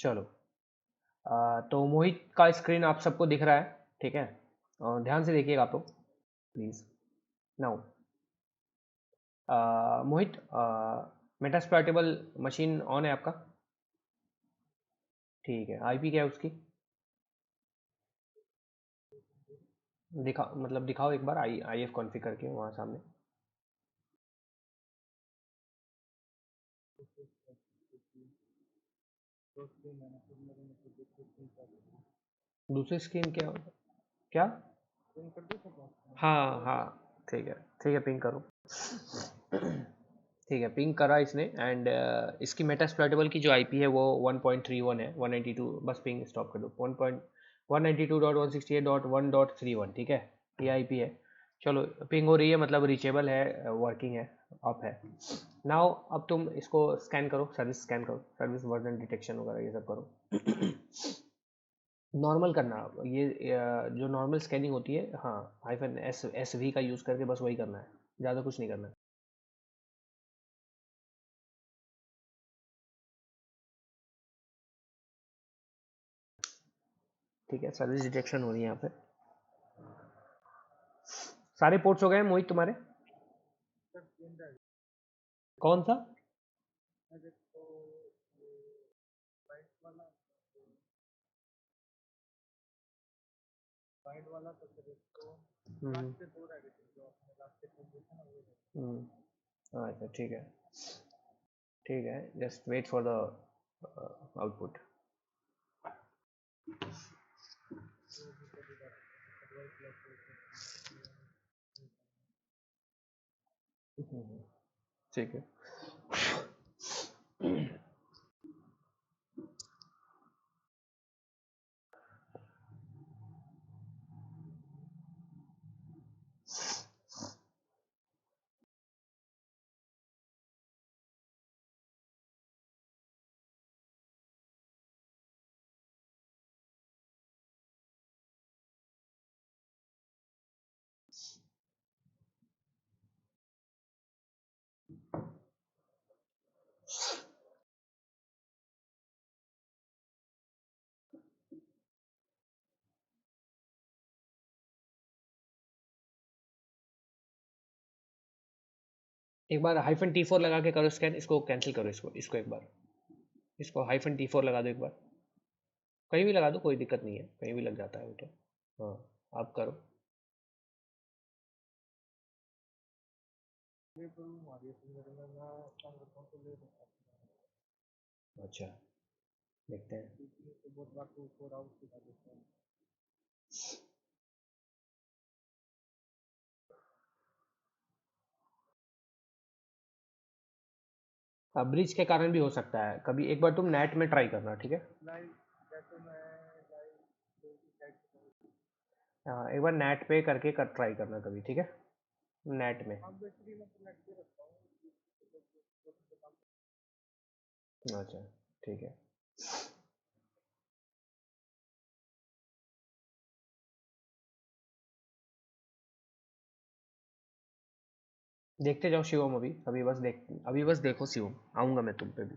चलो, तो मोहित का स्क्रीन आप सबको दिख रहा है, ठीक है? और ध्यान से देखिएगा आप लोग, please. Now, Mohit, Metasploitable machine on है आपका? ठीक है, आईपी क्या है उसकी? मतलब दिखाओ एक बार, आई एफ कॉन्फ़िग करके वहाँ सामने। दूसरी स्क्रीन क्या? क्या? हाँ हाँ, ठीक है, ठीक है, पिंग करो। ठीक है, पिंग करा इसने। एंड इसकी मेटास्प्लॉइटेबल की जो आईपी है वो 1.31 है, 192। बस पिंग स्टॉप कर दो, 192.168.1.31, ठीक है? ये आईपी है। चलो, पिंग हो रही है, मतलब रीचेबल है, वर्किंग है, अप है। नाउ अब तुम इसको स्कैन करो, सर्विस स्कैन करो, सर्विस वर्जन डिटेक्शन वगैरह ये सब करो। नॉर्मल करना, ये जो नॉर्मल स्कैनिंग होती है, हाँ, हाइफन एस वी का यूज़ करके बस वही करना है, ज़्यादा कुछ नहीं करना है। ठीक है, सर्विस डिटेक्शन हो रही है यहाँ पे। सारे पोर्ट्स हो गए हैं मोहित तुम्हारे? कौन सा? हम्म। अच्छा, ठीक है, ठीक है, just wait for the output. ठीक है। एक बार -T4 लगा के करो स्कैन, इसको कैंसिल करो, इसको एक बार, इसको -T4 लगा दो एक बार। कहीं भी लगा दो, कोई दिक्कत नहीं है, कहीं भी लग जाता है वो तो। हाँ, आप करो। अच्छा, देखते हैं। ब्रिज के कारण भी हो सकता है, कभी एक बार तुम नेट में ट्राई करना, ठीक है? हाँ, एक बार नेट पे करके ट्राई करना कभी, ठीक है? नेट में। अच्छा, ठीक है। देखते जाओ शिवम, अभी बस देखो शिवम, आऊंगा मैं तुम पे भी।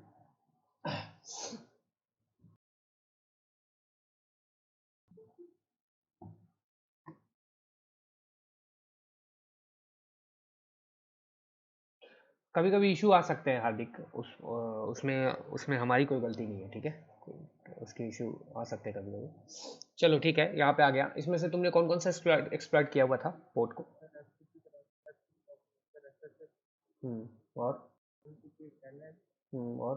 कभी कभी इशू आ सकते हैं हार्दिक, उसमें उसमें हमारी कोई गलती नहीं है, ठीक है? उसके इशू आ सकते हैं कभी कभी। चलो ठीक है, यहाँ पे आ गया। इसमें से तुमने कौन कौन सा एक्सप्लॉइट किया हुआ था पोर्ट को? और? और?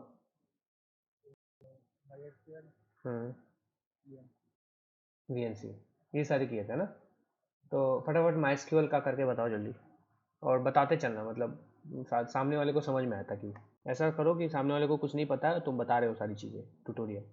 हम्म। वीएनसी, ये सारे किए थे ना? तो फटाफट माइस्क्यूएल का करके बताओ जल्दी, और बताते चलना, मतलब सामने वाले को समझ में आता कि, ऐसा करो कि सामने वाले को कुछ नहीं पता है, तुम बता रहे हो सारी चीज़ें, ट्यूटोरियल।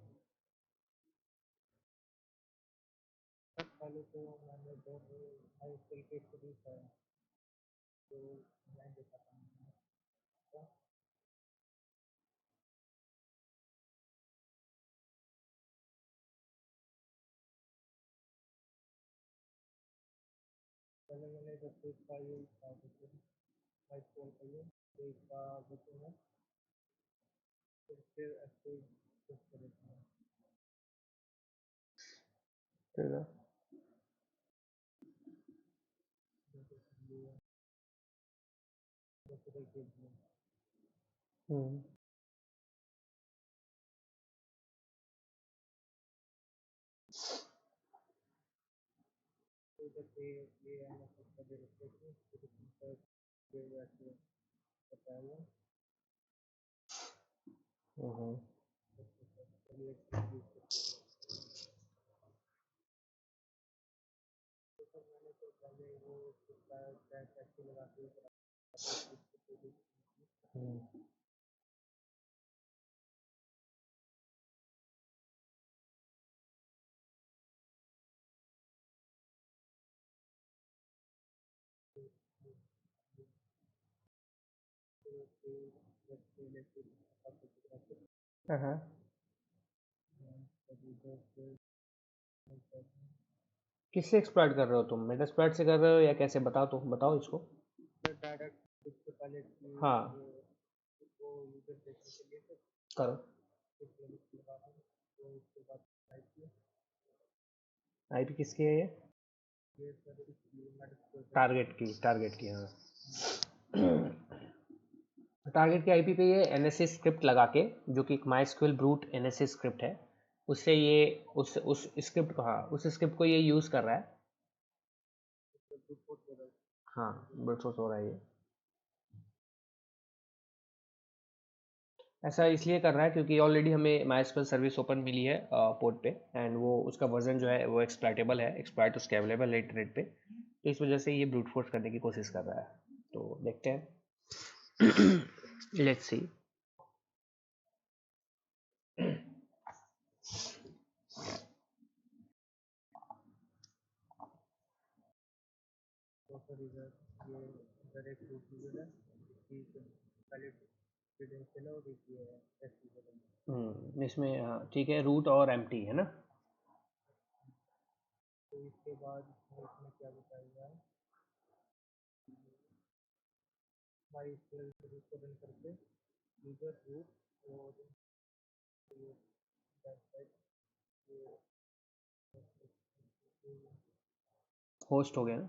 ठीक है। हम्म हम्म हम्म हाँ। किससे एक्सप्लॉइट कर रहे हो तुम? मेटास्प्लॉइट से कर रहे हो या कैसे? बताओ, तो बताओ इसको। हाँ, करो। आईपी किसकी है ये? टारगेट की, हाँ। टारगेट की आईपी पे ये एनएसए स्क्रिप्ट लगा के, जो कि एक माइस्क्वेल ब्रूट एनएसए स्क्रिप्ट है, उससे ये उस स्क्रिप्ट को, हाँ, उस स्क्रिप्ट को ये यूज़ कर रहा है। हाँ, ब्रूट फोर्स हो रहा है ये। ऐसा इसलिए कर रहा है क्योंकि ऑलरेडी हमें माइस्क्वेल सर्विस ओपन मिली है पोर्ट पे, एंड वो उसका वर्जन जो है वो एक्सप्लॉइटेबल है, एक्सप्लॉइट उसके अवेलेबल है इंटरनेट पे, तो इस वजह से ये ब्रूट फोर्स करने की कोशिश कर रहा है। तो देखते हैं। Let's see. इसमें हाँ ठीक है, रूट और एम्प्टी है ना। होस्ट हो गया ना?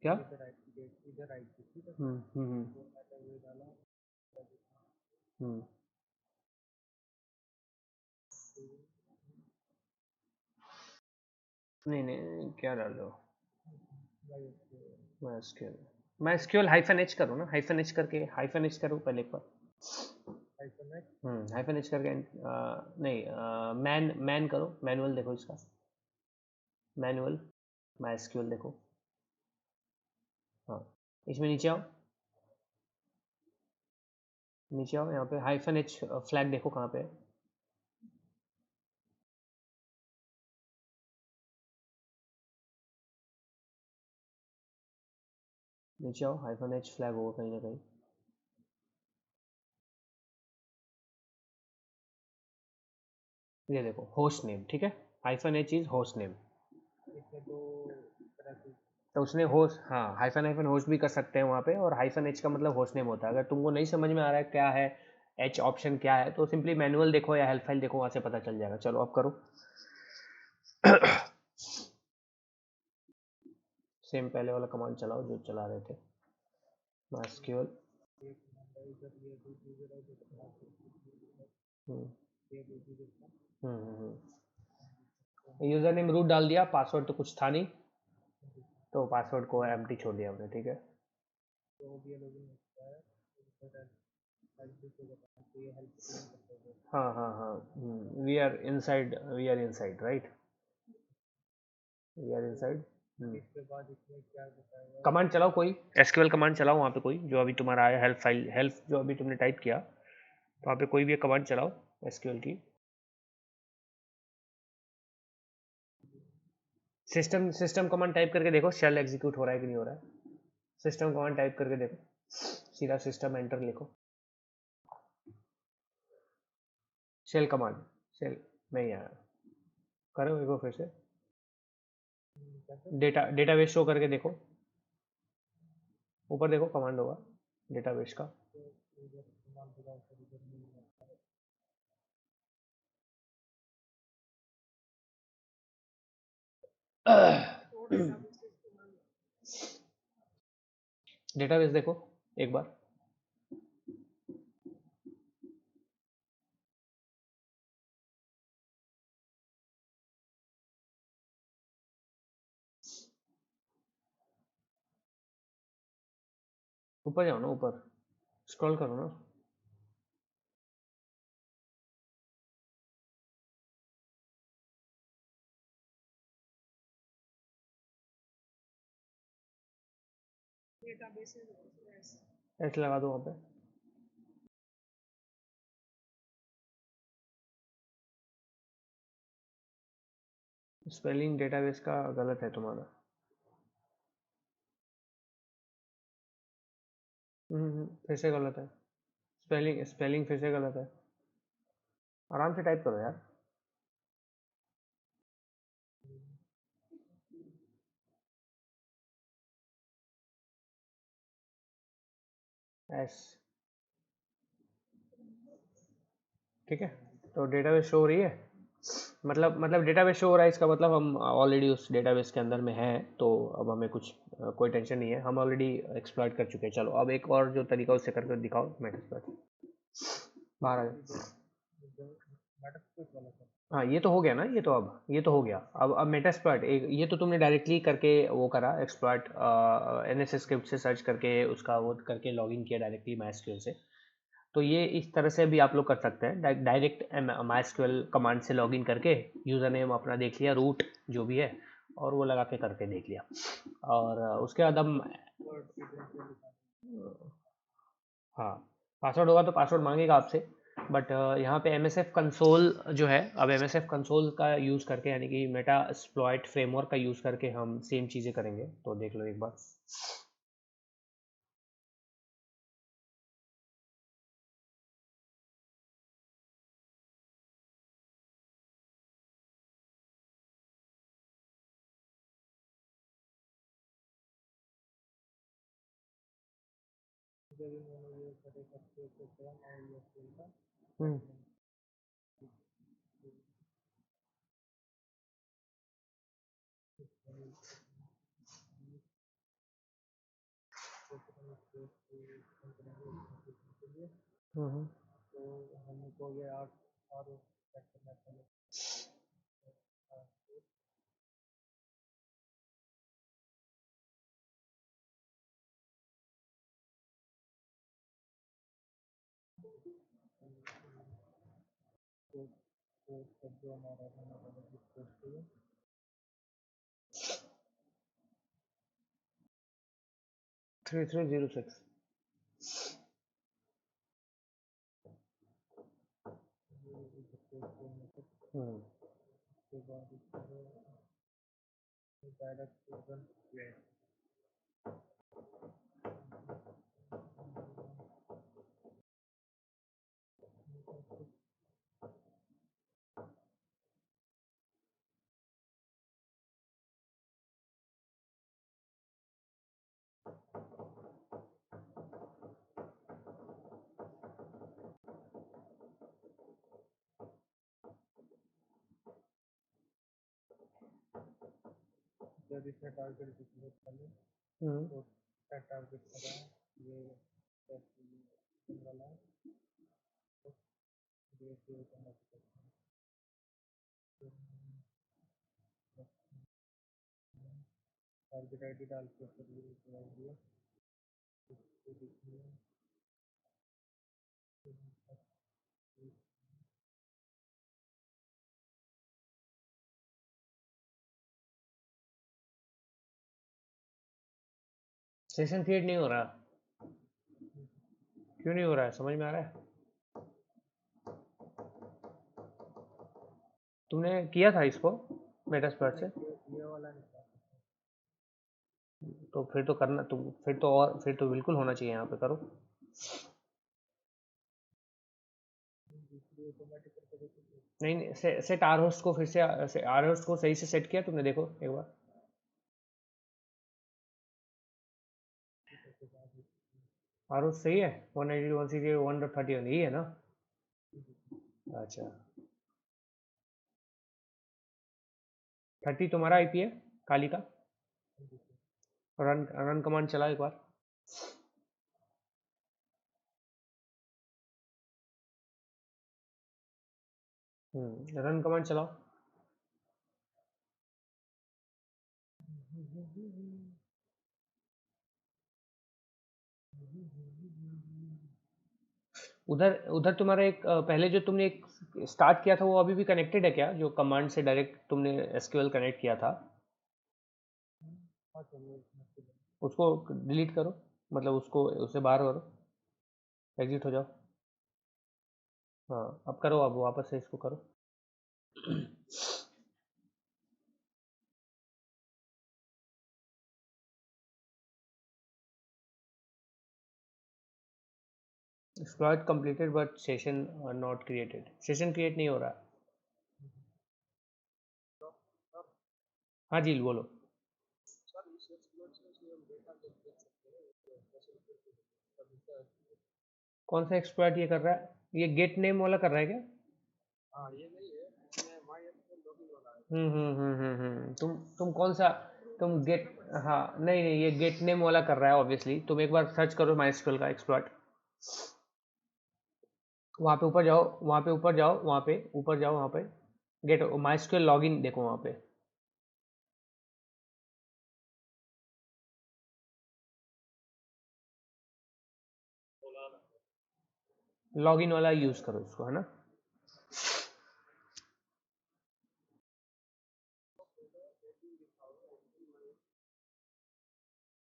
क्या? हम्म हम्म हम्म नहीं नहीं, क्या डाल दो? माइस्क्यूएल। माइस्क्यूएल हाइफन एच करो ना, हाइफन एच करके, हाइफन एच करो पहले एक बार। हाइफन एच करके नहीं, मैन मैन करो, मैनुअल देखो इसका, मैनुअल माइस्क्यूएल देखो। हाँ, इसमें नीचे आओ, नीचे आओ, यहाँ पे हाइफन एच फ्लैग देखो कहाँ पे है। नीचे आओ, हाइफन एच फ्लैग होगा कहीं ना कहीं। ये देखो होस्ट नेम, ठीक है, hyphen H is host name. तो उसने होस्ट, हाँ, हाइफन हाइफन होस्ट भी कर सकते हैं वहाँ पे, और हाइफन एच का मतलब होस्ट नेम होता है। अगर तुमको नहीं समझ में आ रहा है क्या है एच ऑप्शन क्या है, तो सिंपली मैनुअल देखो या हेल्प फाइल देखो, वहाँ से पता चल जाएगा। चलो अब करो। सेम पहले वाला कमांड चलाओ जो चला रहे थे, माइस्क्यूएल। यूजर नेम रूट डाल दिया, पासवर्ड तो कुछ था नहीं, तो पासवर्ड को एम्प्टी छोड़ दिया हमने, ठीक है। हाँ हाँ हाँ, we are inside right, we are inside. Command चलाओ कोई, एसक्यूएल कमांड चलाओ वहाँ पे कोई, जो अभी तुम्हारा आया हेल्प फाइल, हेल्प जो अभी तुमने टाइप किया, तो वहाँ पे कोई भी कमांड चलाओ एसक्यूएल की। सिस्टम सिस्टम कमांड टाइप करके देखो, शेल एग्जीक्यूट हो रहा है कि नहीं हो रहा है। सिस्टम कमांड टाइप करके देखो, सीधा सिस्टम एंटर लिखो। शेल कमांड, शेल नहीं आया, करो देखो फिर से। डेटाबेस शो करके देखो, ऊपर देखो कमांड होगा डेटाबेस का। डेटाबेस देखो एक बार। ऊपर जाओ ना, ऊपर स्क्रॉल करो ना। ऐसे लगा दो वहाँ पे। स्पेलिंग डेटाबेस का गलत है तुम्हारा। फिर से गलत है। स्पेलिंग स्पेलिंग फिर से गलत है। आराम से टाइप करो यार। एस। ठीक है। तो डेटाबेस शो हो रही है। मतलब डेटाबेस शो हो रहा है, इसका मतलब हम ऑलरेडी उस डेटाबेस के अंदर में हैं, तो अब हमें कुछ कोई टेंशन नहीं है, हम ऑलरेडी एक्सप्लॉइट कर चुके हैं। चलो अब एक और जो तरीका उससे करके दिखाओ मेटास्प्लॉइट। बाहर आ जाओ। हाँ ये तो हो गया ना, ये तो अब ये तो हो गया। अब मेटास्प्लॉइट एक, ये तो तुमने डायरेक्टली करके वो करा एक्सप्लॉइट, एनएसएस स्क्रिप्ट से सर्च करके उसका वो करके लॉगिन किया डायरेक्टली माइस्क्यूएल से। तो ये इस तरह से भी आप लोग कर सकते हैं, डायरेक्ट माइस्क्यूएल कमांड से लॉगिन करके यूज़र नेम अपना देख लिया, रूट जो भी है, और वो लगा के करके देख लिया। और उसके बाद हम, हाँ पासवर्ड होगा तो पासवर्ड मांगेगा आपसे। बट यहाँ पे एम एस एफ कंसोल जो है, अब एम एस एफ कंसोल का यूज़ करके, यानी कि मेटा एक्सप्लॉइट फ्रेमवर्क का यूज़ करके हम सेम चीज़ें करेंगे, तो देख लो एक बार। हम्म 3306। हम्म हम्म सेशन क्रिएट नहीं हो रहा। क्यों नहीं हो रहा है, समझ में आ रहा है? तुमने किया था इसको मेटास्प्लॉइट से? तो फिर तो करना, तुम फिर तो, और फिर तो बिल्कुल होना चाहिए, यहाँ पे करो। नहीं नहीं, सेट आर होस्ट को फिर से आर होस्ट को सही से सेट किया तुमने, देखो एक बार। आर होस्ट सही है, 192.168.1.31 यही है ना? अच्छा, 30 तुम्हारा आईपी है। खाली का रन रन कमांड चला एक बार। रन कमांड चलाओ। उधर उधर तुम्हारा एक पहले जो तुमने एक स्टार्ट किया था वो अभी भी कनेक्टेड है क्या, जो कमांड से डायरेक्ट तुमने एसक्यूएल कनेक्ट किया था? उसको डिलीट करो, मतलब उसको उससे बाहर करो, एग्जिट हो जाओ। हाँ अब करो, अब वापस से इसको करो। Exploit completed but session not created, session create नहीं हो रहा। हाँ जी बोलो। कौन सा एक्सप्लॉइट ये कर रहा है? ये गेट नेम वाला कर रहा है क्या? तुम कौन सा, तुम गेट, हाँ नहीं नहीं, ये गेट नेम वाला कर रहा है ऑब्वियसली। तुम एक बार सर्च करो माइस्क्यूएल का एक्सप्लॉइट, वहाँ पे ऊपर जाओ, वहाँ पे ऊपर जाओ, वहाँ पे ऊपर जाओ, वहाँ पे गेट माइस्क्यूएल लॉगिन देखो वहाँ पे। लॉगिन वाला यूज करो इसको, है ना?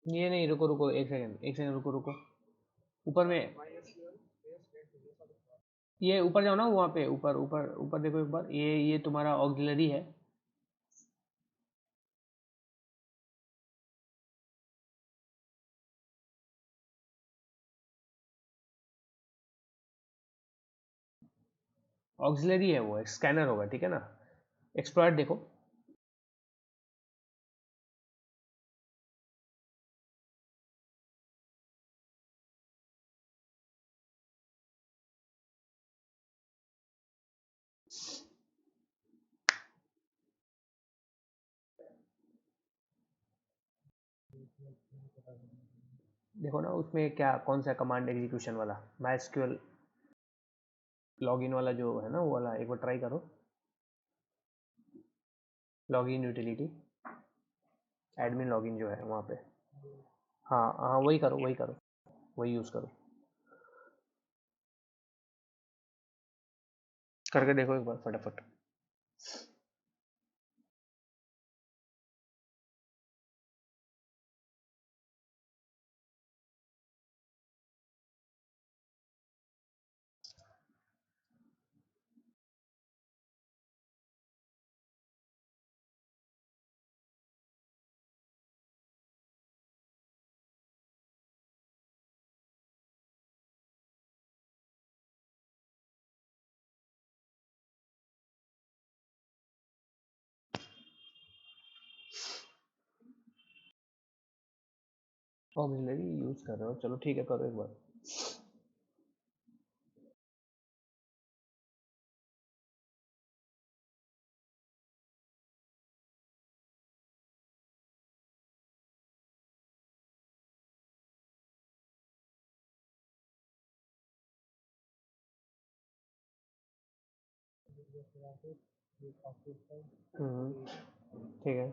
ये नहीं, रुको रुको एक सेकंड, एक सेकंड, रुको रुको। ऊपर में ये ऊपर जाओ ना, वहाँ पे ऊपर ऊपर ऊपर देखो एक बार, ये तुम्हारा ऑक्सिलरी है। ऑक्सिलरी है वो, एक स्कैनर होगा, ठीक है ना? एक्सप्लॉइट देखो। देखो ना उसमें क्या, कौन सा कमांड एग्जीक्यूशन वाला, माइस्क्यूएल लॉगिन वाला जो है ना, वो वाला एक बार ट्राई करो। लॉगिन यूटिलिटी, एडमिन लॉगिन जो है वहाँ पे। हाँ हाँ वही करो, वही करो, वही यूज़ करो। करके देखो एक बार फटाफट। ऑक्सिलरी यूज़ कर रहे हो, चलो ठीक है, करो एक बार। ठीक है।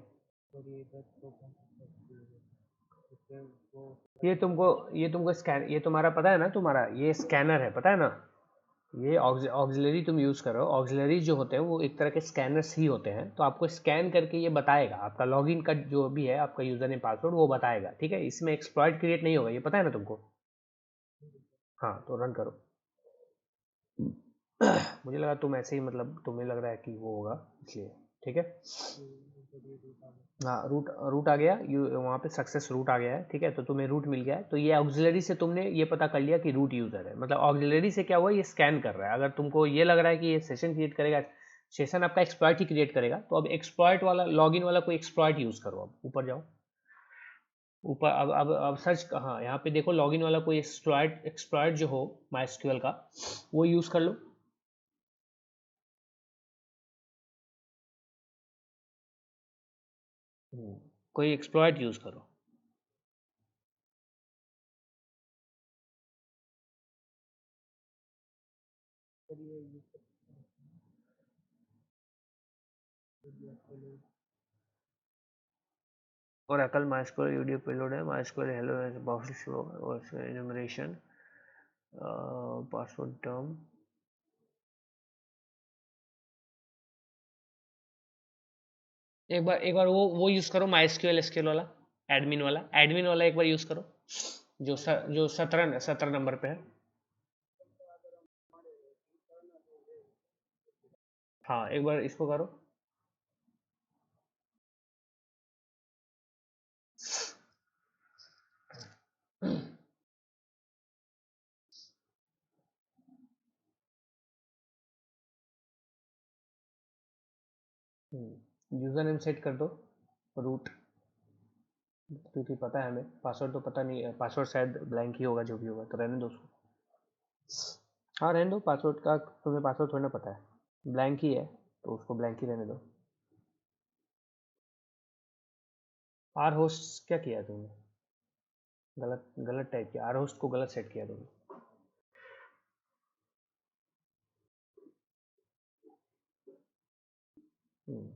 ये तुमको स्कैन, ये तुम्हारा पता है ना, तुम्हारा ये स्कैनर है, पता है ना? ये ऑक्सिलरी तुम यूज़ करो, ऑक्सिलरी जो होते हैं वो एक तरह के स्कैनर्स ही होते हैं, तो आपको स्कैन करके ये बताएगा, आपका लॉगिन का जो भी है, आपका यूज़र नेम पासवर्ड वो बताएगा, ठीक है? इसमें एक्सप्लॉइट क्रिएट नहीं होगा, ये पता है ना तुमको? हाँ तो रन करो। मुझे लगा तुम ऐसे ही, मतलब तुम्हें लग रहा है कि वो होगा, इसलिए। ठीक है। हाँ रूट रूट आ गया, वहाँ पे सक्सेस रूट आ गया है, ठीक है? तो तुम्हें रूट मिल गया है, तो ये ऑक्सिलरी से तुमने ये पता कर लिया कि रूट यूज़र है, मतलब ऑक्सिलरी से क्या हुआ, ये स्कैन कर रहा है। अगर तुमको ये लग रहा है कि ये सेशन क्रिएट करेगा, सेशन आपका एक्सप्लॉइट ही क्रिएट करेगा, तो अब एक्सप्लॉइट वाला, लॉगिन वाला कोई एक्सप्लॉइट यूज़ करो। अब ऊपर जाओ, ऊपर अब सर्च, हाँ यहाँ पे देखो, लॉगिन वाला कोई एक्सप्लॉइट, एक्सप्लॉइट जो हो माइस्क्यूएल का, वो यूज़ कर लो। कोई एक्सप्लॉइट यूज करो। Oracle MySQL UDF payload है, MySQL hello has powerful flow और enumeration, पासवर्ड टर्म। एक बार वो यूज करो, MySQL SQL वाला, एडमिन वाला एक बार यूज करो, जो 17 नंबर पे है। हाँ, एक बार इसको करो। यूजर नेम सेट कर दो, रूट, क्योंकि पता है हमें, पासवर्ड तो पता नहीं है, पासवर्ड शायद ब्लैंक ही होगा, जो भी होगा तो रहने दो उसको। हाँ रहने दो, पासवर्ड का तुम्हें पासवर्ड थोड़ी ना पता है, ब्लैंक ही है तो उसको ब्लैंक ही रहने दो। आर होस्ट क्या किया तुमने? गलत गलत टाइप किया, आर होस्ट को गलत सेट किया तुमने। हम्म,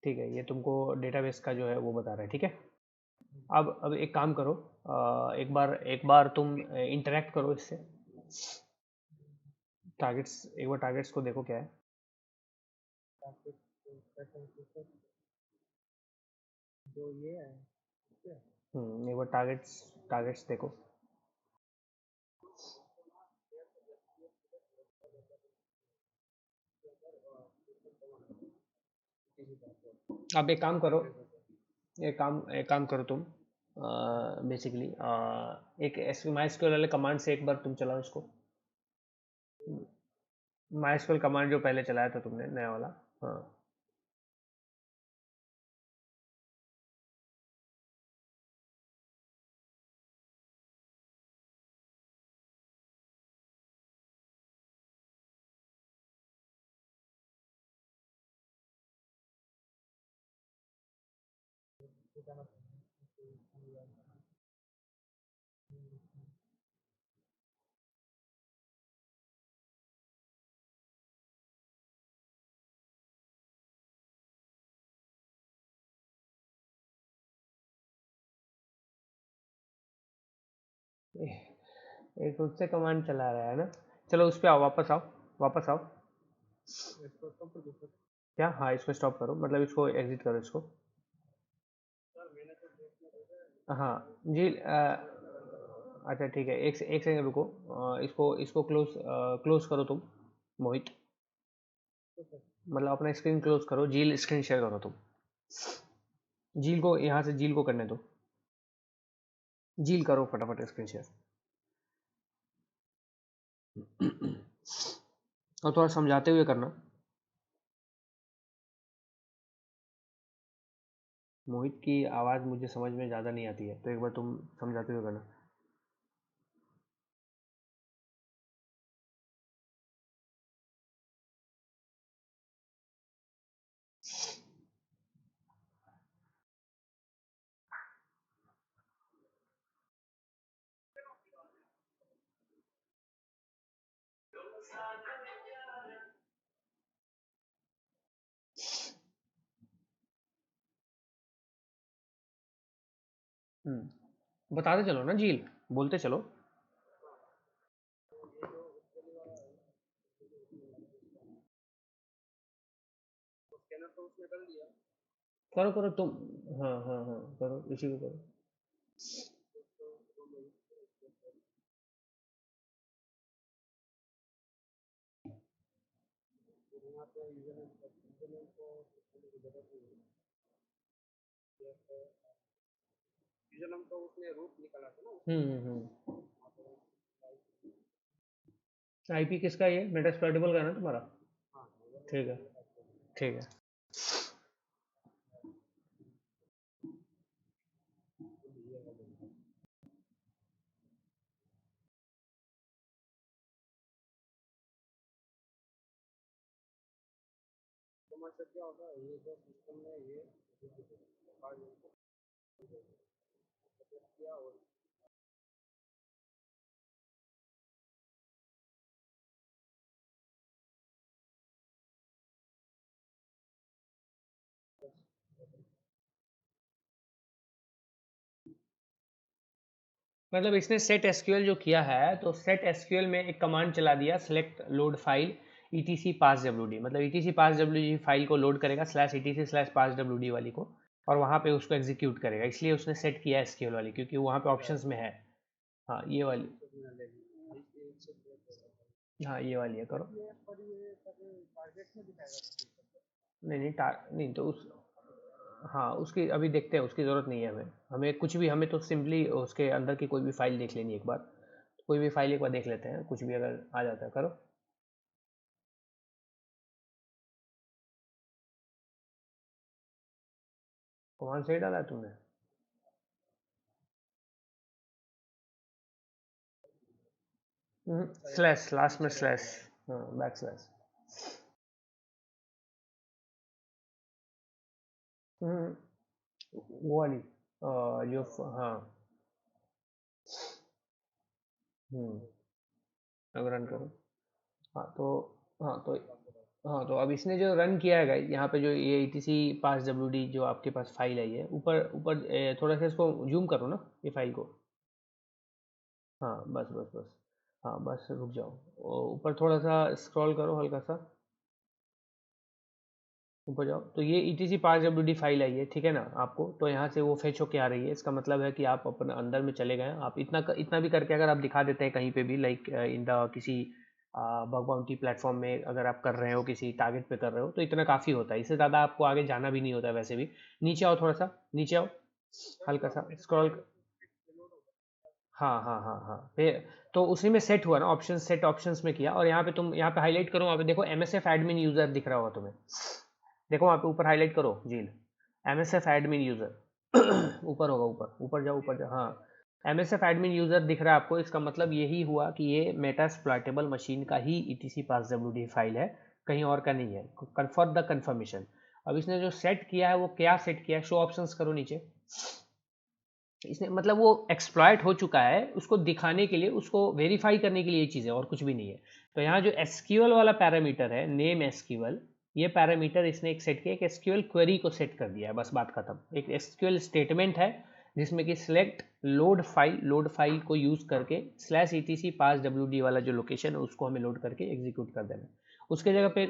ठीक है, ये तुमको डेटाबेस का जो है वो बता रहा है, ठीक है। अब एक काम करो, एक बार तुम इंटरेक्ट करो इससे, एक बार टारगेट्स को देखो क्या है। एक बार टारगेट्स टारगेट्स देखो। अब एक काम करो तुम, बेसिकली एक MySQL वाले कमांड से एक बार तुम चलाओ इसको, MySQL कमांड जो पहले चलाया था तुमने, नया वाला। हाँ, एक खुद से कमांड चला रहा है ना। चलो उस पे आओ, वापस आओ। क्या? हाँ, इसको स्टॉप करो, मतलब इसको एग्जिट करो इसको। हाँ जी, अच्छा ठीक है, एक सेकंड रुको, इसको इसको क्लोज करो तुम, मोहित, मतलब अपना स्क्रीन क्लोज करो, जील स्क्रीन शेयर करो तुम, जील को यहाँ से जील को करने दो, जील करो फटाफट स्क्रीन शेयर। और थोड़ा समझाते हुए करना। मोहित की आवाज़ मुझे समझ में ज़्यादा नहीं आती है, तो एक बार तुम समझाते हुए करना। बताते चलो ना झील, बोलते चलो। करो करो तुम, हाँ हाँ हाँ, करो इसी को करो। आईपी किसका, ये मेटास्प्लॉइटेबल का है ना तुम्हारा? ठीक है, ठीक है। मतलब इसने सेट एसक्यूएल जो किया है, तो सेट एसक्यूएल में एक कमांड चला दिया, सेलेक्ट लोड फाइल etc पास डब्ल्यूडी, मतलब etc पास डब्ल्यूडी फाइल को लोड करेगा /etc /पास डब्ल्यूडी वाली को, और वहाँ पे उसको एग्जीक्यूट करेगा, इसलिए उसने सेट किया एसक्यूएल वाली, क्योंकि वहाँ पे ऑप्शंस में है। हाँ ये वाली, हाँ ये वाली है, करो। नहीं नहीं नहीं तो उस, हाँ उसकी अभी देखते हैं, उसकी ज़रूरत नहीं है हमें, हमें कुछ भी, हमें तो सिंपली उसके अंदर की कोई भी फाइल देख लेनी है एक बार, कोई भी फाइल एक बार देख लेते हैं, कुछ भी अगर आ जाता है करो। कौन से डाला है तुमने? स्लैश, लास्ट में स्लैश, हाँ बैक स्लैश। वो वाली जो हाँ। हम्म, अब रन करो। हाँ तो, हाँ तो, हाँ तो अब इसने जो रन किया है गाइस, यहाँ पे जो ये etc पास डब्ल्यूडी जो आपके पास फाइल आई है, ऊपर ऊपर थोड़ा सा इसको जूम करो ना ये फाइल को। हाँ बस बस बस, हाँ बस रुक जाओ, ऊपर थोड़ा सा स्क्रॉल करो हल्का सा, ऊपर जाओ, तो ये etc पास डब्ल्यूडी फाइल आई है, ठीक है ना आपको, तो यहाँ से वो फेच होके आ रही है, इसका मतलब है कि आप अपने अंदर में चले गए, आप इतना भी करके अगर आप दिखा देते हैं कहीं पे भी, लाइक इन द किसी बग बाउंटी प्लेटफॉर्म में अगर आप कर रहे हो, किसी टारगेट पे कर रहे हो, तो इतना काफ़ी होता है, इससे ज़्यादा आपको आगे जाना भी नहीं होता है वैसे भी। नीचे आओ थोड़ा सा, नीचे आओ, हल्का सा स्क्रॉल। हाँ हाँ हाँ हाँ, फिर तो उसी में सेट हुआ ना, ऑप्शन सेट ऑप्शंस में किया, और यहाँ पे तुम यहाँ पे हाईलाइट करो, वहाँ पे देखो MSF एडमिन यूजर दिख रहा होगा तुम्हें, देखो वहाँ पे ऊपर हाईलाइट करो झील, MSF एडमिन यूजर ऊपर होगा, ऊपर ऊपर जाओ, ऊपर जाओ, हाँ MSF एडमिन यूजर दिख रहा है आपको, इसका मतलब यही हुआ कि ये मेटास्प्लॉयटेबल मशीन का ही etc पास डब्ल्यूडी फाइल है, कहीं और का नहीं है, फॉर द कंफर्मेशन। अब इसने जो सेट किया है वो क्या सेट किया है, शो ऑप्शंस करो नीचे, इसने मतलब वो एक्सप्लॉयट हो चुका है, उसको दिखाने के लिए, उसको वेरीफाई करने के लिए ये चीज़ है, और कुछ भी नहीं है। तो यहाँ जो एसक्यूएल वाला पैरामीटर है, नेम एसक्यूएल, ये पैरामीटर इसने एक सेट किया, एक एसक्यूएल क्वेरी को सेट कर दिया है, बस बात खत्म। एक एसक्यूएल स्टेटमेंट है जिसमें कि सिलेक्ट लोड फाइल को यूज करके /etc पास डब्ल्यूडी वाला जो लोकेशन है उसको हमें लोड करके एग्जीक्यूट कर देना है, उसके जगह पे।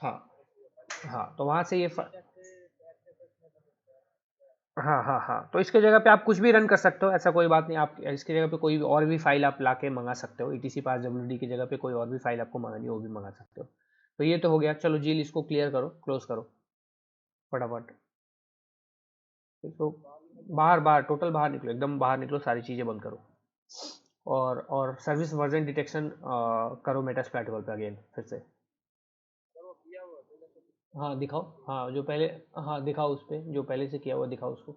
हाँ हाँ, तो वहाँ से ये हाँ हाँ हाँ, तो इसके जगह पे आप कुछ भी रन कर सकते हो, ऐसा कोई बात नहीं, आप इसकी जगह पे कोई और भी फाइल आप ला के मंगा सकते हो, etc पास डब्ल्यूडी की जगह पे कोई और भी फाइल आपको मंगानी हो वो भी मंगा सकते हो। तो ये तो हो गया, चलो जील इसको क्लियर करो, क्लोज करो फटाफट, इसको बाहर बाहर टोटल बाहर निकलो, एकदम बाहर निकलो, सारी चीज़ें बंद करो, और सर्विस वर्जन डिटेक्शन करो मेटास्प्लैटफॉर्म पे अगेन फिर से। हाँ दिखाओ, हाँ जो पहले, हाँ दिखाओ उस पे जो पहले से किया हुआ दिखाओ उसको।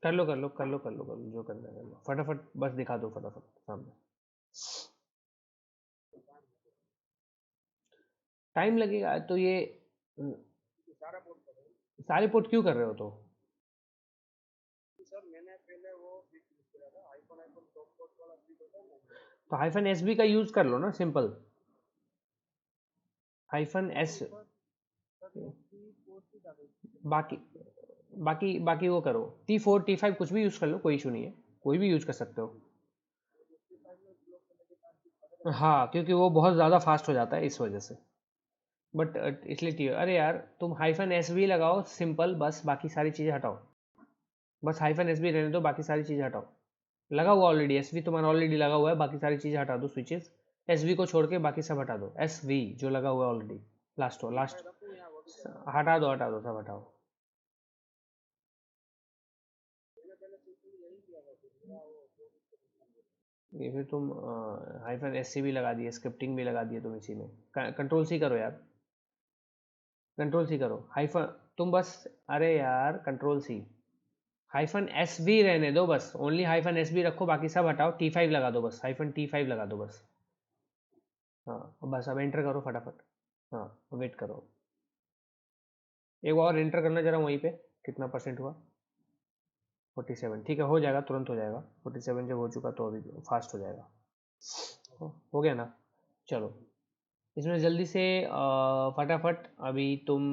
कर लो कर लो कर लो कर लो कर लो, जो करना है कर लो, फटाफट बस दिखा दो फटाफट सामने। टाइम लगेगा तो ये, सारे पोर्ट क्यों कर रहे हो तो? तो -SB का यूज कर लो ना, सिंपल -S। बाकी बाकी बाकी वो करो, T4 T5 कुछ भी यूज कर लो, कोई इशू नहीं है, कोई भी यूज कर सकते हो। हाँ क्योंकि वो बहुत ज़्यादा फास्ट हो जाता है इस वजह से, बट इसलिए अरे यार तुम -SB लगाओ सिंपल, बस बाकी सारी चीज़ें हटाओ, बस -SB रहने दो, बाकी सारी चीज़ें हटाओ। लगा हुआ ऑलरेडी, एसवी तुम्हारा ऑलरेडी लगा हुआ है, बाकी सारी चीज़ें हटा दो, स्विचेस एसवी को छोड़ के बाकी सब हटा दो, एसवी जो लगा हुआ है ऑलरेडी, लास्ट हो लास्ट, हटा दो सब हटाओ। ये फिर तुम हाइफन एस सी भी लगा दिए, स्क्रिप्टिंग भी लगा दिए तुम इसी में। कंट्रोल सी करो यार, कंट्रोल सी करो हाइफन, तुम बस, अरे यार कंट्रोल सी, हाइफन एस भी रहने दो बस, ओनली हाइफन एस भी रखो, बाकी सब हटाओ, T5 लगा दो बस, हाइफन T5 लगा दो बस। हाँ बस अब एंटर करो फटाफट। हाँ वेट करो, एक बार और एंटर करना जरा वहीं पे, कितना परसेंट हुआ? 47, ठीक है हो जाएगा, तुरंत हो जाएगा। 47 जब हो चुका तो अभी फास्ट हो जाएगा। हो गया ना? चलो इसमें जल्दी से फटाफट अभी तुम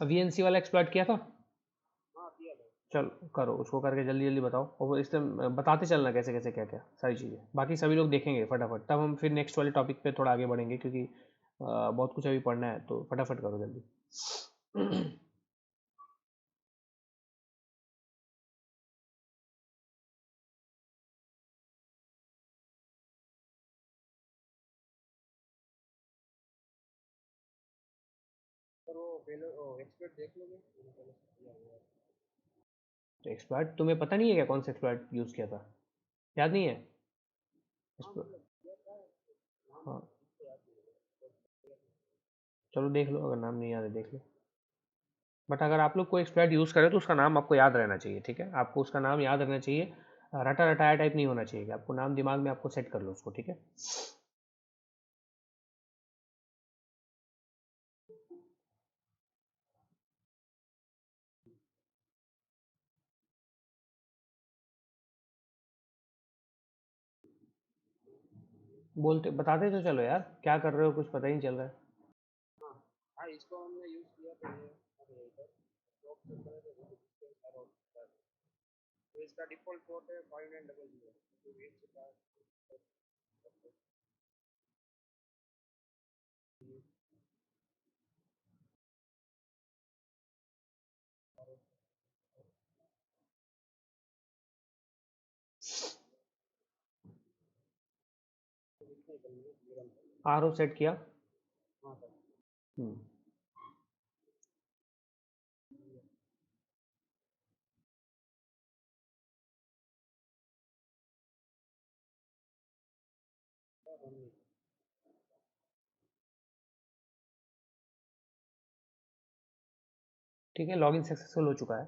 VNC वाला एक्सप्लॉइट किया था? चल करो उसको, करके जल्दी जल्दी बताओ, और वो इस टाइम बताते चलना कैसे कैसे क्या क्या सारी चीज़ें, बाकी सभी लोग देखेंगे फटाफट, तब हम फिर नेक्स्ट वाले टॉपिक पे थोड़ा आगे बढ़ेंगे, क्योंकि बहुत कुछ अभी पढ़ना है, तो फटाफट करो जल्दी। तो एक्सप्लॉइट तुम्हें पता नहीं है क्या, कौन सा एक्सप्लॉइट यूज़ किया था? याद नहीं है? हाँ चलो देख लो, अगर नाम नहीं याद है देख लो, बट अगर आप लोग कोई एक्सप्लॉइट यूज़ करें तो उसका नाम आपको याद रहना चाहिए, ठीक है, आपको उसका नाम याद रहना चाहिए, रटा रटाया टाइप नहीं होना चाहिए, कि आपको नाम दिमाग में आपको सेट कर लो उसको, ठीक है। बोलते बताते तो चलो यार, क्या कर रहे हो कुछ पता ही नहीं चल रहा है। RO सेट किया? हम्म, ठीक है, लॉगिन सक्सेसफुल हो चुका है।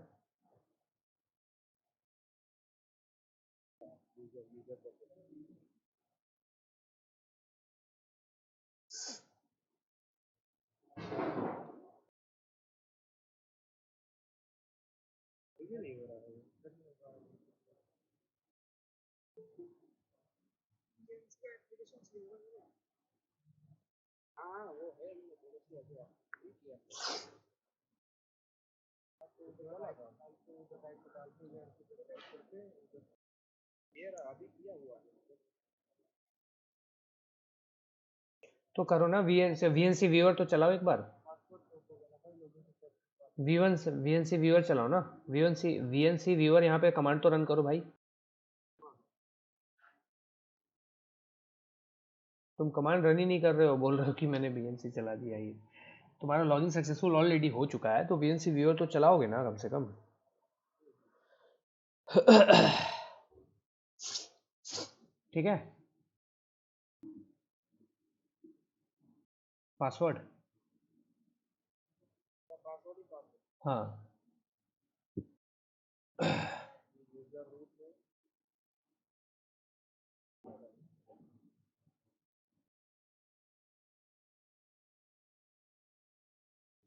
तो करो ना, VNC व्यूअर तो चलाओ एक बार। VNC व्यूअर चलाओ ना, VNC व्यूअर, यहाँ पे कमांड तो रन करो भाई। तुम कमांड रन ही नहीं कर रहे हो, बोल रहे हो कि मैंने VNC चला दिया ही। तुम्हारा लॉगिन सक्सेसफुल ऑलरेडी हो चुका है, तो VNC व्यूअर तो चलाओगे ना कम से कम। ठीक है, पासवर्ड, हाँ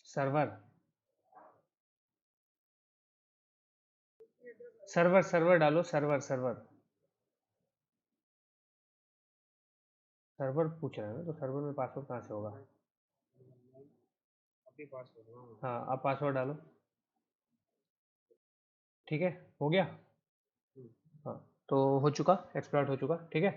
सर्वर, सर्वर डालो, सर्वर सर्वर पूछ रहा है ना, तो सर्वर में पासवर्ड कहाँ से होगा? हाँ अब पासवर्ड डालो, ठीक है, हो गया। हाँ तो हो चुका, एक्सप्लॉइट हो चुका, ठीक है।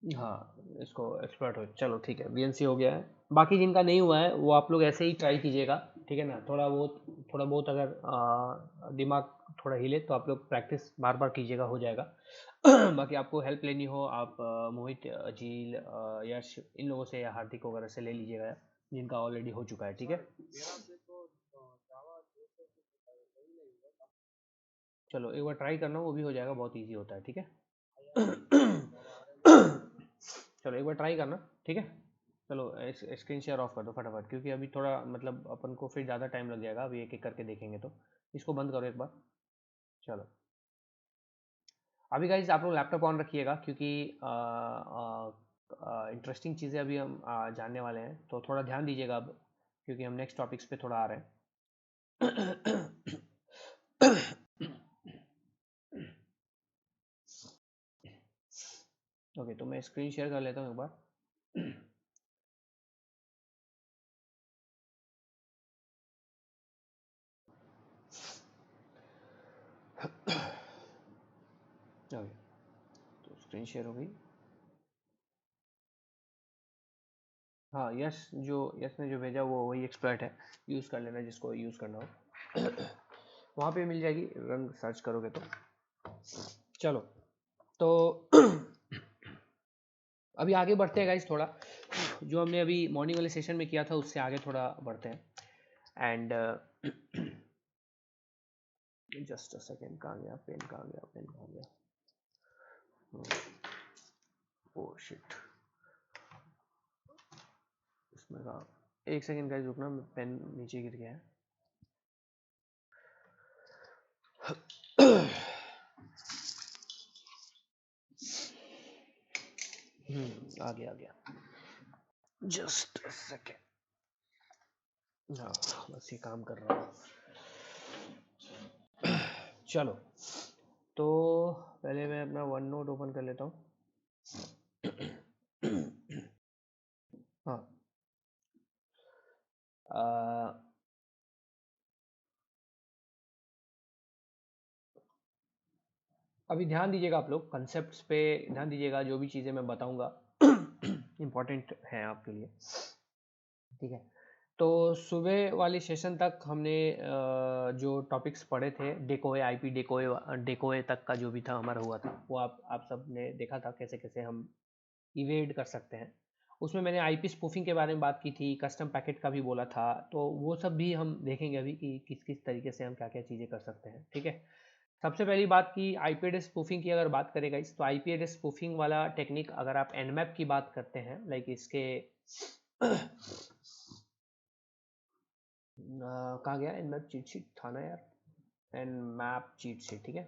हाँ इसको एक्सप्लॉइट हो, चलो ठीक है, VNC हो गया है। बाकी जिनका नहीं हुआ है वो आप लोग ऐसे ही ट्राई कीजिएगा, ठीक है ना, थोड़ा बहुत अगर दिमाग थोड़ा हिले तो आप लोग प्रैक्टिस बार बार कीजिएगा, हो जाएगा। बाकी आपको हेल्प लेनी हो आप मोहित, अजील, यश, इन लोगों से या हार्दिक वगैरह से ले लीजिएगा, जिनका ऑलरेडी हो चुका है, ठीक है। चलो एक बार ट्राई करना, वो भी हो जाएगा, बहुत ईजी होता है, ठीक है। चलो एक बार ट्राई करना, ठीक है। चलो स्क्रीन शेयर ऑफ कर दो फटाफट, क्योंकि अभी थोड़ा मतलब अपन को फिर ज़्यादा टाइम लग जाएगा, अभी एक एक करके देखेंगे तो। इसको बंद करो एक बार। चलो अभी गाइज आप लोग लैपटॉप ऑन रखिएगा, क्योंकि इंटरेस्टिंग चीज़ें अभी हम जानने वाले हैं, तो थोड़ा ध्यान दीजिएगा अब, क्योंकि हम नेक्स्ट टॉपिक्स पे थोड़ा आ रहे हैं। ओके, तो मैं स्क्रीन शेयर कर लेता हूँ एक बार। ओके, तो स्क्रीन शेयर हो गई। हाँ, यस ने जो भेजा वो वही एक्सपर्ट है, यूज़ कर लेना जिसको यूज़ करना हो। वहाँ पे मिल जाएगी, रंग सर्च करोगे तो। चलो तो अभी आगे बढ़ते हैं गाइज, थोड़ा जो हमने अभी मॉर्निंग वाले सेशन में किया था उससे आगे थोड़ा बढ़ते हैं। एंड जस्ट अ सेकेंड, कहाँ गया पेन, कहाँ गया पेन, कहाँ गया, ओ शिट, इसमें कहाँ, एक सेकेंड गाइज रुकना, पेन नीचे गिर गया है। आ गया आ गया, जस्ट अ सेकेंड। हाँ, बस ये काम कर रहा हूँ। चलो तो पहले मैं अपना वन नोट ओपन कर लेता हूँ। हाँ, अभी ध्यान दीजिएगा आप लोग, कंसेप्ट्स पे ध्यान दीजिएगा, जो भी चीज़ें मैं बताऊंगा इम्पोर्टेंट है आपके लिए, ठीक है। तो सुबह वाली सेशन तक हमने जो टॉपिक्स पढ़े थे, डेकोए आईपी डेकोए तक का जो भी था हमारा हुआ था, वो आप सब ने देखा था कैसे कैसे हम इवेड कर सकते हैं। उसमें मैंने आईपी स्पूफिंग के बारे में बात की थी, कस्टम पैकेट का भी बोला था, तो वो सब भी हम देखेंगे अभी कि किस किस तरीके से हम क्या क्या चीज़ें कर सकते हैं, ठीक है। सबसे पहली बात की आईपी एड्रेस स्पूफिंग की अगर बात करें गाइस, तो आईपी एड्रेस स्पूफिंग वाला टेक्निक अगर आप एनमैप की बात करते हैं, लाइक इसके कहाँ गया एनमैप चीट शीट, था ना यार, एनमैप चीट शीट, ठीक है।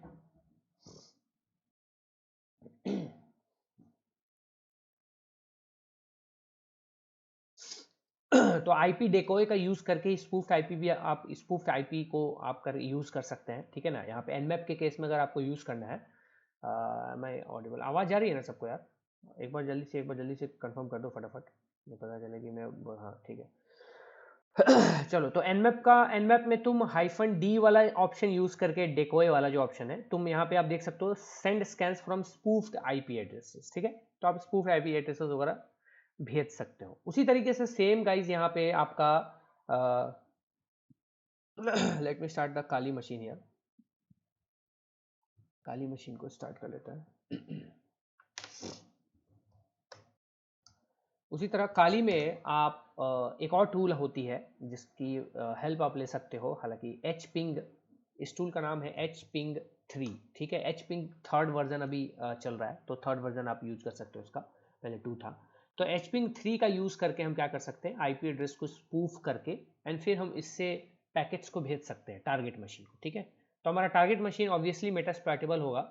तो आईपी डेकोए का यूज करके स्पूफ्ड आईपी भी आप स्पूफ्ड आईपी को आप कर यूज कर सकते हैं, ठीक है ना। यहाँ पे एनमैप के केस में अगर आपको यूज करना है, मैं ऑडिबल आवाज जा रही है ना सबको यार, एक बार जल्दी से कंफर्म कर दो फटाफट, मुझे पता चले कि मैं, हाँ ठीक है। चलो तो एनमैप में तुम हाइफन डी वाला ऑप्शन यूज करके डेकोए वाला जो ऑप्शन है, तुम यहाँ पे आप देख सकते हो send scans from spoofed IP addresses, ठीक है। तो आप स्पूफ्ड आईपी एड्रेसेस वगैरह भेज सकते हो। उसी तरीके से सेम गाइज यहाँ पे आपका let me start the Kali machine यार, काली मशीन को स्टार्ट कर लेता है। उसी तरह काली में आप एक और टूल होती है जिसकी हेल्प आप ले सकते हो, हालांकि एच पिंग, इस टूल का नाम है एच पिंग 3, ठीक है। एच पिंग थर्ड वर्जन अभी चल रहा है, तो थर्ड वर्जन आप यूज कर सकते हो उसका, पहले 2 था। तो एच पिंग 3 का यूज करके हम क्या कर सकते हैं, आईपी एड्रेस को स्पूफ करके एंड फिर हम इससे पैकेट्स को भेज सकते हैं टारगेट मशीन को, ठीक है। तो हमारा टारगेट मशीन ऑब्वियसली मेटास्पैटिबल होगा,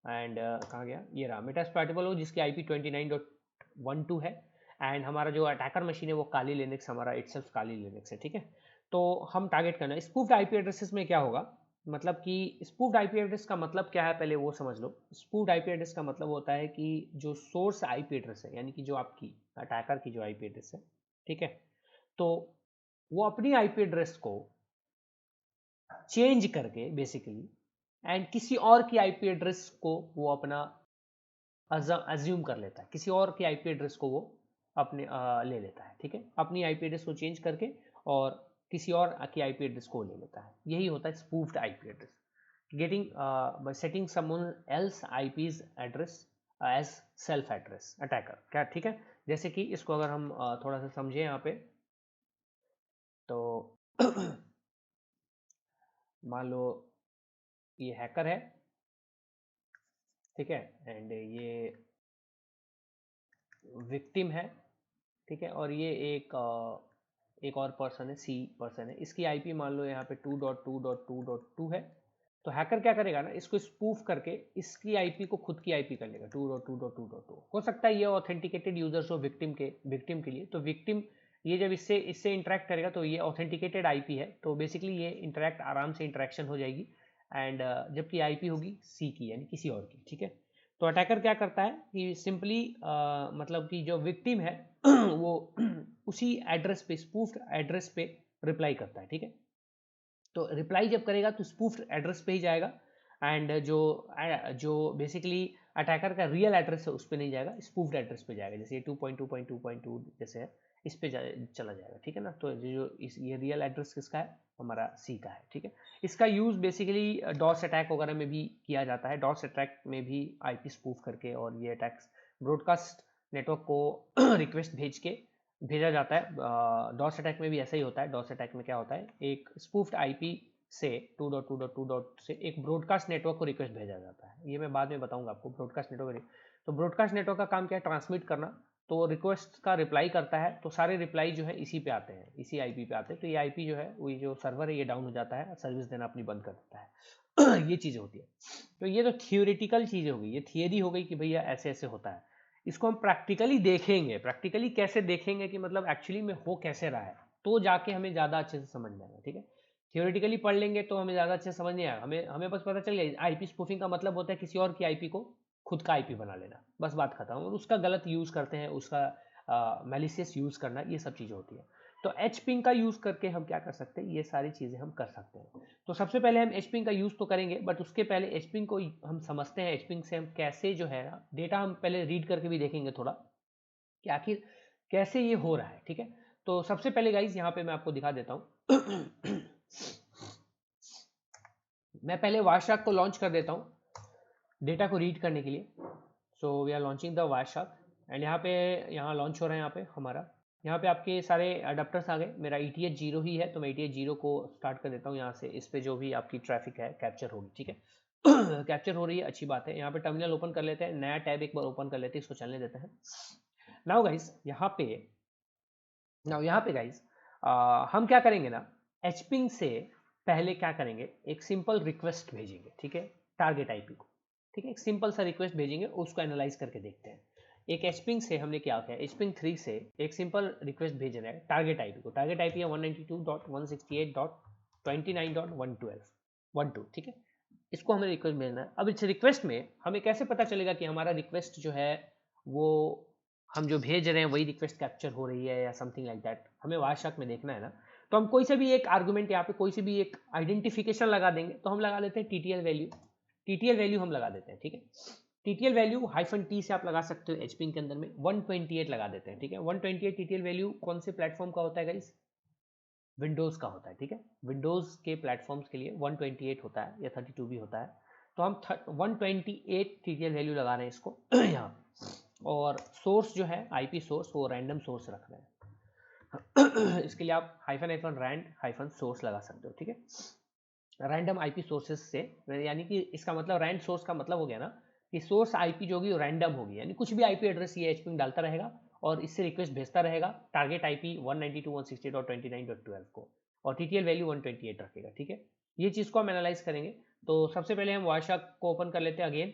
एंड कहाँ गया, ये रहा मेटास्पैटिबल हो, जिसकी आईपी 29.12 है। एंड हमारा जो अटैकर मशीन है वो काली लिनक्स, हमारा इटसेल्फ काली लिनक्स है, ठीक है। तो हम टारगेट करना है स्पूफ्ड आईपी एड्रेसेस में क्या होगा, मतलब कि स्पूफ्ड आईपी एड्रेस का मतलब क्या है पहले वो समझ लो। स्पूफ्ड आईपी एड्रेस का मतलब होता है कि जो सोर्स आईपी एड्रेस है, यानी कि जो आपकी अटैकर की जो आईपी एड्रेस है, ठीक है, तो वो अपनी आईपी एड्रेस को चेंज करके बेसिकली एंड किसी और की आईपी एड्रेस को वो अपना अज्यूम कर लेता है, किसी और की आईपी एड्रेस को वो अपने ले लेता है, ठीक है। अपनी आईपी एड्रेस को चेंज करके और किसी और की आईपी एड्रेस को ले लेता है, यही होता है spoofed IP address. Getting by setting someone else IPs address as self address attacker, क्या, ठीक है। जैसे कि इसको अगर हम थोड़ा सा समझे यहाँ पे, तो मान लो ये हैकर है, ठीक है, एंड ये विक्टिम है, ठीक है, और ये एक और पर्सन है, सी पर्सन है, इसकी आईपी मान लो यहाँ पे 2.2.2.2 है। तो हैकर क्या करेगा ना, इसको स्पूफ करके इसकी आईपी को खुद की आईपी कर लेगा 2.2.2.2। हो सकता है ये ऑथेंटिकेटेड यूजर्स हो विक्टिम के लिए, तो विक्टिम ये जब इससे इंटरेक्ट करेगा तो ये ऑथेंटिकेटेड आईपी है, तो बेसिकली ये इंटरेक्ट आराम से इंटरेक्शन हो जाएगी, एंड जबकि आईपी होगी सी की, यानी किसी और की, ठीक है। तो अटैकर क्या करता है कि सिंपली मतलब कि जो विक्टिम है वो उसी एड्रेस पे, स्पूफ्ड एड्रेस पे रिप्लाई करता है, ठीक है। तो रिप्लाई जब करेगा तो स्पूफ्ड एड्रेस पे ही जाएगा, एंड जो बेसिकली अटैकर का रियल एड्रेस है उस पर नहीं जाएगा, स्पूफ्ड एड्रेस पे जाएगा, जैसे ये 2.2.2.2 जैसे है, इस पे चला जाएगा, ठीक है ना। तो ये रियल एड्रेस किसका है, हमारा सी का है, ठीक है। इसका यूज बेसिकली डॉस अटैक वगैरह में भी किया जाता है, डॉस अटैक में भी आईपी स्पूफ करके, और ये अटैक्स ब्रॉडकास्ट नेटवर्क को रिक्वेस्ट भेज के भेजा जाता है। डॉस अटैक में भी ऐसा ही होता है। डॉस अटैक में क्या होता है, एक स्पूफ्ड आईपी से 2.2.2. से एक ब्रॉडकास्ट नेटवर्क को रिक्वेस्ट भेजा जाता है, ये मैं बाद में बताऊंगा आपको ब्रॉडकास्ट नेटवर्क। तो ब्रॉडकास्ट नेटवर्क का काम क्या है, ट्रांसमिट करना। तो रिक्वेस्ट का रिप्लाई करता है, तो सारे रिप्लाई जो है इसी पे आते हैं, इसी आईपी पे आते हैं। तो ये आईपी जो है, वो जो सर्वर है ये डाउन हो जाता है, सर्विस देना अपनी बंद कर देता है ये चीज़ होती है। तो ये तो थियोरिटिकल चीज़ हो गई, ये थियरी हो गई कि भैया ऐसे ऐसे होता है। इसको हम प्रैक्टिकली देखेंगे, प्रैक्टिकली कैसे देखेंगे कि मतलब एक्चुअली में हो कैसे रहा है, तो जाके हमें ज़्यादा अच्छे से समझ में आएगा, ठीक है। थियोरेटिकली पढ़ लेंगे तो हमें ज़्यादा अच्छे से समझ नहीं आएगा, हमें हमें बस पता चल गया आईपी स्पूफिंग का मतलब होता है किसी और की आईपी को खुद का आईपी बना लेना, बस बात खत्म। और उसका गलत यूज़ करते हैं, उसका मैलिशियस यूज़ करना, ये सब चीज़ें होती है। तो एच पिंग का यूज़ करके हम क्या कर सकते हैं, ये सारी चीज़ें हम कर सकते हैं। तो सबसे पहले हम एच पिंग का यूज़ तो करेंगे, बट उसके पहले एच पिंग को हम समझते हैं, एच पिंग से हम कैसे जो है डेटा हम पहले रीड करके भी देखेंगे थोड़ा कि आखिर कैसे ये हो रहा है, ठीक है। तो सबसे पहले गाइज यहाँ पे मैं आपको दिखा देता हूँ मैं पहले वायरशार्क को लॉन्च कर देता हूँ डेटा को रीड करने के लिए। So we are launching the Wireshark, and यहाँ लॉन्च हो रहा है, यहाँ पे हमारा, यहाँ पे आपके सारे अडाप्टर्स आ गए। मेरा ETH 0 ही है, तो मैं ETH 0 को स्टार्ट कर देता हूँ यहाँ से। इस पे जो भी आपकी ट्रैफिक है कैप्चर होगी, ठीक है कैप्चर हो रही है, अच्छी बात है। यहाँ पे टर्मिनल ओपन कर लेते हैं, नया टैब एक बार ओपन कर लेते हैं, इसको चलने देते हैं। नाउ गाइज यहाँ पे गाइज हम क्या करेंगे ना, एचपिंग से पहले क्या करेंगे, एक सिंपल रिक्वेस्ट भेजेंगे, ठीक है, टारगेट आईपी को, ठीक है। एक सिंपल सा रिक्वेस्ट भेजेंगे, उसको एनालाइज करके देखते हैं। एक एचपिंग से हमने क्या किया, एचपिंग 3 से एक सिंपल रिक्वेस्ट भेजना है टारगेट आईपी को। टारगेट आईपी है 192.168.29.12, ठीक है। इसको हमें रिक्वेस्ट भेजना है। अब इस रिक्वेस्ट में हमें कैसे पता चलेगा कि हमारा रिक्वेस्ट जो है वो हम जो भेज रहे हैं वही रिक्वेस्ट कैप्चर हो रही है या समथिंग लाइक दैट, हमें वायरशार्क में देखना है ना। तो हम कोई से भी एक आर्गुमेंट, यहाँ पे कोई से भी एक आइडेंटिफिकेशन लगा देंगे। तो हम लगा देते हैं टीटीएल वैल्यू हम लगा देते हैं, ठीक है। टीटीएल वैल्यू -t से आप लगा सकते हो, एचपिंग के अंदर में 128 लगा देते हैं, ठीक है। 128 टीटीएल वैल्यू कौन से प्लेटफॉर्म का होता है गाइस, विंडोज़ का होता है, ठीक है। विंडोज़ के प्लेटफॉर्म्स के लिए 128 होता है या 32 भी होता है। तो हम 128 टीटीएल वैल्यू लगा रहे हैं इसको यहाँ। और सोर्स जो है आईपी सोर्स, वो रैंडम सोर्स रख रहे हैं इसके लिए आप रैंड सोर्स लगा सकते हो, ठीक है। रैंडम आईपी सोर्सेस से, यानी कि इसका मतलब रैंड सोर्स का मतलब हो गया ना कि सोर्स आईपी जो होगी वो रैंडम होगी, यानी कुछ भी आईपी एड्रेस ये एचपिंग डालता रहेगा और इससे रिक्वेस्ट भेजता रहेगा टारगेट आईपी 192.168.29.12 को, और टीटीएल वैल्यू 128 रखेगा, ठीक है। ये चीज़ को हम एनालाइज करेंगे। तो सबसे पहले हम वायरशार्क को ओपन कर लेते हैं अगेन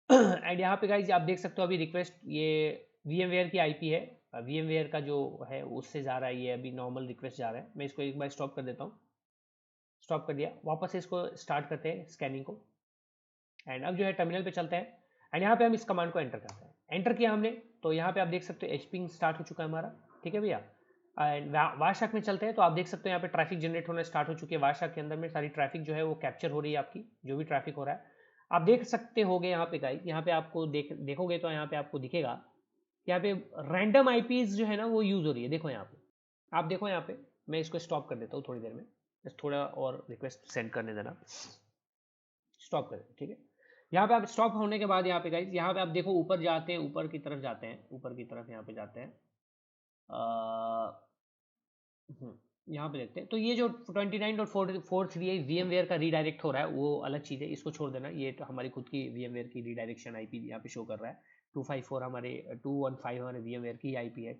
एंड यहाँ पे गाइज आप देख सकते हो अभी रिक्वेस्ट ये VMware की आईपी है, VMware का जो है उससे जा रहा है, ये अभी नॉर्मल रिक्वेस्ट जा रहा है। मैं इसको एक बार स्टॉप कर देता हूँ, स्टॉप कर दिया। वापस से इसको स्टार्ट करते हैं स्कैनिंग को, एंड अब जो है टर्मिनल पे चलते हैं, एंड यहाँ पे हम इस कमांड को एंटर करते हैं। एंटर किया हमने, तो यहाँ पे आप देख सकते हो एचपिंग स्टार्ट हो चुका है हमारा, ठीक है भैया। एंड वायरशार्क में चलते हैं, तो आप देख सकते हो यहाँ पे ट्रैफिक जनरेट होना स्टार्ट हो चुकी है। वायरशार्क के अंदर में सारी ट्रैफिक जो है वो कैप्चर हो रही है, आपकी जो भी ट्रैफिक हो रहा है आप देख सकते होगे यहाँ पे गाइस। यहाँ पे आपको देखोगे तो यहाँ पे आपको दिखेगा, यहाँ पे रैंडम आईपीज जो है ना वो यूज हो रही है। देखो यहाँ पे, आप देखो यहाँ पे, मैं इसको स्टॉप कर देता हूँ थोड़ी देर में, थोड़ा और रिक्वेस्ट सेंड करने देना, स्टॉप कर, ठीक है। यहाँ पे आप स्टॉप होने के बाद यहाँ पे गाइस, यहाँ पे आप देखो ऊपर जाते हैं, ऊपर की तरफ जाते हैं, ऊपर की तरफ यहाँ पे जाते हैं। यहाँ पे देखते हैं, तो ये जो 29.438 VMware का रीडायरेक्ट हो रहा है वो अलग चीज़ है, इसको छोड़ देना। ये तो हमारी खुद की VMware की रीडायरेक्शन IP यहाँ पे शो कर रहा है। 254 हमारे 215 हमारे VMware की IP है।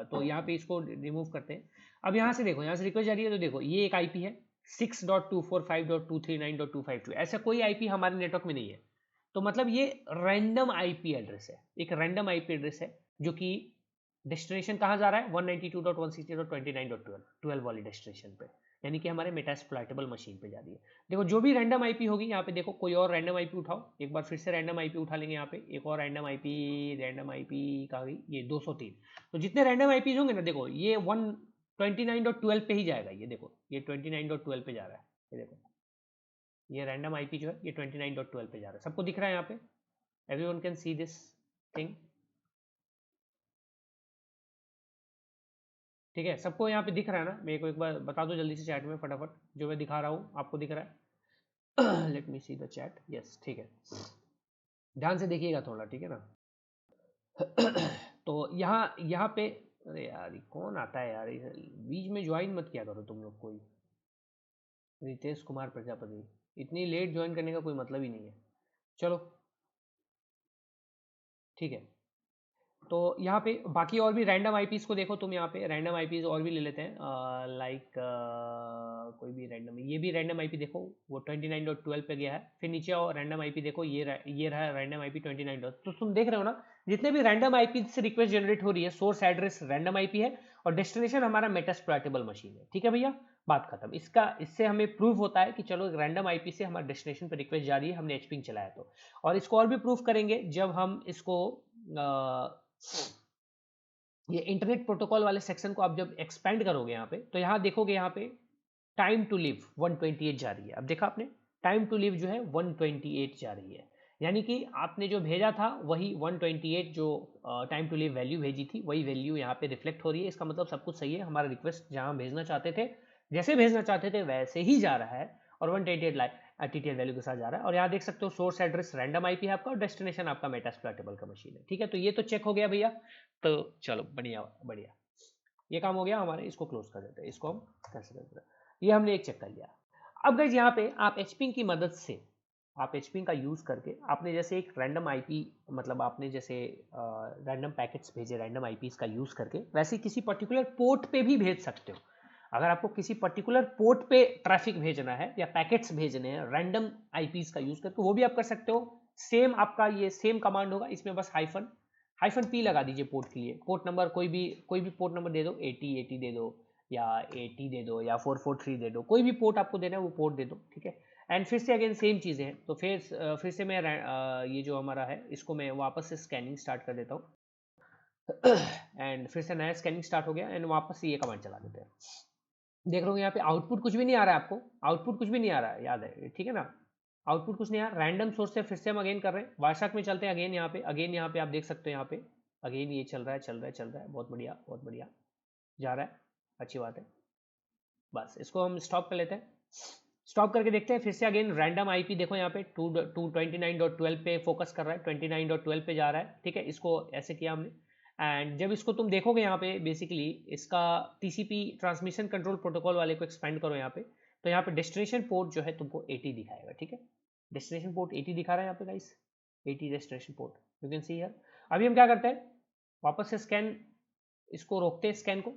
तो यहाँ पे इसको रिमूव करते हैं। अब यहाँ से देखो, यहाँ से रिक्वेस्ट जा रही है, तो देखो ये एक IP है 6.245.239.252, ऐसा कोई IP हमारे नेटवर्क में नहीं है। तो मतलब ये रैंडम IP एड्रेस है, एक रैंडम IP एड्रेस है जो कि डेस्टिनेशन कहाँ जा रहा है 192.168.29.12 वाली डेस्टिनेशन पे, यानी कि हमारे मेटास्प्लॉइटेबल मशीन पे जा रही है। देखो जो भी रैंडम आईपी होगी यहाँ पे, देखो कोई और रैंडम आईपी उठाओ, एक बार फिर से रैंडम आईपी उठा लेंगे। यहाँ पे एक और रैंडम आईपी का गई ये 203। तो जितने रैंडम आईपीज होंगे ना, देखो ये 129.12 पे ही जाएगा। ये देखो ये 29.12 पे जा रहा है। ये देखो ये रैंडम आईपी जो है ये 29.12 पे जा रहा है। सबको दिख रहा है यहाँ पे? Everyone can see this thing? ठीक है, सबको यहाँ पे दिख रहा है ना? मेरे को एक बार बता दो जल्दी से चैट में फटाफट, जो मैं दिखा रहा हूँ आपको दिख रहा है? Let me see the chat. Yes, ठीक है, ध्यान से देखिएगा थोड़ा, ठीक है ना? तो यहाँ यहाँ पे, अरे यार ये कौन आता है यार, बीच में ज्वाइन मत किया करो तुम लोग कोई। रितेश कुमार प्रजापति, इतनी लेट ज्वाइन करने का कोई मतलब ही नहीं है। चलो ठीक है, तो यहाँ पे बाकी और भी रैंडम आईपीज को देखो तुम। यहाँ पे रैंडम आईपीज और भी ले लेते हैं, लाइक कोई भी रैंडम, ये भी रैंडम आईपी देखो वो 29.12 पे गया है। फिर नीचे आओ, रैंडम आईपी देखो, ये रहा रैंडम आईपी 29. तो तुम देख रहे हो ना, जितने भी रैंडम आईपी से रिक्वेस्ट जनरेट हो रही है, सोर्स एड्रेस रैंडम आईपी है और डेस्टिनेशन हमारा मेटास्प्लॉइटेबल मशीन है। ठीक है भैया, बात खत्म। इससे हमें प्रूव होता है कि चलो रैंडम आईपी से हमारे डेस्टिनेशन पर रिक्वेस्ट जा रही है, हमने एचपिंग चलाया तो। और इसको और भी प्रूव करेंगे जब हम इसको ये इंटरनेट प्रोटोकॉल वाले सेक्शन को आप जब एक्सपेंड करोगे यहाँ पे, तो यहाँ देखोगे यहाँ पे टाइम टू लिव 128 जा रही है। अब देखा आपने, टाइम टू लिव जो है 128 जा रही है, यानी कि आपने जो भेजा था वही 128 जो टाइम टू लिव वैल्यू भेजी थी, वही वैल्यू यहाँ पे रिफ्लेक्ट हो रही है। इसका मतलब सब कुछ सही है, हमारा रिक्वेस्ट जहाँ भेजना चाहते थे, जैसे भेजना चाहते थे वैसे ही जा रहा है और 128 टीटीएल वैल्यू के साथ जा रहा है। और यहाँ देख सकते हो सोर्स एड्रेस रैंडम आईपी है आपका और डेस्टिनेशन आपका मेटास्प्लॉइटेबल का मशीन है। ठीक है, तो ये तो चेक हो गया भैया। तो चलो बढ़िया बढ़िया, ये काम हो गया हमारे, इसको क्लोज कर देते हैं, इसको हम कैंसिल कर देते हैं। ये हमने एक चेक कर लिया। अब गाइस यहाँ पे आप एचपिंग की मदद से, आप एचपिंग का यूज करके आपने जैसे एक रैंडम आईपी, मतलब आपने जैसे रैंडम पैकेट्स भेजे रैंडम आईपीज का यूज करके, वैसे किसी पर्टिकुलर पोर्ट पे भी भेज सकते हो। अगर आपको किसी पर्टिकुलर पोर्ट पे ट्रैफिक भेजना है या पैकेट्स भेजने हैं रैंडम आईपीज का यूज करके, वो भी आप कर सकते हो। सेम आपका ये सेम कमांड होगा, इसमें बस हाइफन पी लगा दीजिए पोर्ट के लिए। पोर्ट नंबर कोई भी पोर्ट नंबर दे दो, 80 दे दो या 80 दे दो या 443 दे दो, कोई भी पोर्ट आपको देना है वो पोर्ट दे दो। ठीक है, एंड फिर से अगेन सेम चीज़ें हैं। तो फिर से मैं ये जो हमारा है इसको मैं वापस से स्कैनिंग स्टार्ट कर देता हूँ एंड फिर से नया स्कैनिंग स्टार्ट हो गया एंड वापस से ये कमांड चला देते हैं। देख रहे हो यहाँ पे आउटपुट कुछ भी नहीं आ रहा है, आपको आउटपुट कुछ भी नहीं आ रहा है, याद है, ठीक है ना? आउटपुट कुछ नहीं आ रहा, रैंडम सोर्स से फिर से हम अगेन कर रहे हैं, वार्षाक में चलते हैं अगेन यहाँ पे आप देख सकते हो यहाँ पे अगेन ये चल रहा है, बहुत बढ़िया जा रहा है, अच्छी बात है। बस इसको हम स्टॉप कर लेते हैं, स्टॉप करके देखते हैं फिर से अगेन रैंडम आईपी। देखो यहाँ पे 29.12 पे फोकस कर रहा है, 29.12 पे जा रहा है। ठीक है, इसको ऐसे किया हमने एंड जब इसको तुम देखोगे यहाँ पे बेसिकली इसका टीसीपी ट्रांसमिशन कंट्रोल प्रोटोकॉल वाले को एक्सपेंड करो यहाँ पे, तो यहाँ पे डेस्टिनेशन पोर्ट जो है तुमको 80 दिखाएगा। ठीक है, डेस्टिनेशन पोर्ट 80 दिखा रहा है यहाँ पे guys, 80 destination port you can see here. अभी हम क्या करते हैं, वापस से स्कैन, इसको रोकते हैं स्कैन को,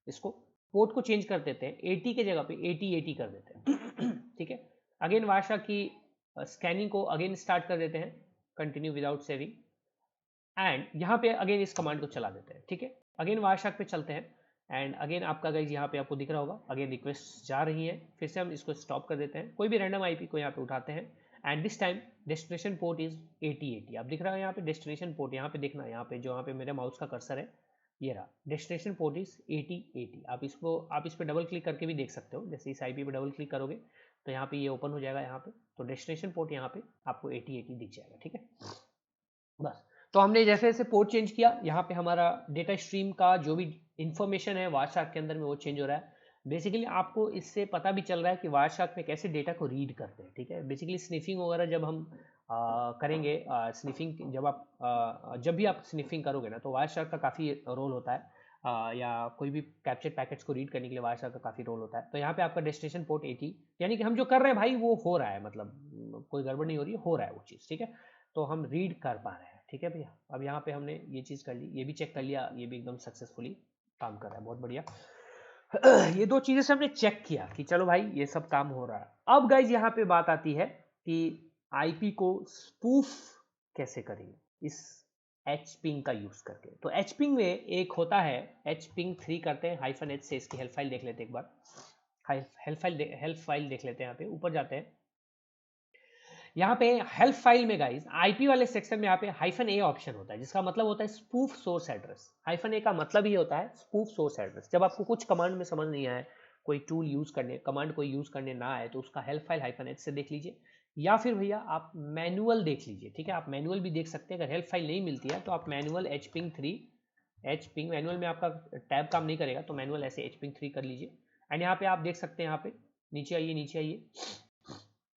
इसको पोर्ट को चेंज कर देते हैं, 80 के जगह पे 80 कर देते हैं ठीक है, अगेन वाशा की स्कैनिंग को अगेन स्टार्ट कर देते हैं, कंटिन्यू विदाउट सेविंग एंड यहाँ पे अगेन इस कमांड को चला देते हैं। ठीक है, अगेन वारशाक पे चलते हैं एंड अगेन आपका गाइज यहाँ पे आपको दिख रहा होगा अगेन रिक्वेस्ट जा रही है। फिर से हम इसको स्टॉप कर देते हैं, कोई भी रैंडम आईपी को यहाँ पे उठाते हैं and this time destination port is 80 आप दिख रहा है यहाँ पे डेस्टिनेशन पोर्ट, यहाँ पे देखना, यहाँ पे जो यहाँ पे मेरे माउस का कर्सर है ये रहा, डेस्टिनेशन पोर्ट इज 80। आप इस पर डबल क्लिक करके भी देख सकते हो, जैसे इस आईपी पे डबल क्लिक करोगे तो यहाँ पे ये ओपन हो जाएगा यहाँ पे, तो डेस्टिनेशन पोर्ट यहाँ पे आपको 80 दिख जाएगा। ठीक है, बस तो हमने जैसे जैसे पोर्ट चेंज किया, यहाँ पे हमारा डेटा स्ट्रीम का जो भी इंफॉर्मेशन है वारशाक के अंदर में वो चेंज हो रहा है। बेसिकली आपको इससे पता भी चल रहा है कि वारशाक में कैसे डेटा को रीड करते हैं। ठीक है, बेसिकली स्निफिंग वगैरह जब हम करेंगे, स्निफिंग जब भी आप स्निफिंग करोगे ना तो वारशाक का काफ़ी रोल होता है या कोई भी कैप्चर पैकेट्स को रीड करने के लिए वायरसार्क का काफ़ी रोल होता है। तो यहाँ पे आपका डेस्टिनेशन पोर्ट 80, यानी कि हम जो कर रहे हैं भाई वो हो रहा है, मतलब कोई गड़बड़ नहीं हो रही है, हो रहा है वो चीज़, ठीक है। तो हम रीड कर पा रहे हैं, ठीक है भैया। अब यहाँ पे हमने ये चीज़ कर ली, ये भी चेक कर लिया, ये भी एकदम सक्सेसफुली काम कर रहा है, बहुत बढ़िया। ये दो चीज़ें से हमने चेक किया कि चलो भाई ये सब काम हो रहा है। अब गाइज यहाँ पे बात आती है कि आईपी को स्पूफ कैसे करेंगे इस एच पिंग का यूज करके। तो एच पिंग में एक होता है एच पिंग 3 करते हैं -h से, इसकी हेल्प फाइल देख लेते हैं एक बार। हेल्प फाइल देख लेते हैं, यहाँ पे ऊपर जाते हैं। यहाँ पे हेल्प फाइल में गाइज आईपी वाले सेक्शन में यहाँ पे -a ऑप्शन होता है, जिसका मतलब होता है स्पूफ सोर्स एड्रेस। -a का मतलब ही होता है स्पूफ सोर्स एड्रेस। जब आपको कुछ कमांड में समझ नहीं आए, कोई टूल यूज करने, कमांड कोई यूज करने ना आए, तो उसका हेल्प फाइल -h से देख लीजिए, या फिर भैया आप मैनुअल देख लीजिए, ठीक है। आप मैनुअल भी देख सकते हैं। अगर हेल्प फाइल नहीं मिलती है तो आप मैनुअल hping 3, hping मैनुअल में आपका टैब काम नहीं करेगा, तो मैनुअल ऐसे hping 3 कर लीजिए। एंड यहाँ पे आप देख सकते हैं, यहाँ पे नीचे आइए, नीचे आइए,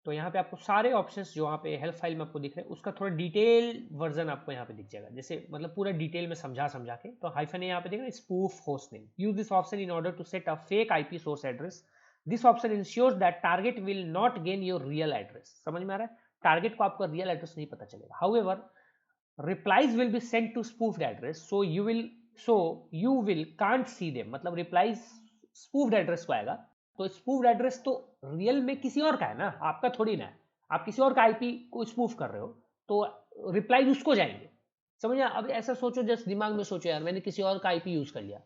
तो यहाँ पे आपको सारे ऑप्शंस जो यहाँ पे हेल्प फाइल में आपको दिख रहे हैं उसका थोड़ा डिटेल वर्जन आपको यहाँ पे दिख जाएगा, जैसे मतलब पूरा डिटेल में समझा के। तो हाइफन यहाँ पे देख रहे हैं, spoof host name, use this option in order to set a fake IP source address. This option ensures that target will not gain your real address. समझ में आ रहा है, टारगेट को आपका रियल एड्रेस नहीं पता चलेगा। However replies will be sent to spoofed address, so you will can't see them। मतलब replies spoofed address को आएगा, तो spoofed address तो रियल में किसी और का है ना, आपका थोड़ी ना है। आप किसी और का आईपी को स्पूफ कर रहे हो, तो रिप्लाईज उसको जाएंगे। समझ। अब ऐसा सोचो, जस्ट दिमाग में सोचो यार, मैंने किसी और का आईपी यूज कर लिया,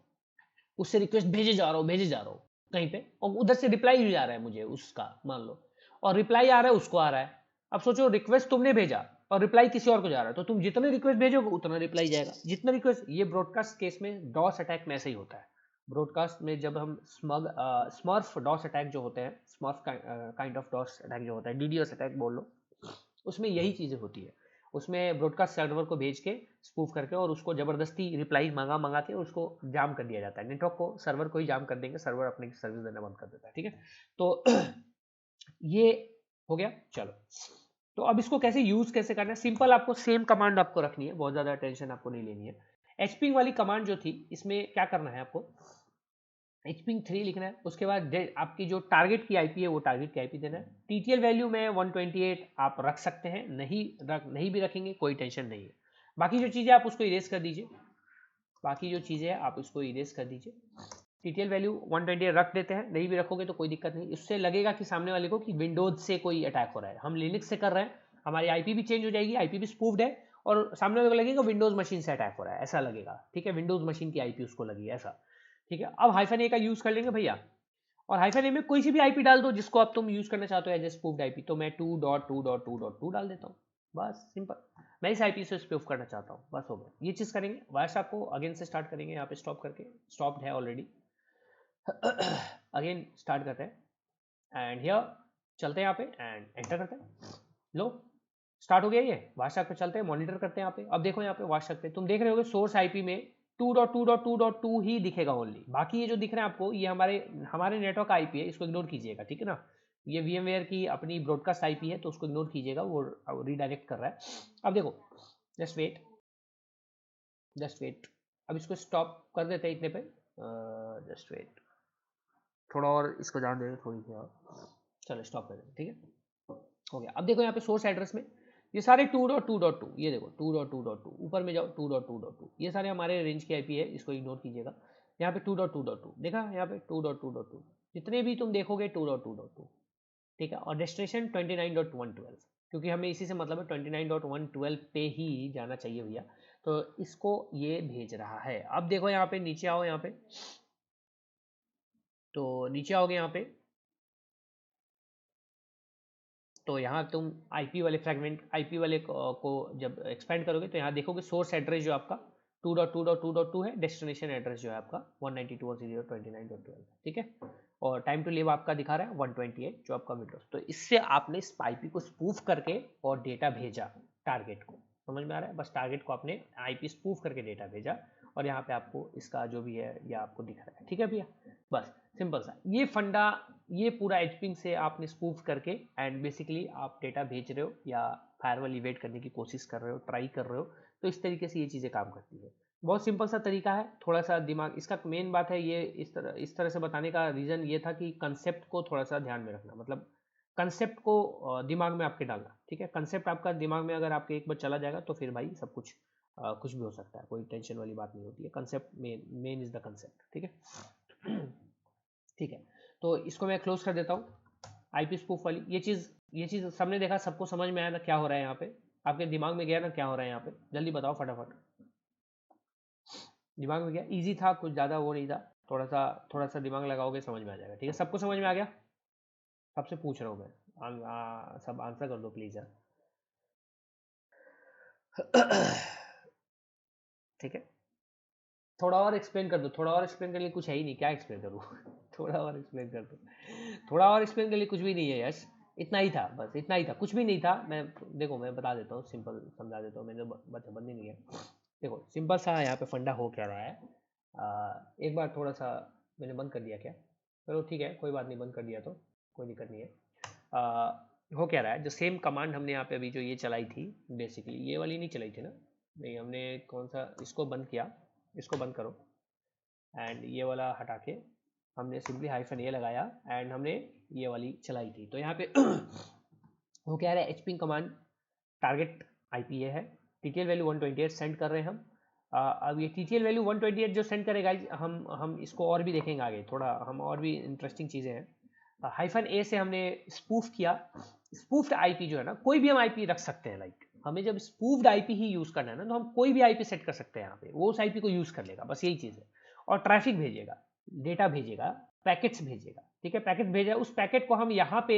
उससे रिक्वेस्ट भेजे जा रहा हूँ कहीं पे, और उधर से रिप्लाई भी आ रहा है मुझे उसका, मान लो, और रिप्लाई आ रहा है उसको आ रहा है। अब सोचो, रिक्वेस्ट तुमने भेजा और रिप्लाई किसी और को जा रहा है, तो तुम जितने रिक्वेस्ट भेजोगे उतना रिप्लाई जाएगा, जितना रिक्वेस्ट। ये ब्रॉडकास्ट केस में डॉस अटैक में ऐसे ही होता है। ब्रॉडकास्ट में जब हम स्मर्फ डॉस अटैक जो होते हैं, smurf kind of DoS attack जो होता है, डीडीओस अटैक बोल लो, उसमें यही चीजें होती है। उसमें ब्रॉडकास्ट सर्वर को भेज के स्पूफ करके और उसको जबरदस्ती रिप्लाई मंगा के उसको जाम कर दिया जाता है। नेटवर्क को, सर्वर को ही जाम कर देंगे, सर्वर अपने सर्विस देना बंद कर देता है, ठीक है। तो ये हो गया। चलो, तो अब इसको कैसे यूज कैसे करना है, सिंपल, आपको सेम कमांड आपको रखनी है, बहुत ज्यादा टेंशन आपको नहीं लेनी है। एचपिंग वाली कमांड जो थी, इसमें क्या करना है आपको, hping 3 लिखना है। उसके बाद आपकी जो टारगेट की आईपी है वो टारगेट की आईपी देना है। टीटीएल वैल्यू में 128 आप रख सकते हैं, नहीं भी रखेंगे कोई टेंशन नहीं है। बाकी जो चीज़ें आप उसको इरेज कर दीजिए, बाकी जो चीज़ें हैं आप उसको इरेज कर दीजिए। टीटीएल वैल्यू 128 रख देते हैं, नहीं भी रखोगे तो कोई दिक्कत नहीं। इससे लगेगा कि सामने वाले को कि विंडोज से कोई अटैक हो रहा है, हम लिनक्स से कर रहे हैं, हमारी आईपी भी चेंज हो जाएगी, आईपी भी स्पूफ्ड है, और सामने वाले को लगेगा विंडोज मशीन से अटैक हो रहा है, ऐसा लगेगा, ठीक है। विंडोज मशीन की आईपी उसको लगी ऐसा, ठीक है। अब हाइफन ए का यूज कर लेंगे भैया, और हाइफन ए में कोई सी भी आईपी डाल दो जिसको आप तुम यूज करना चाहते हो एज ए स्पूफ्ड आईपी। तो मैं 2.2.2.2 डाल देता हूँ, बस सिंपल। मैं इस आईपी से स्पूफ करना चाहता हूँ, बस हो गया। ये चीज करेंगे। वायर्स आपको अगेन से स्टार्ट करेंगे, यहाँ पे स्टॉप करके, स्टॉप्ड है ऑलरेडी। अगेन स्टार्ट करते हैं एंड हियर चलते हैं यहाँ पे एंड एंटर करते हैं। लो, स्टार्ट हो गया ये। व्हाट्सएप पे चलते हैं, मॉनिटर करते हैं यहाँ पे। अब देखो यहाँ पे व्हाट्सएप पे तुम देख रहे होगे सोर्स आईपी में 2.2.2.2 ही दिखेगा ओनली। बाकी ये जो दिख रहा है आपको, ये हमारे हमारे नेटवर्क आईपी है, इसको इग्नोर कीजिएगा, ठीक है ना। ये VMware की अपनी ब्रॉडकास्ट आईपी है, तो उसको इग्नोर कीजिएगा, वो रीडायरेक्ट कर रहा है। अब देखो, जस्ट वेट, जस्ट वेट। अब इसको स्टॉप कर देते हैं इतने पे, जस्ट वेट, थोड़ा और इसको जान देंगे थोड़ी सी और। चलो स्टॉप कर देंगे, ठीक है, हो गया। अब देखो यहाँ पे सोर्स एड्रेस में ये सारे 2.2.2, ये देखो 2.2.2, ऊपर में जाओ 2.2.2, ये सारे हमारे रेंज की आईपी है, इसको इग्नोर कीजिएगा। यहाँ पे 2.2.2 देखा, यहाँ पे 2.2.2, जितने भी तुम देखोगे 2.2.2, ठीक है। और डेस्टिनेशन 29.112, क्योंकि हमें इसी से मतलब है 29.112 पे ही जाना चाहिए भैया, तो इसको ये भेज रहा है। अब देखो यहाँ पे नीचे आओ, यहाँ पे तो नीचे आओगे यहाँ पे, तो यहाँ तुम आईपी वाले फ्रेगमेंट, आईपी वाले को जब एक्सपेंड करोगे तो यहाँ देखोगे सोर्स एड्रेस जो आपका 2.2.2.2 है, डेस्टिनेशन एड्रेस जो है आपका 192.168.29.12, ठीक है। और टाइम टू लिव आपका दिखा रहा है 128 जो आपका विंडोज। तो इससे आपने इस आईपी को स्पूफ करके और डेटा भेजा टारगेट को, समझ में आ रहा है। बस टारगेट को आपने आईपी स्पूफ करके डेटा भेजा, और यहाँ पे आपको इसका जो भी है ये आपको दिख रहा है, ठीक है भैया। बस सिंपल सा ये फंडा, ये पूरा एचपिंग से आपने स्पूफ करके एंड बेसिकली आप डेटा भेज रहे हो या फायरवॉल इवेट करने की कोशिश कर रहे हो, ट्राई कर रहे हो, तो इस तरीके से ये चीज़ें काम करती है। बहुत सिंपल सा तरीका है, थोड़ा सा दिमाग, इसका मेन बात है ये, इस तरह से बताने का रीज़न ये था कि कंसेप्ट को थोड़ा सा ध्यान में रखना, मतलब कंसेप्ट को दिमाग में आपके डालना, ठीक है। कंसेप्ट आपका दिमाग में अगर आपके एक बार चला जाएगा तो फिर भाई सब कुछ कुछ भी हो सकता है, कोई टेंशन वाली बात नहीं होती है। Concept main is the concept, ठीक है। ठीक है, तो इसको मैं क्लोज कर देता हूँ। आईपी स्पूफ वाली ये चीज़ सबने देखा, सबको समझ में आया ना क्या हो रहा है यहाँ पे, आपके दिमाग में गया ना क्या हो रहा है यहाँ पे, जल्दी बताओ फटाफट। दिमाग में गया, इजी था, कुछ ज़्यादा वो नहीं था, थोड़ा सा दिमाग लगाओगे समझ में आ जाएगा, ठीक है। सबको समझ में आ गया? सबसे पूछ रहा हूँ मैं, सब आंसर कर दो प्लीज़ यार। ठीक है, थोड़ा और एक्सप्लेन कर दो, थोड़ा और एक्सप्लेन करने के लिए कुछ है ही नहीं, क्या एक्सप्लेन करूँ? थोड़ा और एक्सप्लेन कर दो, थोड़ा और एक्सप्लेन करने के लिए कुछ भी नहीं है यश, इतना ही था, बस इतना ही था, कुछ भी नहीं था। मैं देखो मैं बता देता हूँ, सिंपल समझा देता हूँ, मैंने बच्चा बंद ही नहीं है। देखो सिंपल सा यहाँ पे फंडा हो क्या रहा है, एक बार थोड़ा सा मैंने बंद कर दिया क्या, चलो ठीक है कोई बात नहीं, बंद कर दिया तो कोई दिक्कत नहीं है। हो क्या रहा है, जो सेम कमांड हमने यहाँ पे अभी जो ये चलाई थी, बेसिकली ये वाली नहीं चलाई थी ना, नहीं हमने कौन सा, इसको बंद किया, इसको बंद करो, एंड ये वाला हटा के हमने सिंपली हाइफन ए लगाया, एंड हमने ये वाली चलाई थी। तो यहाँ पे हो क्या रहा है, एचपिंग कमांड टारगेट आईपी ये है, टीटीएल वैल्यू 128 सेंड कर रहे हैं हम। अब ये टीटीएल वैल्यू 128 जो सेंड करेगा, हम इसको और भी देखेंगे आगे, थोड़ा हम और भी इंटरेस्टिंग चीज़ें हैं। हाइफन ए से हमने स्पूफ किया, स्पूफ्ड आईपी जो है ना, कोई भी हम आईपी रख सकते हैं, लाइक हमें जब स्पूफ्ड आईपी ही यूज करना है ना, तो हम कोई भी आईपी सेट कर सकते हैं यहाँ पे, वो उस आईपी को यूज कर लेगा, बस यही चीज़ है। और ट्रैफिक भेजेगा, डेटा भेजेगा, पैकेट्स भेजेगा, ठीक है, पैकेट भेजा, उस पैकेट को हम यहाँ पे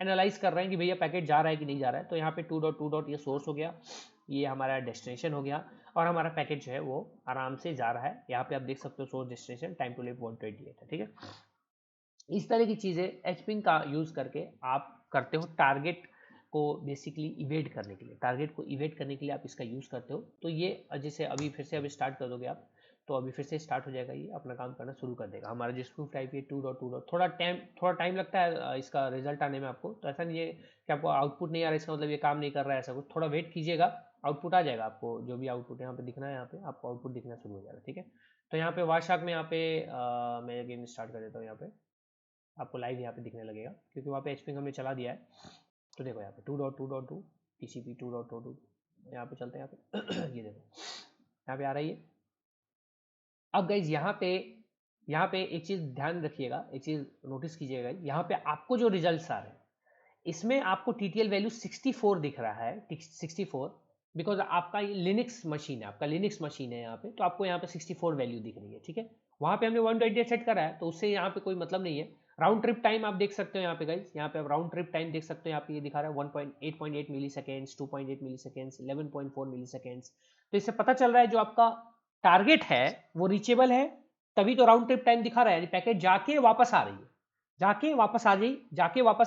एनालाइज कर रहे हैं कि भैया पैकेट जा रहा है कि नहीं जा रहा है। तो यहाँ पे 2.2. ये सोर्स हो गया, ये हमारा डेस्टिनेशन हो गया, और हमारा पैकेट जो है वो आराम से जा रहा है। यहाँ पे आप देख सकते हो source destination, time to live 128 है, ठीक है। इस तरह की चीज़ें एचपिंग का यूज़ करके आप करते हो, टारगेट को बेसिकली इवेट करने के लिए, टारगेट को इवेट करने के लिए आप इसका यूज़ करते हो। तो ये जैसे अभी फिर से अभी स्टार्ट कर दोगे आप, तो अभी फिर से स्टार्ट हो जाएगा, ये अपना काम करना शुरू कर देगा। हमारा जो स्पूफ टाइप है 2.2, थोड़ा टाइम लगता है इसका रिजल्ट आने में आपको, तो ऐसा नहीं है कि आपको आउटपुट नहीं आ रहा है इसका मतलब ये काम नहीं कर रहा है, ऐसा कुछ, थोड़ा वेट कीजिएगा, आउटपुट आ जाएगा आपको, जो भी आउटपुट यहाँ पे दिखना है, यहाँ पे आपको आउटपुट दिखना शुरू हो जाएगा, ठीक है। तो यहाँ पे वाशाक में यहाँ पे मैं अगेन स्टार्ट कर देता हूँ, यहाँ पे आपको लाइव यहाँ पे दिखने लगेगा, क्योंकि वहाँ पे एचपिंग हमने चला दिया है। तो देखो यहाँ पे 2.2.2 टीसीपी 2.2, यहाँ पे चलते हैं, यहाँ पे ये देखो यहाँ पे आ रही है। अब गाइज यहाँ पे एक चीज़ ध्यान रखिएगा, एक चीज़ नोटिस कीजिएगा, यहाँ पे आपको जो रिजल्ट्स आ रहे हैं, इसमें आपको टीटीएल वैल्यू 64 दिख रहा है, 64, बिकॉज आपका ये लिनक्स मशीन है, आपका लिनक्स मशीन है यहाँ पे, तो आपको यहाँ पे 64 वैल्यू दिख रही है, ठीक है। वहाँ पे हमने 128 सेट करा है, तो उससे यहाँ पे कोई मतलब नहीं है। राउंड ट्रिप टाइम आप देख सकते हो यहाँ पे गाइज, यहाँ पे आप राउंड ट्रिप टाइम देख सकते हो, यहाँ पे ये दिखा रहा है 1.8 मिली सेकेंड्स, 2.8 मिली सेकेंड्स, 11.4 मिली सेकेंड्स। तो इससे पता चल रहा है जो आपका टारगेट है वो रीचेबल है, तभी तो राउंड ट्रिप टाइम दिखा रहा है, पैकेट जाके वापस आ रही है, जाके वापस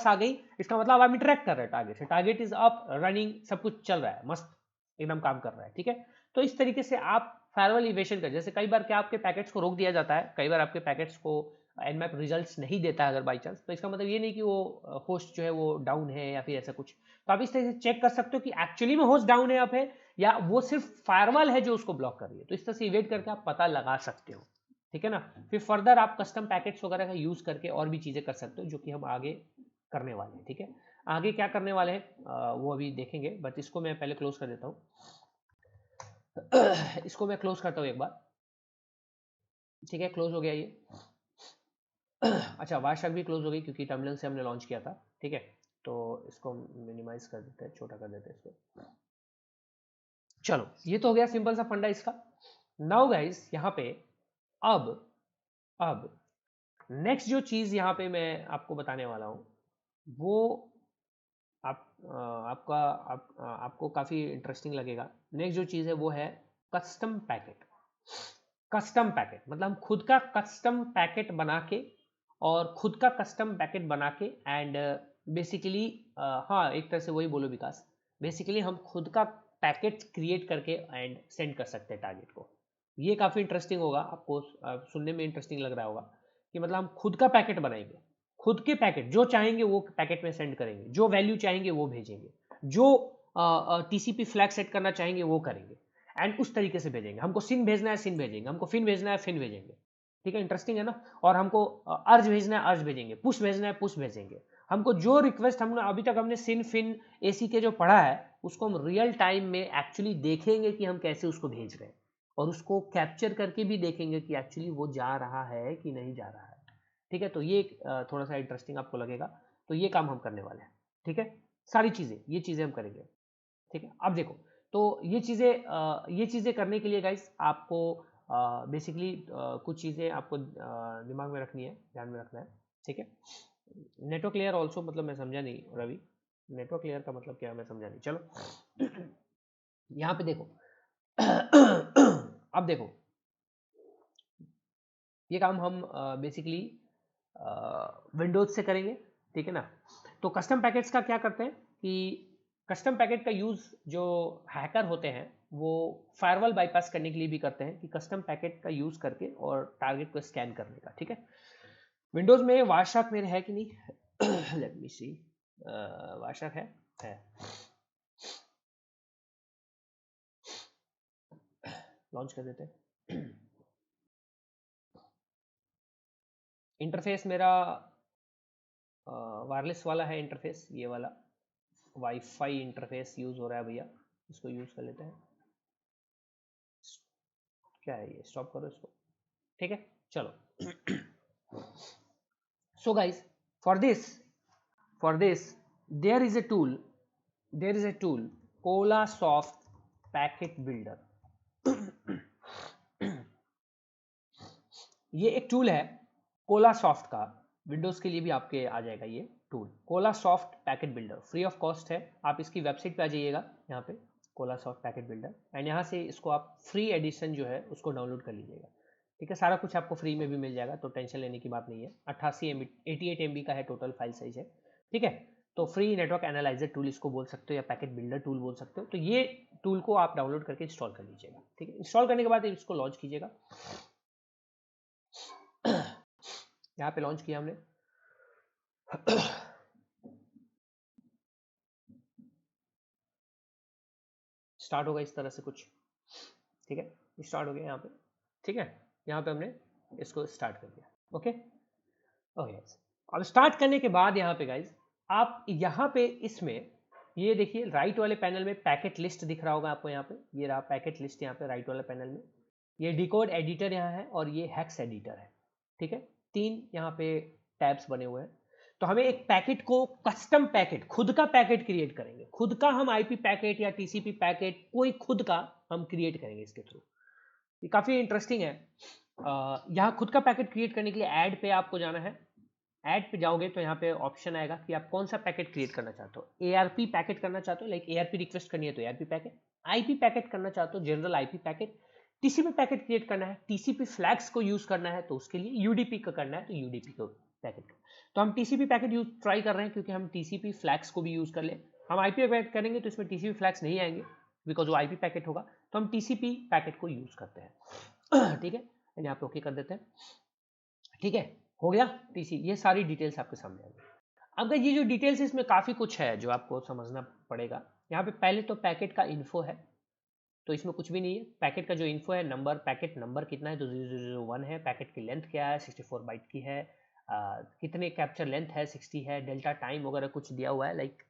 आ गई, इसका मतलब आप इंटरेक्ट कर रहे हैं टारगेट से, टारगेट इज अप रनिंग, सब कुछ चल रहा है, मस्त एकदम काम कर रहा है, ठीक है। तो इस तरीके से आप फायरवॉल इवेशन कर, जैसे कई बार क्या आपके पैकेट्स को रोक दिया जाता है, कई बार आपके पैकेट्स को एनमैप रिजल्ट्स नहीं देता है अगर बाई चांस, तो इसका मतलब ये नहीं कि वो होस्ट जो है वो डाउन है या फिर ऐसा कुछ। तो आप इस तरह से चेक कर सकते हो कि एक्चुअली में होस्ट डाउन है अप है, या वो सिर्फ फायरवॉल है जो उसको ब्लॉक कर रही है। तो इस तरह से इवेट करके आप पता लगा सकते हो, ठीक है ना। फिर फर्दर आप कस्टम पैकेट्स वगैरह का यूज करके और भी चीजें कर सकते हो, जो कि हम आगे करने वाले हैं, ठीक है। आगे क्या करने वाले हैं वो अभी देखेंगे, बट इसको मैं पहले क्लोज कर देता हूँ। इसको मैं क्लोज करता हूँ एक बार, ठीक है, क्लोज हो गया ये। अच्छा, वाशक भी क्लोज हो गई क्योंकि टर्मिनल से हमने लॉन्च किया था, ठीक है। तो इसको मिनिमाइज कर देते हैं, छोटा कर देते हैं इसको। चलो ये तो हो गया सिंपल सा फंडा इसका। नाउ गाइस यहाँ पे अब नेक्स्ट जो चीज यहाँ पे मैं आपको बताने वाला हूँ, वो आपको काफी इंटरेस्टिंग लगेगा। नेक्स्ट जो चीज है वो है कस्टम पैकेट। कस्टम पैकेट मतलब हम खुद का कस्टम पैकेट बना के, और खुद का कस्टम पैकेट बना के, एंड बेसिकली हाँ एक तरह से वही बोलो विकास, बेसिकली हम खुद का पैकेट क्रिएट करके एंड सेंड कर सकते हैं टारगेट को। ये काफ़ी इंटरेस्टिंग होगा आपको, सुनने में इंटरेस्टिंग लग रहा होगा कि मतलब हम खुद का पैकेट बनाएंगे, खुद के पैकेट जो चाहेंगे वो पैकेट में सेंड करेंगे, जो वैल्यू चाहेंगे वो भेजेंगे, जो टीसीपी फ्लैग सेट करना चाहेंगे वो करेंगे, एंड उस तरीके से भेजेंगे। हमको सिन भेजना है सिन भेजेंगे, हमको फिन भेजना है फिन भेजेंगे। ठीक है, इंटरेस्टिंग है ना। और हमको अर्ज भेजना है अर्ज भेजेंगे, पुश भेजना है पुश भेजेंगे। हमको जो रिक्वेस्ट हमने अभी तक हमने सिन फिन एसी के जो पढ़ा है उसको हम रियल टाइम में एक्चुअली देखेंगे कि हम कैसे उसको भेज रहे हैं, और उसको कैप्चर करके भी देखेंगे कि एक्चुअली वो जा रहा है कि नहीं जा रहा है। ठीक है, तो ये थोड़ा सा इंटरेस्टिंग आपको लगेगा। तो ये काम हम करने वाले हैं। ठीक है, सारी चीज़ें ये चीज़ें हम करेंगे। ठीक है, अब देखो, तो ये चीज़ें करने के लिए गाइस आपको बेसिकली कुछ चीज़ें आपको दिमाग में रखनी है, ध्यान में रखना है। ठीक है, नेटवर्क लेयर ऑल्सो, मतलब मैं समझा नहीं रवि, नेटवर्क लेयर का मतलब क्या है मैं समझा नहीं। चलो यहाँ पे देखो अब देखो, ये काम हम बेसिकली विंडोज से करेंगे। ठीक है ना। तो कस्टम पैकेट्स का क्या करते हैं कि कस्टम पैकेट का यूज जो हैकर होते हैं वो फायरवॉल बाईपास करने के लिए भी करते हैं, कि कस्टम पैकेट का यूज करके और टारगेट को स्कैन करने का। ठीक है, विंडोज में वारशार्क मेरे है कि नहीं लेट मी सी, वारशार्क है लॉन्च कर देते हैं। इंटरफेस मेरा वायरलेस वाला है, इंटरफेस ये वाला वाईफाई इंटरफेस यूज हो रहा है भैया, इसको यूज कर लेते हैं। क्या है ये, स्टॉप करो इसको। ठीक है, चलो so guys, for this there is a tool Colasoft packet builder. ये एक टूल है कोला सॉफ्ट का, विंडोज के लिए भी आपके आ जाएगा ये tool, Colasoft packet builder, free of cost है। आप इसकी वेबसाइट पे आ जाइएगा, यहाँ पे Cola soft packet builder, and यहाँ से इसको आप फ्री एडिशन जो है उसको डाउनलोड कर लीजिएगा। ठीक है, सारा कुछ आपको फ्री में भी मिल जाएगा, तो टेंशन लेने की बात नहीं है। 88 MB का है टोटल फाइल साइज है। ठीक है, तो फ्री नेटवर्क एनालाइजर टूल इसको बोल सकते हो, या पैकेट बिल्डर टूल बोल सकते हो। तो ये टूल को आप डाउनलोड करके इंस्टॉल कर लीजिएगा। ठीक है, इंस्टॉल करने के बाद इसको लॉन्च कीजिएगा। यहाँ पे लॉन्च किया हमने। स्टार्ट होगा इस तरह से कुछ। ठीक है, स्टार्ट हो गया यहाँ पे। ठीक है, यहाँ पे हमने इसको स्टार्ट कर दिया। ओके ओके, अब स्टार्ट करने के बाद यहाँ पे गाइज आप यहाँ पे इसमें ये देखिए राइट वाले पैनल में पैकेट लिस्ट दिख रहा होगा आपको। यहाँ पे ये रहा पैकेट लिस्ट, यहाँ पे राइट वाले पैनल में ये डिकोड एडिटर यहाँ है और ये हेक्स एडिटर है। ठीक है, तीन यहाँ पे टैब्स बने हुए हैं। तो हमें एक पैकेट को कस्टम पैकेट, खुद का पैकेट क्रिएट करेंगे, खुद का हम आईपी पैकेट या टीसीपी पैकेट कोई खुद का हम क्रिएट करेंगे इसके थ्रू। ये काफी इंटरेस्टिंग है। यहाँ खुद का पैकेट क्रिएट करने के लिए ऐड पे आपको जाना है। ऐड पे जाओगे तो यहाँ पे ऑप्शन आएगा कि आप कौन सा पैकेट क्रिएट करना चाहते हो। एआरपी पैकेट करना चाहते हो, लाइक एआरपी रिक्वेस्ट करनी है तो एआरपी पैकेट, आईपी पैकेट करना चाहते हो general IP packet, TCP packet create करना है, टीसीपी फ्लैग्स को यूज करना है तो उसके लिए यूडीपी का करना है तो यूडीपी को पैकेट। तो हम टीसीपी पैकेट यूज ट्राई कर रहे हैं क्योंकि हम टीसीपी फ्लैग्स को भी यूज कर ले। हम आईपी पैकेट करेंगे तो इसमें टीसीपी फ्लैग्स नहीं आएंगे बिकॉज वो आईपी पैकेट होगा, तो हम टीसीपी पैकेट को यूज करते हैं। ठीक है, यहाँ पे ओके कर देते हैं। ठीक है, हो गया टीसी, ये सारी डिटेल्स आपके सामने आ गई। अब ये जो डिटेल्स है इसमें काफ़ी कुछ है जो आपको समझना पड़ेगा। यहाँ पे पहले तो पैकेट का इन्फो है, तो इसमें कुछ भी नहीं है। पैकेट का जो इन्फो है, नंबर, पैकेट नंबर कितना है तो 0001 है, पैकेट की लेंथ क्या है 64 बाइट की है, कितने कैप्चर लेंथ है 60 है, डेल्टा टाइम वगैरह कुछ दिया हुआ है, लाइक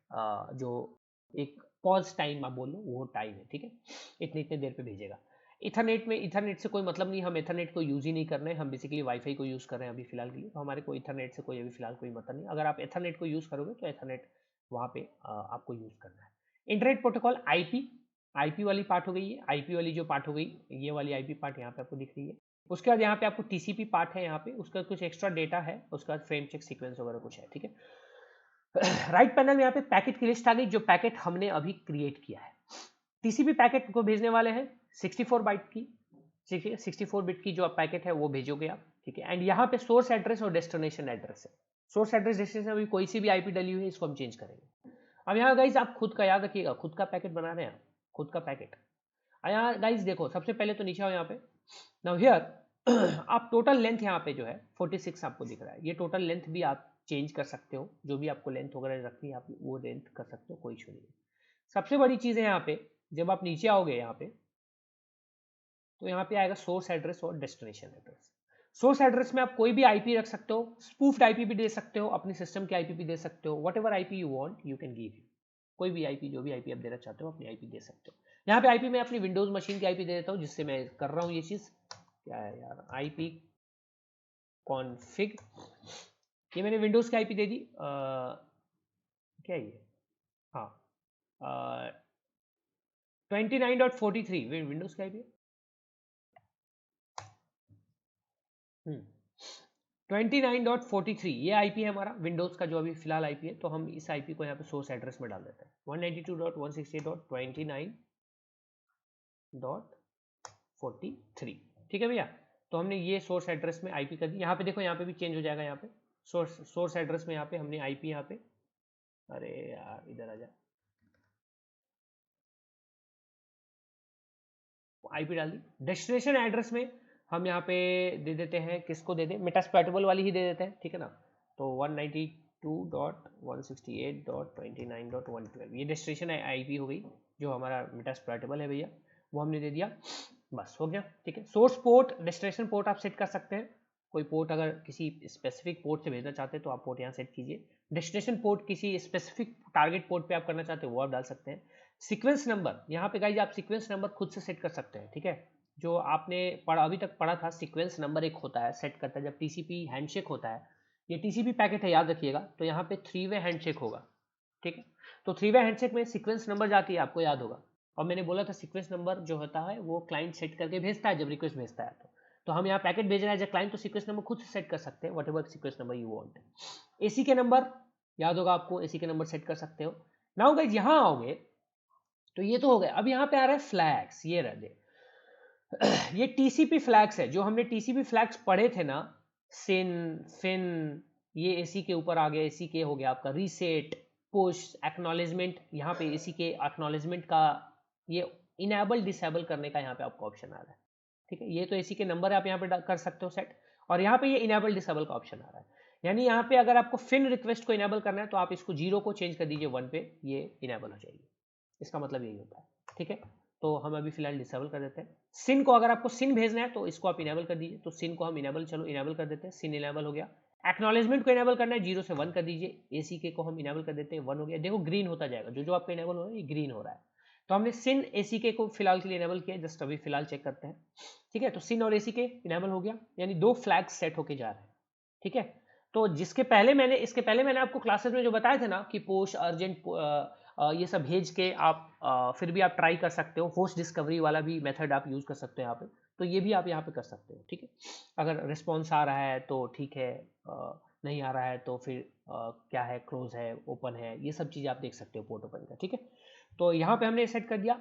जो एक पॉज टाइम आप बोल लो वो टाइम है। ठीक है, इतनी इतनी देर पे भेजेगा। इथरनेट में, इथरनेट से कोई मतलब नहीं, हम इथरनेट को यूज़ ही नहीं कर रहे हैं, हम बेसिकली वाईफाई को यूज़ कर रहे हैं अभी फिलहाल के लिए, तो हमारे को इथरनेट से कोई अभी फिलहाल कोई मतलब नहीं। अगर आप इथरनेट को यूज़ करोगे तो इथरनेट वहाँ पे आपको यूज़ करना है। इंटरनेट प्रोटोकॉल आईपी, आईपी वाली पार्ट हो गई है, आईपी वाली जो पार्ट हो गई ये वाली आईपी पार्ट यहाँ पे आपको दिख रही है। उसके बाद यहाँ पे आपको टीसीपी पार्ट है, यहाँ पे उसका कुछ एक्स्ट्रा डेटा है, उसके बाद फ्रेम चेक सीक्वेंस वगैरह कुछ है। ठीक है, राइट पैनल में यहाँ पे पैकेट की लिस्ट आ गई जो पैकेट हमने अभी क्रिएट किया है। टीसीपी पैकेट को भेजने वाले हैं 64 बाइट की, ठीक है, 64 बिट की जो पैकेट है वो भेजोगे आप। ठीक है, एंड यहाँ पे सोर्स एड्रेस और डेस्टिनेशन एड्रेस है। सोर्स एड्रेस डेस्टिनेशन अभी कोई सी भी आईपी डली हुई है, इसको हम चेंज करेंगे। अब यहाँ गाइज आप खुद का याद रखिएगा, खुद का पैकेट बना रहे हैं, खुद का पैकेट। यहाँ गाइज देखो, सबसे पहले तो नीचे आओ यहाँ पे, नाउ हियर आप टोटल लेंथ यहाँ पे जो है 46 आपको दिख रहा है, ये टोटल लेंथ भी आप चेंज कर सकते हो, जो भी आपको लेंथ वगैरह रखनी है आप वो लेंथ कर सकते हो, कोई इशू नहीं है। सबसे बड़ी चीज़ है यहाँ पे, जब आप नीचे आओगे यहाँ पे तो यहाँ पे आएगा सोर्स एड्रेस और डेस्टिनेशन एड्रेस। सोर्स एड्रेस में आप कोई भी आईपी रख सकते हो, स्पूफ्ड आईपी भी दे सकते हो, अपने सिस्टम की आईपी भी दे सकते हो, what ever IP you want you can give. कोई भी आईपी, जो भी आईपी आप देना चाहते हो अपनी आईपी दे सकते हो। यहाँ पे आईपी मैं अपनी विंडोज मशीन की आईपी दे देता हूँ, जिससे मैं कर रहा हूँ ये चीज। क्या है यार, आईपी कॉन्फिग, ये मैंने विंडोज की आईपी दे दी। क्या ये, हाँ 29.43 विंडोज की आईपी। 29.43 ये आईपी है हमारा विंडोज का, जो अभी फिलहाल आईपी है। तो हम इस आईपी को यहाँ पे सोर्स एड्रेस में डाल देते हैं 192.168.29.43। ठीक है भैया, तो हमने ये सोर्स एड्रेस में आईपी कर दी। यहाँ पे देखो, यहाँ पे भी चेंज हो जाएगा। यहाँ पे सोर्स एड्रेस में यहाँ पे हमने आईपी, यहाँ पे, अरे यार इधर आ जा, आईपी डाल दी। डेस्टिनेशन एड्रेस में हम यहाँ पे दे देते हैं, किसको दे दें, मेटास्पैटेबल वाली ही दे देते हैं, ठीक है ना। तो 192.168.29.112 ये डेस्टिनेशन आईपी हो गई, जो हमारा मेटास्पैटेबल है भैया, वो हमने दे दिया। बस हो गया, ठीक है। सोर्स पोर्ट, डेस्टिनेशन पोर्ट आप सेट कर सकते हैं। कोई पोर्ट अगर किसी स्पेसिफिक पोर्ट से भेजना चाहते हैं तो आप पोर्ट यहाँ सेट कीजिए। डेस्टिनेशन पोर्ट किसी स्पेसिफिक टारगेट पोर्ट पे आप करना चाहते हैं वो आप डाल सकते हैं। सीक्वेंस नंबर, यहाँ पे गाइज आप सीक्वेंस नंबर खुद से सेट कर सकते हैं, ठीक है। जो आपने पढ़ा, अभी तक पढ़ा था, सीक्वेंस नंबर एक होता है, सेट करता है जब टीसीपी हैंडशेक होता है। ये टीसीपी पैकेट है, याद रखिएगा। तो यहाँ पे 3 वे हैंडशेक होगा, ठीक है। तो 3 वे हैंडशेक में सीक्वेंस नंबर जाती है, आपको याद होगा। और मैंने बोला था सीक्वेंस नंबर जो होता है वो क्लाइंट सेट करके भेजता है जब रिक्वेस्ट भेजता है। तो हम यहाँ पैकेट भेज रहे हैं जब क्लाइंट, तो सीक्वेंस नंबर खुद से सेट कर सकते हैं, what ever sequence number you want. AC के नंबर याद होगा आपको, एसी के नंबर सेट कर सकते हो। नाउ गाइज यहाँ आओगे तो ये तो हो गया। अब यहाँ पे आ रहा है फ्लैग्स, ये रह दे ये टीसीपी फ्लैग्स है, जो हमने टीसीपी फ्लैग्स पढ़े थे ना, सिन, फिन, ये एसी के ऊपर आ गया। एसी के हो गया आपका रीसेट, पुश, एक्नॉलेजमेंट। यहाँ पे एसी के एक्नॉलेजमेंट का ये इनेबल डिसेबल करने का यहाँ पे आपको ऑप्शन आ रहा है, ठीक है। ये तो एसी के नंबर आप यहाँ पे कर सकते हो सेट, और यहाँ पे ये इनेबल डिसेबल का ऑप्शन आ रहा है। यानी यहाँ पे अगर आपको फिन रिक्वेस्ट को इनेबल करना है तो आप इसको 0 को चेंज कर दीजिए 1 पे, ये इनेबल हो जाएगी। इसका मतलब यही होता है, ठीक है। तो हम अभी फिलहाल डिसेबल कर देते हैं। सिन को अगर आपको सिन भेजना है तो इसको आप इनेबल कर दीजिए। तो सिन को हम इनेबल, चलो इनेबल कर देते हैं, सिन इनेबल हो गया। एक्नॉलेजमेंट को इनेबल करना है 0 से 1 कर दीजिए। एसी के को हम इनेबल कर देते हैं, 1 हो गया। देखो ग्रीन होता जाएगा, जो जो आपका इनेबल हो रहा है ये ग्रीन हो रहा है। तो हमने सिन एसी के को फिलहाल के लिए इनेबल किया, जस्ट अभी फिलहाल चेक करते हैं, ठीक है। तो सिन और एसी के इनेबल हो गया, यानी 2 फ्लैग सेट होके जा रहे हैं, ठीक है। तो इसके पहले मैंने आपको क्लासेस में जो बताए थे ना कि पोस्ट अर्जेंट ये सब भेज के आप फिर भी आप ट्राई कर सकते हो। होस्ट डिस्कवरी वाला भी मेथड आप यूज कर सकते हो यहाँ पे, तो ये भी आप यहाँ पे कर सकते हो, ठीक है। अगर रिस्पॉन्स आ रहा है तो ठीक है, नहीं आ रहा है तो फिर क्या है, क्लोज है, ओपन है, ये सब चीज़ आप देख सकते हो पोर्ट ओपन का, ठीक है। तो यहाँ पे हमने सेट कर दिया।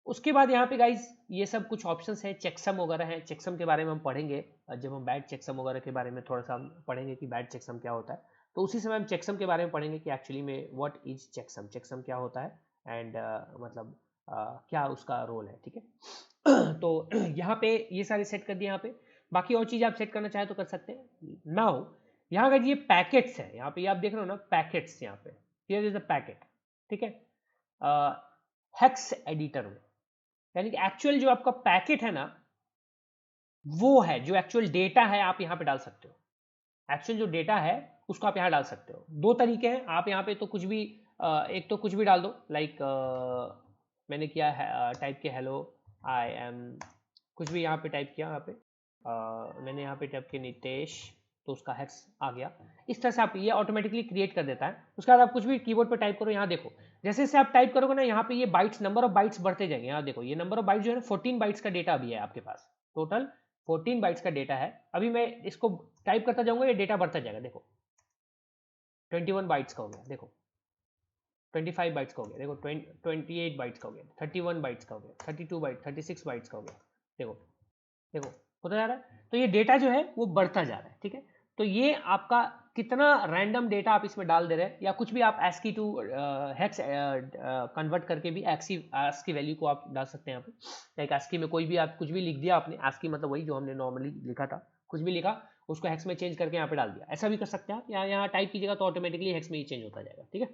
उसके बाद यहाँ पे गाइज ये सब कुछ ऑप्शंस हैं, चेकसम वगैरह हैं। चेकसम के बारे में हम पढ़ेंगे जब हम बैट चेकसम वगैरह के बारे में थोड़ा सा हम पढ़ेंगे कि बैट चेकसम क्या होता है। तो उसी समय हम चेकसम के बारे में पढ़ेंगे कि एक्चुअली में व्हाट इज चेकसम, चेकसम क्या होता है, एंड मतलब क्या उसका रोल है, ठीक है। तो यहाँ पे ये सारे सेट कर दिए यहाँ पे। बाकी और चीज़ आप सेट करना चाहे तो कर सकते हैं। नाउ यहाँ का ये पैकेट्स है, यहाँ पे आप देख रहे हो ना पैकेट्स, यहाँ पे हियर इज द पैकेट, ठीक है, हेक्स एडिटर में। यानी कि एक्चुअल जो आपका पैकेट है ना, वो है जो एक्चुअल डेटा है, आप यहाँ पे डाल सकते हो। एक्चुअल जो डेटा है उसको आप यहाँ डाल सकते हो। 2 तरीके हैं, आप यहाँ पे तो कुछ भी एक तो कुछ भी डाल दो, लाइक मैंने किया है टाइप के हेलो आई एम, कुछ भी यहाँ पे टाइप किया। यहाँ पे मैंने यहाँ पे टाइप किया नितेश, तो उसका हेक्स आ गया। इस तरह से आप ये ऑटोमेटिकली क्रिएट कर देता है। उसके बाद आप कुछ भी कीबोर्ड पे टाइप करो, यहाँ देखो जैसे जैसे आप टाइप करोगे ना, यहाँ पे ये बाइट्स, नंबर ऑफ बाइट्स बढ़ते जाएंगे। यहाँ देखो ये नंबर ऑफ बाइट्स जो है ना, 14 बाइट्स का डेटा अभी है आपके पास, टोटल 14 बाइट्स का डेटा है। अभी मैं इसको टाइप करता जाऊंगा, ये डेटा बढ़ता जाएगा। देखो 21 बाइट्स का हो गया, देखो 25 बाइट्स का हो गया, देखो 28 बाइट्स का हो गया, 31 बाइट्स का हो गया, 32 बाइट, 36 बाइट्स का हो गया। देखो देखो होता जा रहा है। तो ये डेटा जो है वो बढ़ता जा रहा है, ठीक है। तो ये आपका कितना रैंडम डेटा आप इसमें डाल दे रहे हैं, या कुछ भी आप ASCII टू हेक्स कन्वर्ट करके भी ASCII वैल्यू को आप डाल सकते हैं यहाँ पे। लाइक ASCII में कोई भी आप कुछ भी लिख दिया आपने, ASCII मतलब वही जो हमने नॉर्मली लिखा था, कुछ भी लिखा उसको हेक्स में चेंज करके यहाँ पे डाल दिया, ऐसा भी कर सकते हैं आप। यहाँ टाइप कीजिएगा तो ऑटोमेटिकली हेक्स में ही चेंज होता जाएगा, ठीक है।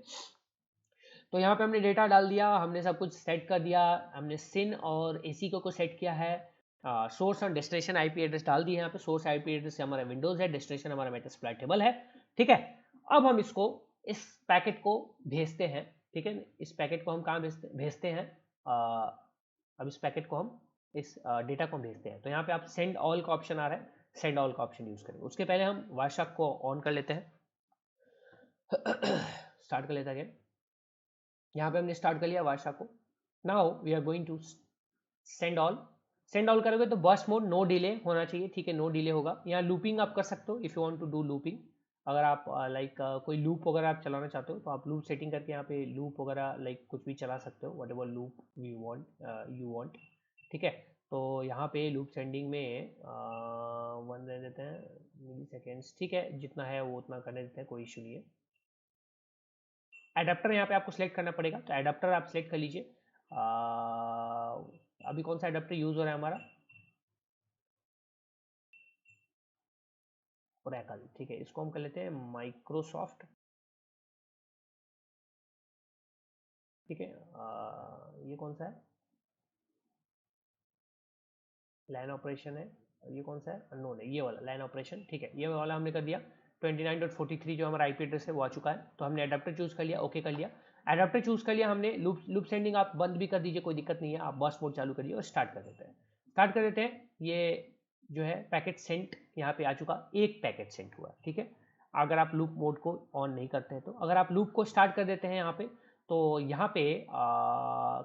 तो यहाँ पे हमने डेटा डाल दिया, हमने सब कुछ सेट कर दिया, हमने सिन और एसी को सेट किया है। सोर्स और डेस्टिनेशन आईपी एड्रेस डाल दिए यहाँ पे। सोर्स आईपी एड्रेस से हमारा विंडोज है, डेस्टिनेशन हमारा मेटास्प्लॉइटेबल है, ठीक है। अब हम इसको, इस पैकेट को भेजते हैं, ठीक है। इस पैकेट को हम कहाँ भेजते हैं, अब इस पैकेट को हम, इस डेटा को हम भेजते हैं। तो यहाँ पे आप सेंड ऑल का ऑप्शन आ रहा है, सेंड ऑल का ऑप्शन यूज करेंगे। उसके पहले हम वायरशार्क को ऑन कर लेते हैं, स्टार्ट कर लेते हैं। यहाँ पे हमने स्टार्ट कर लिया वायरशार्क को। Now we are going to send all. Send all करोगे तो बर्स्ट मोड नो डिले होना चाहिए, ठीक है, नो डिले होगा। यहाँ लूपिंग आप कर सकते हो if you want to do looping. अगर आप लाइक कोई लूप वगैरह आप चलाना चाहते हो तो आप लूप सेटिंग करके यहाँ पे लूप वगैरह लाइक कुछ भी चला सकते हो, what ever loop you want, ठीक है। तो यहाँ पे लूप सेंडिंग में 1 दे देते हैं मिली सेकेंड्स, ठीक है, जितना है वो उतना करने देते हैं, कोई इशू नहीं है। एडाप्टर यहाँ पे आपको सिलेक्ट करना पड़ेगा, तो एडाप्टर आप सिलेक्ट कर लीजिए। अभी कौन सा एडाप्टर यूज हो रहा है हमारा, ओरेकल, ठीक है। इसको हम कर लेते हैं माइक्रोसॉफ्ट, ठीक है। ये कौन सा है, लाइन ऑपरेशन है, ये कौन सा है, अननोन है, ये वाला लाइन ऑपरेशन, ठीक है। ये वाला हमने कर दिया। 29.43 जो हमारा आईपी एड्रेस है वो आ चुका है, तो हमने एडाप्टर चूज कर लिया, ओके कर लिया। एडाप्टर चूज कर लिया हमने। लूप सेंडिंग आप बंद भी कर दीजिए, कोई दिक्कत नहीं है, आप बर्स्ट मोड चालू करिए और स्टार्ट कर देते हैं। स्टार्ट कर देते हैं। ये जो है पैकेट सेंट यहाँ पे आ चुका, एक पैकेट सेंट हुआ, ठीक है। अगर आप लूप मोड को ऑन नहीं करते हैं तो, अगर आप लूप को स्टार्ट कर देते हैं यहाँ पे, तो यहाँ पे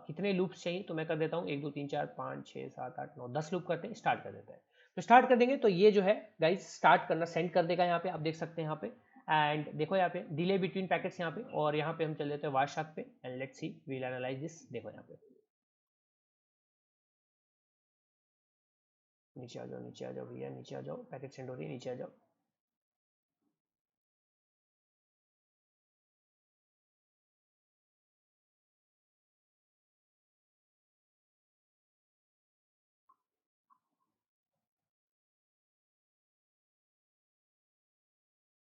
कितने लूप्स चाहिए, तो मैं कर देता हूँ 1 2 3 4 5 6 7 8 9 10 लूप करते हैं, स्टार्ट कर देते हैं। तो स्टार्ट कर देंगे तो ये जो है गाइस स्टार्ट करना सेंड कर देगा, यहाँ पे आप देख सकते हैं यहाँ पे। एंड देखो यहाँ पे डिले बिटवीन पैकेट्स यहाँ पे, और यहाँ पे हम चल देते हैं वायरशार्क पे and let's see we will analyse this. देखो यहाँ पे नीचे आ जाओ, नीचे आ जाओ भैया, नीचे आ जाओ, पैकेट सेंड हो रही है, नीचे आ जाओ।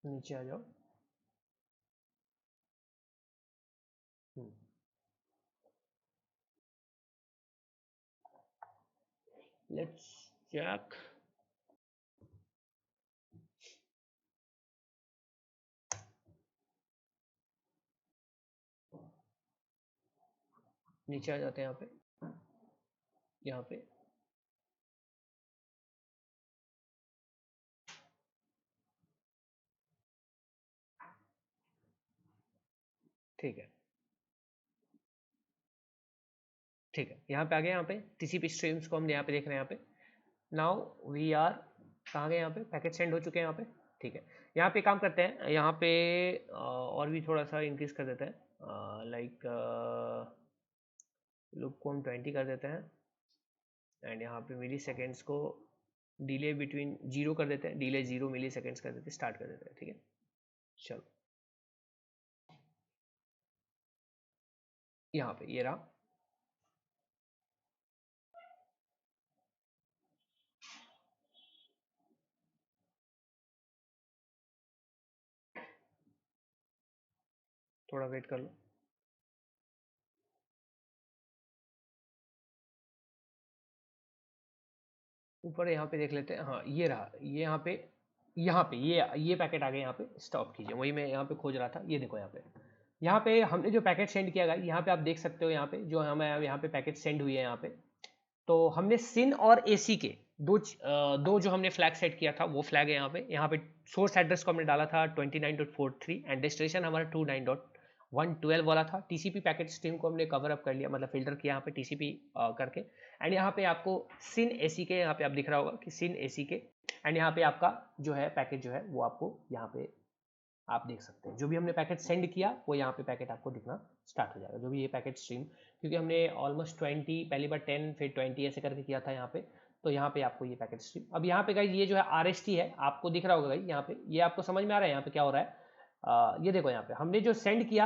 नीचे आ जाओ। Let's check. नीचे आ जाते हैं यहाँ पे, यहाँ पे ठीक है, ठीक है। यहाँ पे आ गए, यहाँ पे टीसीपी स्ट्रीम्स को हम यहाँ पे देख रहे हैं। यहाँ पे नाउ वी आर कहाँ गए, यहाँ पे पैकेट सेंड हो चुके हैं यहाँ पे, ठीक है। यहाँ पे काम करते हैं, यहाँ पे और भी थोड़ा सा इंक्रीज कर देते हैं, लाइक लूप को हम 20 कर देते हैं एंड यहाँ पे मिली सेकेंड्स को डिले बिटवीन 0 कर देते हैं, डिले 0 मिली सेकेंड्स कर देते हैं, स्टार्ट कर देते हैं, ठीक है। चलो यहाँ पे ये रहा, थोड़ा वेट कर लो। ऊपर यहाँ पे देख लेते हैं, हाँ ये रहा, ये यहाँ पे ये पैकेट आ गए, यहाँ पे स्टॉप कीजिए, वही मैं यहाँ पे खोज रहा था। ये देखो यहाँ पे हमने जो पैकेट सेंड किया गया, यहाँ पे आप देख सकते हो, यहाँ पे जो हमें यहाँ पे पैकेट सेंड हुई है यहाँ पे, तो हमने सिन और एसी के दो जो हमने फ्लैग सेट किया था वो फ्लैग है यहाँ पे सोर्स एड्रेस को हमने डाला था 29.43 एंड डेस्टिनेशन हमारा 29.112 वाला था। टीसीपी पैकेट स्ट्रीम को हमने कवर अप कर लिया, मतलब फिल्टर किया यहाँ पे टीसीपी करके। एंड यहाँ पे आपको सिन एसी के, यहाँ पे आप दिख रहा होगा कि सिन एसी के, एंड यहाँ पे आपका जो है पैकेट जो है वो आपको यहाँ पे आप देख सकते हैं। जो भी हमने पैकेट सेंड किया वो यहाँ पे पैकेट आपको दिखना स्टार्ट हो जाएगा, जो भी ये पैकेट स्ट्रीम, क्योंकि हमने ऑलमोस्ट 20 पहली बार 10 फिर 20 ऐसे करके किया था यहाँ पे, तो यहाँ पे आपको ये पैकेट स्ट्रीम। अब यहाँ पे गाइस ये जो है आरएसटी है, आपको दिख रहा होगा गाइस यहाँ पे, ये आपको समझ में आ रहा है यहाँ पे क्या हो रहा है। ये देखो यहाँ पे हमने जो सेंड किया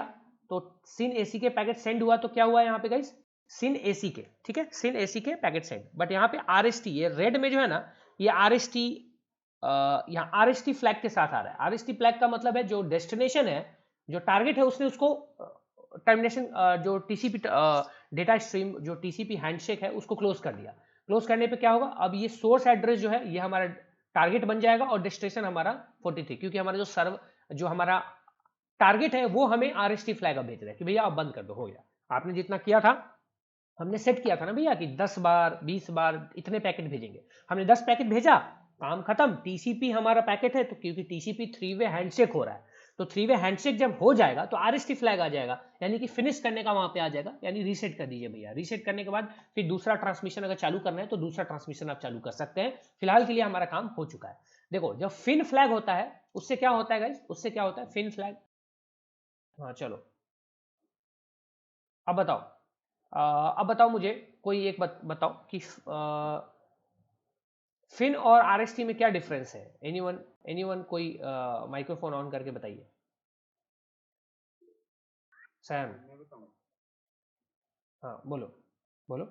तो सिन एसी के पैकेट सेंड हुआ, तो क्या हुआ यहाँ पे गाइस, सिन एसी के, ठीक है, सिन एसी के पैकेट सेंड। बट यहाँ पे आरएसटी, ये रेड में जो है ना, ये आरएसटी यहाँ आरएसटी फ्लैग के साथ आ रहा है। आरएसटी फ्लैग का मतलब है जो डेस्टिनेशन है, जो टारगेट है, उसने उसको टर्मिनेशन जो टीसीपी डेटा स्ट्रीम जो टीसीपी हैंडशेक है उसको क्लोज कर दिया। क्लोज करने पे क्या होगा, अब ये सोर्स एड्रेस जो है ये हमारा टारगेट बन जाएगा और डेस्टिनेशन हमारा 43, क्योंकि हमारा जो हमारा टारगेट है वो हमें RST फ्लैग भेज रहा है कि भैया आप बंद कर दो, हो गया। आपने जितना किया था, हमने सेट किया था ना भैया कि 10 बार 20 बार इतने पैकेट भेजेंगे, हमने 10 पैकेट भेजा, काम खत्म। टीसीपी हमारा पैकेट है, तो क्योंकि टीसीपी 3 वे हैंडशेक हो रहा है, तो 3 वे हैंडशेक जब हो जाएगा तो RST फ्लैग आ जाएगा, यानी कि फिनिश करने का वहां पे आ जाएगा, यानी रीसेट कर दीजिए भैया। रीसेट करने के बाद फिर दूसरा ट्रांसमिशन अगर चालू करना है तो दूसरा ट्रांसमिशन आप चालू कर सकते हैं। फिलहाल के लिए हमारा काम हो चुका है। देखो जब फिन फ्लैग होता है उससे क्या होता है गाइस, उससे क्या होता है फिन फ्लैग। हाँ चलो अब बताओ, अब बताओ मुझे कोई एक बताओ कि फिन और RST में क्या डिफरेंस है। एनीवन कोई माइक्रोफोन ऑन करके बताइए। सैम, हाँ बोलो बोलो।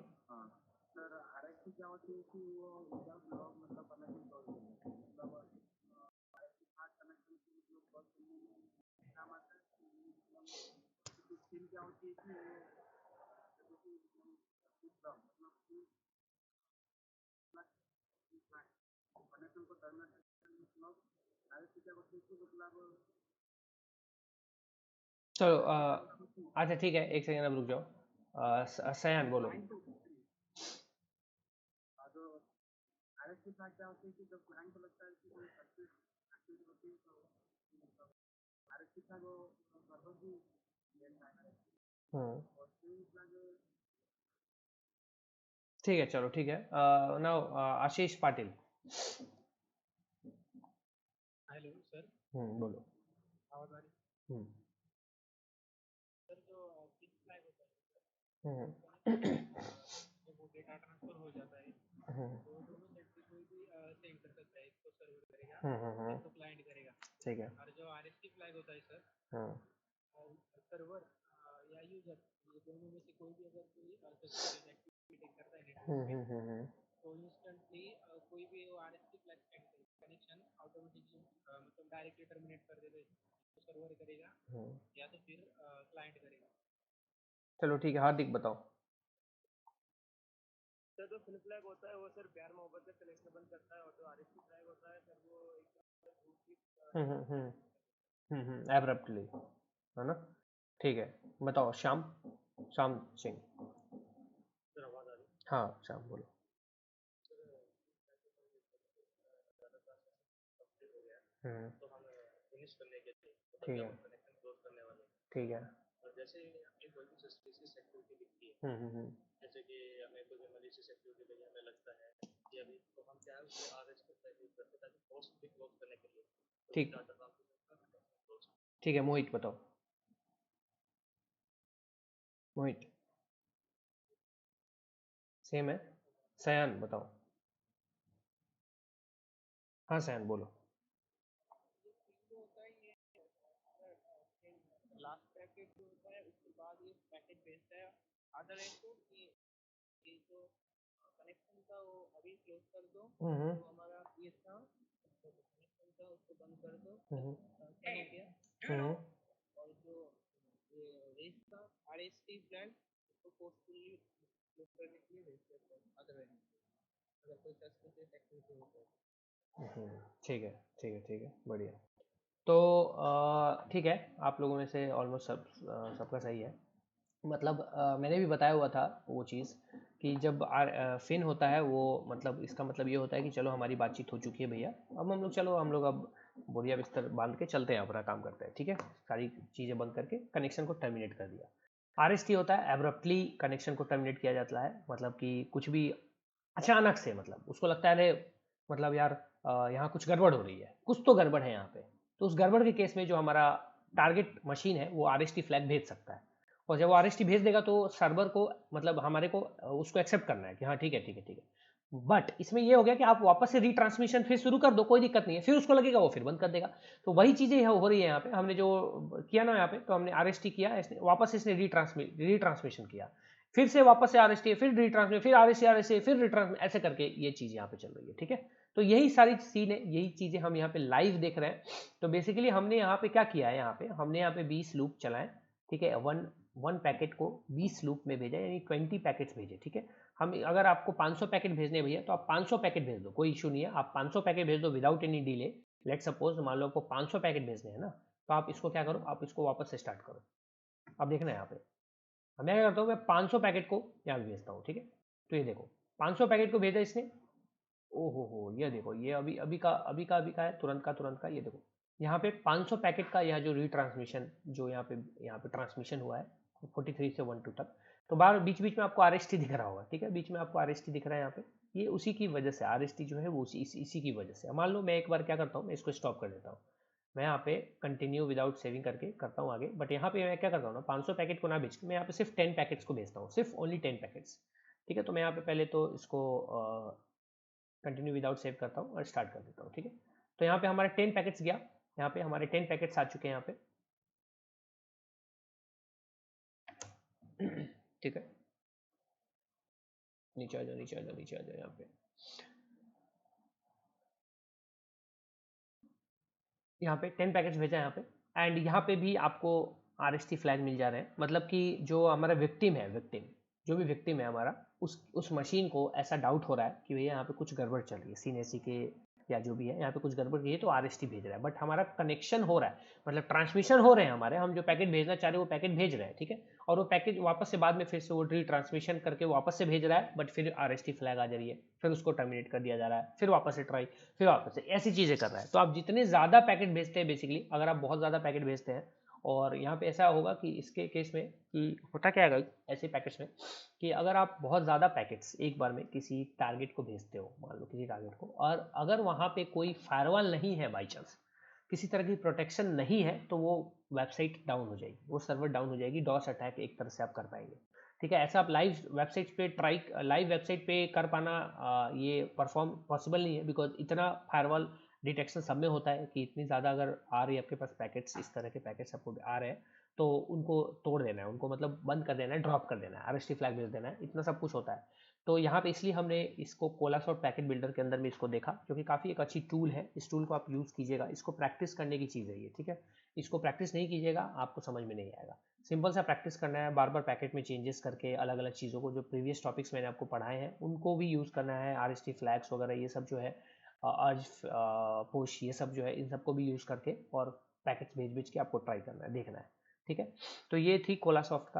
चलो अच्छा ठीक है, एक सेकेंड अब रुक जाओ। सयान बोलो। हम्म ठीक है, चलो ठीक है। Now Ashish Patil. Hello sir. बोलो। आवाज आ रही हम्म सर? जो पिन फ्लैग होता है हम्म जब वो डेटा ट्रांसफर हो जाता है हम्म तो दोनों साइड से कोई भी सेंड कर सकता है, इसको सर्वर करेगा, हम्म, इसको क्लाइंट करेगा। ठीक है। और जो RST फ्लैग होता है सर, हम्म सर्वर या यूजर, ये दोनों में से कोई भी अगर कोई सस्पिशियस एक्टिविटी करता है हम्म नेटवर्क पे, हम्म हम्म तो इंस्टेंटली कोई भी वो RST फ्लैग सेंड करेगा, कनेक्शन ऑटोमेटिकली मतलब डायरेक्टली टर्मिनेट कर देगा, इसको सर्वर करेगा हम्म। या तो फिर क्लाइंट करेगा। चलो ठीक है, हार्दिक बताओ। सर जो फिन फ्लैग होता है वो सर प्यार मोहब्बत से कनेक्शन बंद करता है, और जो RST फ्लैग होता है सर वो एब्रप्टली, है ना? ठीक है, बताओ श्याम, श्याम सिंह। सर आवाज आ रही हाँ श्याम बोलो। हम्म तो हम फिनिश करने के लिए ठीक है कनेक्शन क्लोज करने वाले हैं। ठीक है। और जैसे ही आपकी कोई भी सस्पिशियस एक्टिविटी दिखती है, जैसे कि हमें कोई भी मलिशियस एक्टिविटी लगी, हमें लगता है कि अभी, तो हम क्या है उसको RST फ्लैग यूज करते हैं ताकि पोस्ट भी क्लोज करने के लिए ठीक डाटा ट्रांसमिशन का कनेक्शन क्लोज। ठीक है, मोहित बताओ। मोहित सेम है। सयान बताओ। हाँ सयान बोलो। लास्ट पैकेट जो होता है उसके बाद ये पैकेट भेजता है अदर एंड को कि जो कनेक्शन था वो अभी क्लोज कर दो, हम्म जो हमारा ये था कनेक्शन था उसको बंद कर दो, ट्रांसफर हो गया। और जो ये रेस था RST फ्लैग उसको फोर्सफुली क्लोज करने के लिए भेजते हैं अदर एंड, अगर कोई सस्पिशियस एक्टिविटी हो तो। ठीक है ठीक है ठीक है, बढ़िया। तो ठीक है, आप लोगों में से ऑलमोस्ट सबका सही है। मतलब मैंने भी बताया हुआ था वो चीज़ कि जब फिन होता है वो मतलब इसका मतलब ये होता है कि चलो हमारी बातचीत हो चुकी है भैया, अब हम लोग अब बोरिया बिस्तर बांध के चलते हैं, अपना काम करते हैं, ठीक है। सारी चीज़ें बंद करके कनेक्शन को टर्मिनेट कर दिया। RST होता है एब्रप्टली कनेक्शन को टर्मिनेट किया जाता है, मतलब कि कुछ भी अचानक से, मतलब उसको लगता है अरे मतलब यार यहाँ कुछ गड़बड़ हो रही है, कुछ तो गड़बड़ है यहाँ पे। तो उस गड़बड़ के केस में जो हमारा टारगेट मशीन है वो RST फ्लैग भेज सकता है, और जब वो RST भेज देगा तो सर्वर को मतलब हमारे को उसको एक्सेप्ट करना है कि हाँ ठीक है ठीक है ठीक है। बट इसमें ये हो गया कि आप वापस से रीट्रांसमिशन फिर शुरू कर दो, कोई दिक्कत नहीं है, फिर उसको लगेगा वो फिर बंद कर देगा। तो वही चीज़ें हो रही है यहाँ पे, हमने जो किया ना यहाँ पे, तो हमने RST किया, इसने वापस इसने रीट्रांसमिशन किया, फिर से वापस से RST, फिर रीट्रांसमिशन, फिर RST फिर रिट्रांसमिशन, ऐसे करके ये चीज़ यहाँ पे चल रही है, ठीक है। तो यही सारी सीन है, यही चीज़ें हम यहाँ पे लाइव देख रहे हैं। तो बेसिकली हमने यहाँ पे क्या किया है, यहाँ पे हमने यहाँ पे 20 लूप चलाए, ठीक है। 1 1 पैकेट को 20 लूप में भेजा, यानी 20 पैकेट्स भेजे, ठीक है। हम अगर आपको 500 पैकेट भेजने भैया तो आप 500 पैकेट भेज दो, कोई इशू नहीं है, आप 500 पैकेट भेज दो without any delay. Let suppose मान लो आपको 500 पैकेट भेजने हैं ना, तो आप इसको क्या करो, आप इसको वापस से स्टार्ट करो। अब देखना है यहाँ पे मैं क्या करता हूँ, मैं 500 पैकेट को यहाँ भेजता हूँ, ठीक है। तो ये देखो 500 पैकेट को भेजा इसने, ओ हो, ये देखो ये अभी का है, तुरंत का, ये देखो यहाँ पे 500 पैकेट का यह जो रिट्रांसमिशन जो यहाँ पे ट्रांसमिशन हुआ है 43 से 12 तक। तो बार बीच बीच में आपको आरएसटी दिख रहा होगा, ठीक है, बीच में आपको आरएसटी दिख रहा है यहाँ पे, ये उसी की वजह से आरएसटी जो है वो इसी की वजह से। मान लो मैं एक बार क्या करता हूँ, मैं इसको स्टॉप कर देता हूँ, मैं यहाँ पे कंटिन्यू विदाउट सेविंग करके करता हूँ आगे। बट यहाँ पे मैं क्या करता हूँ ना, 500 पैकेट को ना बेच के मैं यहाँ पे सिर्फ 10 पैकेट्स को भेजता हूँ, सिर्फ ओनली 10 पैकेट्स, ठीक है। तो मैं यहाँ पे पहले तो इसको कंटिन्यू विदाउट सेव करता हूँ और स्टार्ट कर देता हूँ, ठीक है। तो यहाँ पे हमारे 10 पैकेट्स गया, यहाँ पे हमारे 10 पैकेट्स आ चुके हैं यहाँ पे, ठीक है। नीचे आ जाओ, नीचे आ जाओ, नीचे आ जाओ, यहाँ पे यहाँ पे 10 पैकेट्स भेजा है यहाँ पे। एंड यहाँ पे भी आपको आरएसटी फ्लैग मिल जा रहे हैं, मतलब कि जो हमारा विक्टिम है, जो भी विक्टिम है हमारा, उस मशीन को ऐसा डाउट हो रहा है कि भैया यहाँ पे कुछ गड़बड़ चल रही है, सीएनसी के या जो भी है यहाँ पे कुछ गड़बड़ की है, तो आरएसटी भेज रहा है। बट हमारा कनेक्शन हो रहा है, मतलब ट्रांसमिशन हो रहे हैं हमारे, हम जो पैकेट भेजना चाह रहे हैं वो पैकेट भेज रहे हैं, ठीक है। और वो पैकेट वापस से बाद में फिर से वो ट्रांसमिशन करके वापस से भेज रहा है, बट फिर आरएसटी फ्लैग आ जा रही है, फिर उसको टर्मिनेट कर दिया जा रहा है, फिर वापस से ट्राई, फिर वापस से ऐसी चीज़ें कर रहा है। तो आप जितने ज़्यादा पैकेट भेजते हैं, बेसिकली अगर आप बहुत ज़्यादा पैकेट भेजते हैं, और यहाँ पे ऐसा होगा कि इसके केस में कि होता क्या है ऐसे पैकेट्स में, कि अगर आप बहुत ज़्यादा पैकेट्स एक बार में किसी टारगेट को भेजते हो, मान लो किसी टारगेट को, और अगर वहाँ पे कोई फायरवॉल नहीं है, बाई चांस किसी तरह की प्रोटेक्शन नहीं है, तो वो वेबसाइट डाउन हो जाएगी, वो सर्वर डाउन हो जाएगी, डॉस अटैक एक तरह से आप कर पाएंगे, ठीक है। ऐसा आप लाइव वेबसाइट पे कर पाना ये परफॉर्म पॉसिबल नहीं है, बिकॉज इतना फायरवॉल डिटेक्शन सब में होता है कि इतनी ज़्यादा अगर आ रही है आपके पास पैकेट्स, इस तरह के पैकेट्स आपको आ रहे हैं, तो उनको तोड़ देना है, उनको मतलब बंद कर देना है, ड्रॉप कर देना है, आरएसटी फ्लैग भेज देना है, इतना सब कुछ होता है। तो यहाँ पे इसलिए हमने इसको कोलासॉफ्ट पैकेट बिल्डर के अंदर में इसको देखा, जो कि काफ़ी एक अच्छी टूल है। इस टूल को आप यूज़ कीजिएगा, इसको प्रैक्टिस करने की चीज़ है ये, ठीक है। इसको प्रैक्टिस नहीं कीजिएगा आपको समझ में नहीं आएगा। सिंपल सा प्रैक्टिस करना है, बार बार पैकेट में चेंजेस करके अलग अलग चीज़ों को, जो प्रीवियस टॉपिक्स मैंने आपको पढ़ाए हैं उनको भी यूज़ करना है, आरएसटी फ्लैग्स वगैरह ये सब जो है, आज पुश ये सब जो है, इन सबको भी यूज़ करके और पैकेट्स भेज भेज के आपको ट्राई करना है, देखना है, ठीक है। तो ये थी कोलासॉफ्ट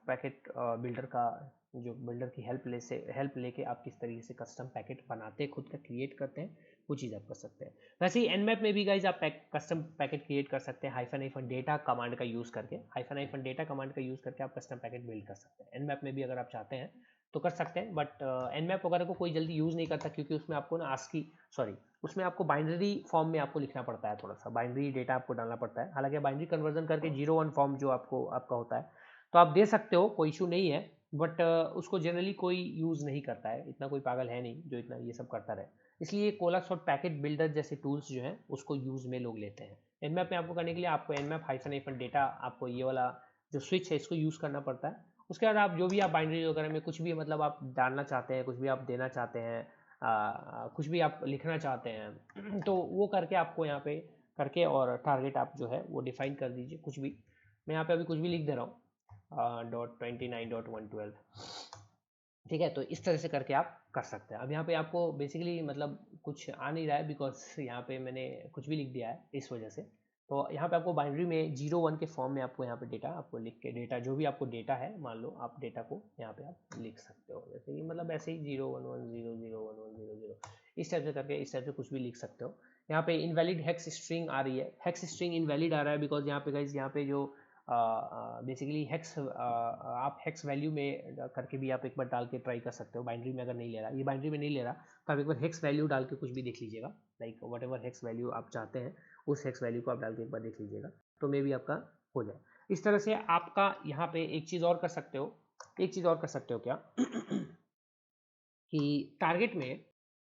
पैकेट बिल्डर का, जो बिल्डर की हेल्प लेके आप किस तरीके से कस्टम पैकेट बनाते हैं, खुद का क्रिएट करते हैं, वो चीज़ आप कर सकते हैं। वैसे ही एनमैप में भी गाइज आप कस्टम पैकेट क्रिएट कर सकते हैं, हाइफन डेटा कमांड का यूज़ करके, हाइफन डेटा कमांड का यूज़ करके आप कस्टम पैकेट बिल्ड कर सकते हैं। एनमैप में भी अगर आप चाहते हैं तो कर सकते हैं, बट एनमैप वगैरह को कोई जल्दी यूज़ नहीं करता, क्योंकि उसमें आपको ना उसमें आपको बाइनरी फॉर्म में आपको लिखना पड़ता है, थोड़ा सा बाइनरी डेटा आपको डालना पड़ता है। हालांकि बाइनरी कन्वर्जन करके 0-1 फॉर्म जो आपका होता है, तो आप दे सकते हो, कोई इशू नहीं है, बट उसको जनरली कोई यूज़ नहीं करता है, इतना कोई पागल है नहीं जो इतना ये सब करता रहे। इसलिए कोलासॉफ्ट पैकेट बिल्डर जैसे टूल्स जो हैं उसको यूज़ में लोग लेते हैं। एनमैप में आपको करने के लिए आपको एनमैप हाइफन डेटा, आपको ये वाला जो स्विच है इसको यूज़ करना पड़ता है। उसके बाद आप जो भी आप बाइनरी वगैरह में कुछ भी मतलब आप डालना चाहते हैं, कुछ भी आप देना चाहते हैं, कुछ भी आप लिखना चाहते हैं तो वो करके आपको यहाँ पे करके, और टारगेट आप जो है वो डिफाइन कर दीजिए कुछ भी। मैं यहाँ पे अभी कुछ भी लिख दे रहा हूँ, .29.112, ठीक है। तो इस तरह से करके आप कर सकते हैं। अब यहाँ पे आपको बेसिकली मतलब कुछ आ नहीं रहा है, बिकॉज यहाँ पे मैंने कुछ भी लिख दिया है इस वजह से। तो यहाँ पे आपको बाइनरी में 0-1 के फॉर्म में आपको यहाँ पे डेटा आपको लिख के, डेटा जो भी आपको डेटा है, मान लो आप डेटा को यहाँ पे आप लिख सकते हो, जैसे कि मतलब ऐसे ही 011001100 इस टाइप से करके, इस टाइप से कुछ भी लिख सकते हो। यहाँ पे इनवैलिड हेक्स स्ट्रिंग आ रही है, हेक्स स्ट्रिंग इनवैलिड आ रहा है, बिकॉज यहाँ पे गाइज यहाँ पे जो बेसिकली हेक्स, आप हेक्स वैल्यू में करके भी आप एक बार डाल के ट्राई कर सकते हो, बाइनरी में अगर नहीं ले रहा, ये बाइनरी में नहीं ले रहा, तो आप एक बार हेक्स वैल्यू डाल के कुछ भी देख लीजिएगा, like what ever hex value आप चाहते हैं उस हेक्स वैल्यू को आप डाल के एक बार देख लीजिएगा, तो मे भी आपका हो जाए। इस तरह से आपका यहाँ पे एक चीज़ और कर सकते हो, क्या कि टारगेट में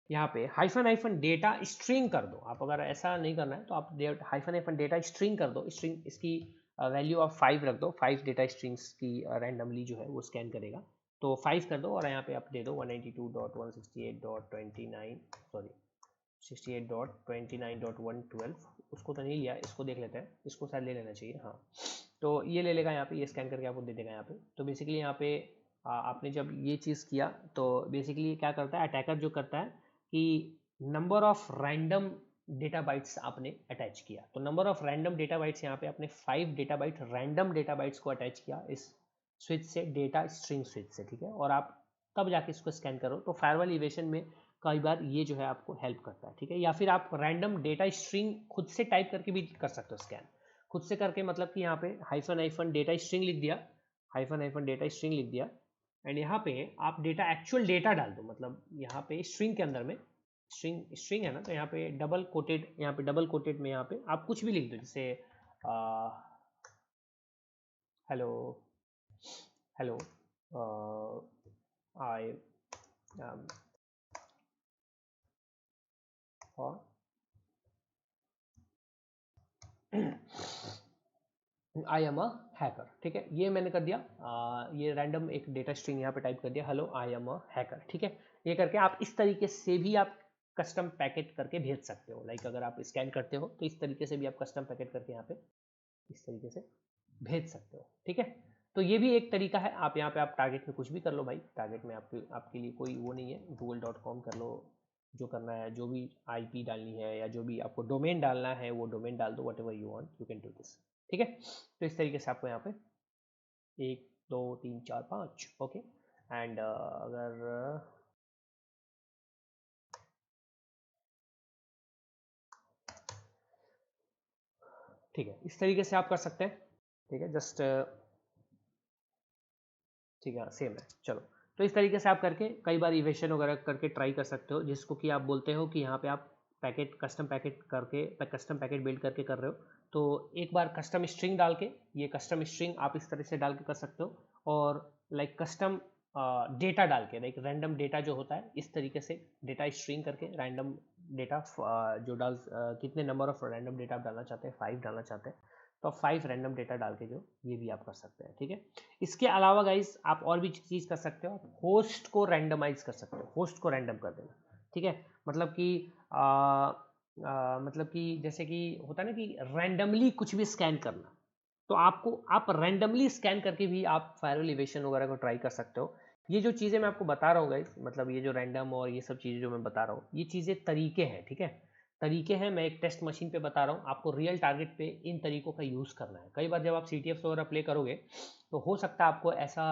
यहाँ पे हाइफन डेटा स्ट्रिंग कर दो। आप अगर ऐसा नहीं करना है तो आप हाइफन डेटा स्ट्रिंग कर दो, स्ट्रिंग इसकी वैल्यू ऑफ 5 रख दो, 5 डेटा स्ट्रिंग्स की रैंडमली जो है वो स्कैन करेगा, तो 5 कर दो, और यहाँ पे आप दे दो 192.168.29 उसको तो नहीं लिया, इसको देख लेते हैं, इसको शायद ले लेना चाहिए, हाँ तो ये ले लेगा यहाँ पे, ये स्कैन करके आपको दे देगा यहाँ पे। तो बेसिकली यहाँ पे आपने जब ये चीज़ किया तो बेसिकली क्या करता है अटैकर, जो करता है कि number of random data bytes आपने अटैच किया। तो number of random data bytes यहाँ पे आपने 5 data byte random data bytes को अटैच किया इस स्विच से, डेटा स्ट्रिंग स्विच से, ठीक है। और आप तब जाके इसको स्कैन करो। तो फायरवॉल इवेशन में कई बार ये जो है आपको हेल्प करता है, ठीक है। या फिर आप रैंडम डेटा स्ट्रिंग खुद से टाइप करके भी कर सकते हो स्कैन। खुद से करके मतलब कि यहाँ पे हाइफन हाइफन डेटा स्ट्रिंग लिख दिया, हाइफन हाइफन डेटा स्ट्रिंग लिख दिया, एंड यहाँ पे आप डेटा एक्चुअल डेटा डाल दो। मतलब यहाँ पे स्ट्रिंग के अंदर में स्ट्रिंग स्ट्रिंग है ना, तो यहाँ पे डबल कोटेड, यहाँ पे डबल कोटेड में यहाँ पे आप कुछ भी लिख दो, जैसे hello hello I am I am a hacker, ठीक है। ये मैंने कर दिया, ये रैंडम एक डेटा स्ट्रिंग यहाँ पे टाइप कर दिया, hello I am a hacker, ठीक है। ये करके आप इस तरीके से भी आप कस्टम पैकेट करके भेज सकते हो। लाइक अगर आप स्कैन करते हो तो इस तरीके से भी आप कस्टम पैकेट करके यहाँ पे इस तरीके से भेज सकते हो, ठीक है। तो ये भी एक तरीका है। आप यहाँ पे आप टारगेट में कुछ भी कर लो भाई, टारगेट में आपके लिए कोई वो नहीं है, google.com कर लो, जो करना है, जो भी आईपी डालनी है या जो भी आपको डोमेन डालना है वो डोमेन डाल दो, what ever you want you can do this, ठीक है। तो इस तरीके से आपको यहाँ पे 1 2 3 4 5 ओके। एंड अगर ठीक है, इस तरीके से आप कर सकते हैं, ठीक है। जस्ट ठीक है, सेम है, चलो। तो इस तरीके से आप करके कई बार इवेशन वगैरह करके ट्राई कर सकते हो, जिसको कि आप बोलते हो कि यहाँ पे आप पैकेट कस्टम पैकेट करके कस्टम पैकेट बिल्ड करके कर रहे हो। तो एक बार कस्टम स्ट्रिंग डाल के, ये कस्टम स्ट्रिंग आप इस तरह से डाल के कर सकते हो, और लाइक कस्टम डेटा डाल के, लाइक रैंडम डेटा जो होता है इस तरीके से डेटा स्ट्रिंग करके रैंडम डेटा जो डाल कितने नंबर ऑफ रैंडम डेटा आप डालना चाहते हैं, 5 डालना चाहते हैं, तो 5 रैंडम डेटा डाल के जो ये भी आप कर सकते हैं, ठीक है। इसके अलावा गाइस आप और भी चीज़ कर सकते हो, आप होस्ट को रैंडमाइज कर सकते हो, होस्ट को रैंडम कर देना, ठीक है। मतलब कि मतलब कि जैसे कि होता है ना कि रैंडमली कुछ भी स्कैन करना, तो आपको आप रैंडमली स्कैन करके भी आप फायरवॉल इवेशन वगैरह को ट्राई कर सकते हो। ये जो चीज़ें मैं आपको बता रहा हूँ गाइस, मतलब ये जो रैंडम और ये सब चीज़ें जो मैं बता रहा हूँ, ये चीज़ें तरीके हैं, ठीक है। तरीके हैं, मैं एक टेस्ट मशीन पे बता रहा हूँ आपको, रियल टारगेट पे इन तरीकों का यूज़ करना है। कई बार जब आप CTF वगैरह प्ले करोगे तो हो सकता है आपको ऐसा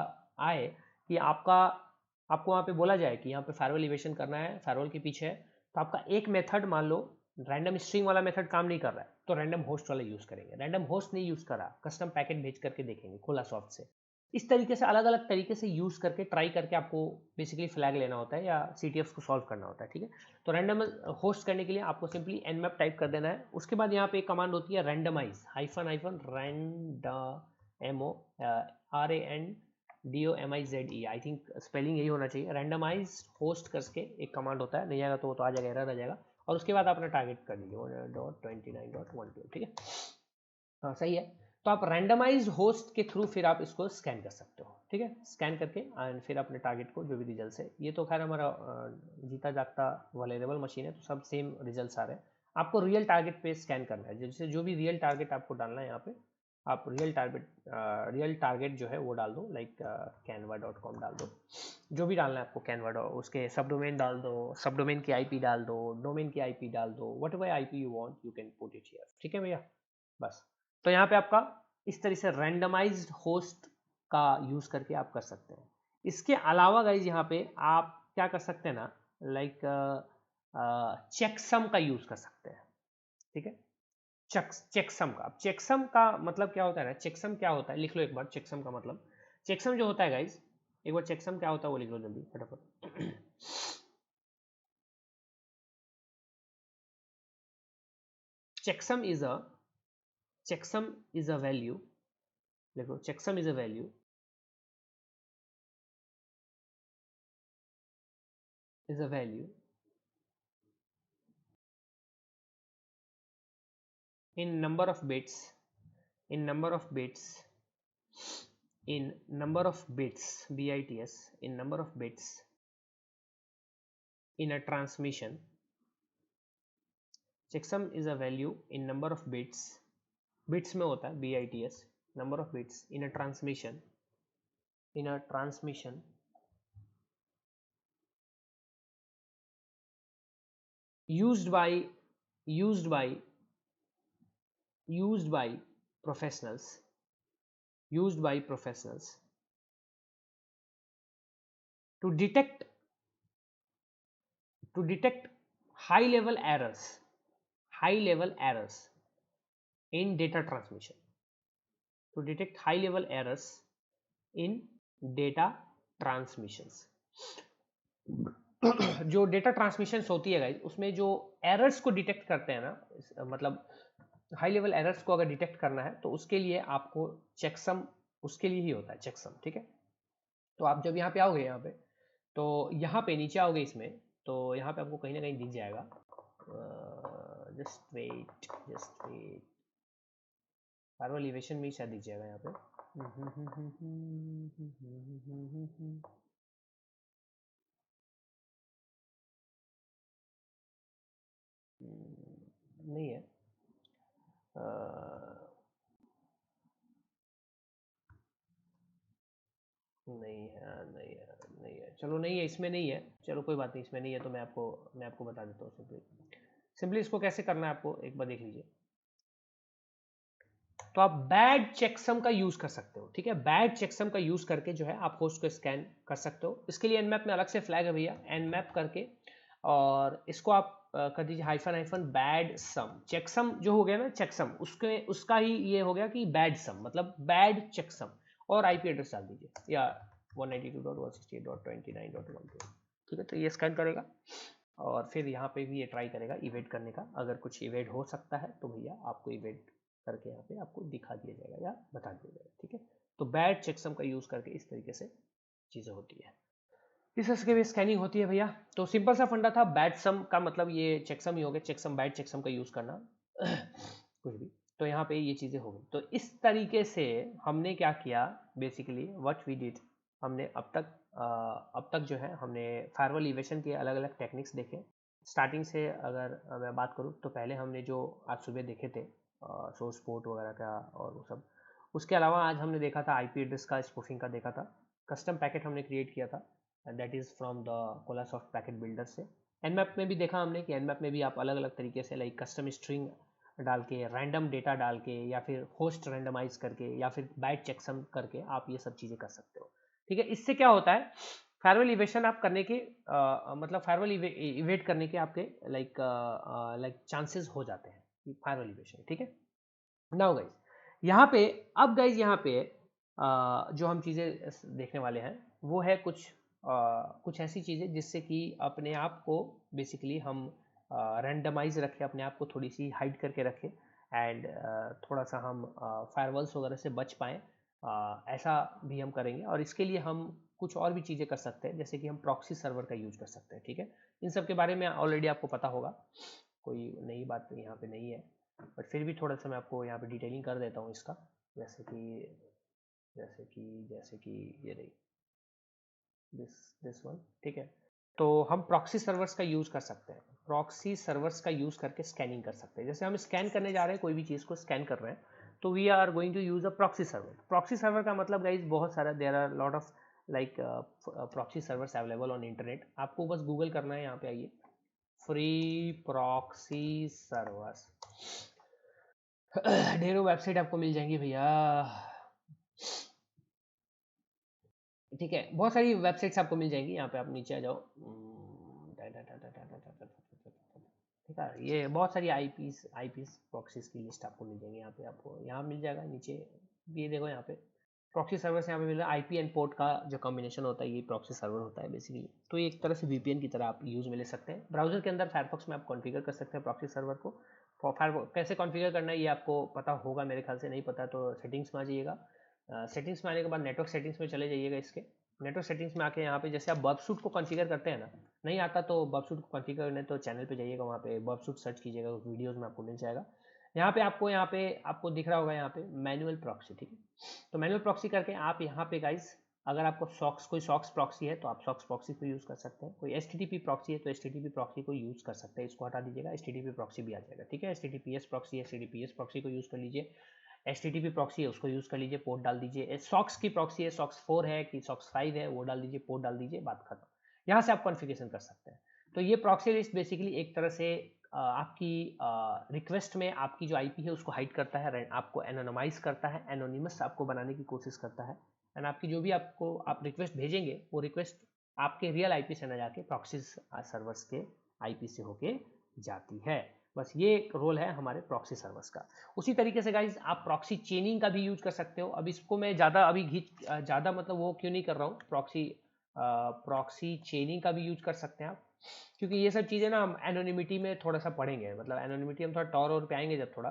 आए कि आपको वहाँ पे बोला जाए कि यहाँ पे फायरवॉल इवेशन करना है, फायरवॉल के पीछे है, तो आपका एक मेथड मान लो रैंडम स्ट्रिंग वाला मेथड काम नहीं कर रहा है, तो रैंडम होस्ट वाला यूज़ करेंगे। रैंडम होस्ट नहीं यूज़ करा, कस्टम पैकेट भेज करके देखेंगे खुला सॉफ्ट से। इस तरीके से अलग अलग तरीके से यूज़ करके ट्राई करके आपको बेसिकली फ्लैग लेना होता है या CTF को सॉल्व करना होता है, ठीक है। तो रैंडम होस्ट करने के लिए आपको सिंपली nmap टाइप कर देना है। उसके बाद यहाँ पे एक कमांड होती है randomize hyphen hyphen random RANDOMIZE, I think spelling यही होना चाहिए। रैंडमाइज होस्ट करके एक कमांड होता है, नहीं आएगा तो वो तो आ जाएगा, एरर आ जाएगा। और उसके बाद अपना टारगेट कर लीजिए 1.29.12, ठीक है। हाँ सही है। तो आप रैंडमाइज होस्ट के थ्रू फिर आप इसको स्कैन कर सकते हो, ठीक है। स्कैन करके एंड फिर अपने टारगेट को जो भी रिजल्ट है, ये तो खैर हमारा जीता जागता वल्नरेबल मशीन है, तो सब सेम रिजल्ट आ रहे हैं। आपको रियल टारगेट पे स्कैन करना है, जैसे जो भी रियल टारगेट आपको डालना है यहाँ पे, आप रियल टारगेट जो है वो डाल दो, लाइक canva.com डाल दो, जो भी डालना है आपको कैनवा, उसके सब डोमेन डाल दो, सब डोमेन की IP डाल दो, डोमेन की IP डाल दो, what ever IP you want you can put it here, ठीक है भैया। बस, तो यहाँ पे आपका इस तरह से रैंडमाइज्ड होस्ट का यूज करके आप कर सकते हैं। इसके अलावा गाइज यहाँ पे आप क्या कर सकते हैं ना, लाइक चेकसम का यूज कर सकते हैं, ठीक है। चेकसम का, अब चेकसम का मतलब क्या होता है ना, चेकसम क्या होता है लिख लो एक बार। चेकसम का मतलब, चेकसम जो होता है गाइज, एक बार चेकसम क्या होता है वो लिख लो जल्दी फटाफट। checksum is a checksum is a value, देखो checksum is a value is a value in number of bits, in number of bits, in number of bits, bits, in number of bits in a transmission. checksum is a value in number of bits, bits में होता है bits, number of bits in a transmission used by professionals to detect high level errors in data transmission, to detect high level errors in data transmissions. जो data transmissions होती है guys, उसमें जो errors को detect करते हैं ना, मतलब हाई लेवल एरर्स को अगर डिटेक्ट करना है तो उसके लिए आपको चेकसम, उसके लिए ही होता है चेकसम, ठीक है। तो आप जब यहाँ पे आओगे, यहाँ पे तो यहाँ पे नीचे आओगे इसमें, तो यहाँ पे आपको कहीं ना कहीं दिख जाएगा, जस्ट वेट फार्मल एलिवेशन में शायद दिख जाएगा यहाँ पे। नहीं है, नहीं है, चलो नहीं है, इसमें नहीं है, चलो कोई बात नहीं, इसमें नहीं है तो मैं आपको बता देता हूँ सिंपली इसको कैसे करना है आपको एक बार देख लीजिए। तो आप बैड चेकसम का यूज कर सकते हो, ठीक है, बैड चेकसम का यूज करके जो है आप होस्ट को स्कैन कर सकते हो। इसके लिए एनमैप में अलग से फ्लैग है भैया, एनमैप करके और इसको आप कर दीजिए हाइफन बैड सम, चेकसम जो हो गया ना चेकसम, उसका ही ये हो गया कि बैड सम मतलब बैड चेकसम, और आईपी एड्रेस डाल दीजिए या 192.168.29.12, ठीक है। तो ये स्कैन करेगा और फिर यहाँ पे भी ये ट्राई करेगा इवेट करने का, अगर कुछ इवेट हो सकता है तो भैया आपको इवेट करके यहाँ पे आपको दिखा दिया जाएगा या बता दिया जाएगा, ठीक है। तो बैड चेकसम का यूज करके इस तरीके से चीजें होती है, इस के भी स्कैनिंग होती है भैया। तो सिंपल सा फंडा था, बैड सम का मतलब ये चेकसम ही हो गया, चेकसम बैड चेकसम का यूज करना कुछ भी, तो यहाँ पे ये चीजें हो गई। तो इस तरीके से हमने क्या किया, बेसिकली व्हाट वी डिड, हमने अब तक जो है हमने फायरवॉल इवेशन के अलग अलग टेक्निक्स देखे। स्टार्टिंग से अगर मैं बात करूँ तो पहले हमने जो आज सुबह देखे थे सोर्स पोर्ट वगैरह का और वो सब, उसके अलावा आज हमने देखा था आईपी एड्रेस का स्पूफिंग का देखा था, कस्टम पैकेट हमने क्रिएट किया था, that is from the Colasoft packet builder से। एनमैप में भी देखा हमने कि एनमैप में भी आप अलग अलग तरीके से लाइक कस्टम स्ट्रिंग डाल के, रैंडम डेटा डाल के, या फिर होस्ट रैंडमाइज करके, या फिर बैट चेकसम करके आप ये सब चीज़ें कर सकते हो, ठीक है। इससे क्या होता है, फायरवॉल इवेशन आप करने के मतलब फायरवॉल इवेट करने के आपके लाइक चांसेस हो जाते हैं फायरवॉल इवेशन, ठीक है। नाउ गाइज यहाँ पे, अब गाइज यहाँ पे जो हम चीज़ें देखने वाले हैं वो है कुछ ऐसी चीज़ें जिससे कि अपने आप को बेसिकली हम रैंडमाइज रखें, अपने आप को थोड़ी सी हाइड करके रखें, एंड थोड़ा सा हम फायरवॉल्स वगैरह से बच पाएँ, ऐसा भी हम करेंगे। और इसके लिए हम कुछ और भी चीज़ें कर सकते हैं, जैसे कि हम प्रॉक्सी सर्वर का यूज कर सकते हैं, ठीक है। इन सब के बारे में ऑलरेडी आपको पता होगा, कोई नई बात यहाँ पे नहीं है, बट फिर भी थोड़ा सा मैं आपको यहाँ पे डिटेलिंग कर देता हूँ इसका, जैसे कि ये रही दिस वन, ठीक है। तो हम प्रॉक्सी सर्वर्स का यूज कर सकते हैं, प्रॉक्सी सर्वर्स का यूज करके स्कैनिंग कर सकते हैं। जैसे हम स्कैन करने जा रहे हैं, कोई भी चीज़ को स्कैन कर रहे हैं, तो we are going to use a proxy server. Proxy server का मतलब गाइज बहुत सारा, there are lot of like proxy servers available on internet. आपको बस गूगल करना है, यहाँ पे आइए, फ्री प्रॉक्सी सर्वर्स, ढेरों वेबसाइट आपको मिल जाएंगी भैया, ठीक है, बहुत सारी वेबसाइट्स आपको मिल जाएंगी। यहाँ पे आप नीचे आ जाओ, ठीक है, ये बहुत सारी आईपीस प्रॉक्सीज की लिस्ट आपको मिल जाएगी। यहाँ पे आपको यहाँ मिल जाएगा नीचे, ये देखो यहाँ पे प्रॉक्सी सर्वर से यहाँ पे मिल रहा है, आईपी एंड पोर्ट का जो कॉम्बिनेशन होता है ये प्रॉक्सी सर्वर होता है बेसिकली। तो ये एक तरह से वीपीएन की तरह आप यूज में ले सकते हैं। ब्राउजर के अंदर फायरफॉक्स में आप कॉन्फ़िगर कर सकते हैं प्रॉक्सी सर्वर को। कैसे कॉन्फ़िगर करना है ये आपको पता होगा मेरे ख्याल से, नहीं पता तो सेटिंग्स में आ जाइएगा, सेटिंग्स में आने के बाद नेटवर्क सेटिंग्स में चले जाइएगा। इसके नेटवर्क सेटिंग्स में आके यहाँ पे जैसे आप बर्बसूट को कॉन्फ़िगर करते हैं ना, नहीं आता तो बर्बसूट को कॉन्फ़िगर करने तो चैनल पे जाइएगा, वहाँ पे बर्बसूट सर्च कीजिएगा, उस वीडियोज़ में आपको मिल जाएगा। यहाँ पे आपको दिख रहा होगा यहाँ पे मैनुअल प्रॉक्सी, ठीक है। तो मैनुअल प्रॉक्सी करके आप यहाँ पे गाइस, अगर आपको कोई सॉक्स प्रॉक्सी है तो आप सॉक्स प्रॉक्सी को यूज़ कर सकते हैं, कोई एचटीटीपी प्रॉक्सी है तो एचटीटीपी प्रॉक्सी को यूज़ कर सकते हैं। इसको हटा दीजिएगा, एचटीटीपी प्रॉक्सी भी आ जाएगा, ठीक है। एचटीटीपीएस प्रॉक्सी को यूज़ कर लीजिए, HTTP प्रॉक्सी है उसको यूज़ कर लीजिए, पोर्ट डाल दीजिए। सॉक्स की प्रॉक्सी है, सॉक्स 4 है कि सॉक्स 5 है, वो डाल दीजिए, पोर्ट डाल दीजिए, बात खत्म। यहाँ से आप कॉन्फ़िगरेशन कर सकते हैं। तो ये प्रॉक्सी लिस्ट बेसिकली एक तरह से आपकी रिक्वेस्ट में आपकी जो आईपी है उसको हाइड करता है, आपको एनोनिमाइज करता है, एनोनिमस आपको बनाने की कोशिश करता है, एंड आपकी जो भी आपको आप रिक्वेस्ट भेजेंगे वो रिक्वेस्ट आपके रियल आईपी से ना जाके प्रॉक्सी सर्वर्स के आईपी से होके जाती है। बस ये एक रोल है हमारे प्रॉक्सी सर्वर्स का। उसी तरीके से गाइज आप प्रॉक्सी चेनिंग का भी यूज कर सकते हो। अब इसको मैं ज़्यादा मतलब वो क्यों नहीं कर रहा हूँ, प्रॉक्सी चेनिंग का भी यूज कर सकते हैं आप, क्योंकि ये सब चीज़ें ना हम एनोनिमिटी में थोड़ा सा पढ़ेंगे, मतलब एनोनिमिटी हम थोड़ा टॉर और पे आएंगे जब थोड़ा,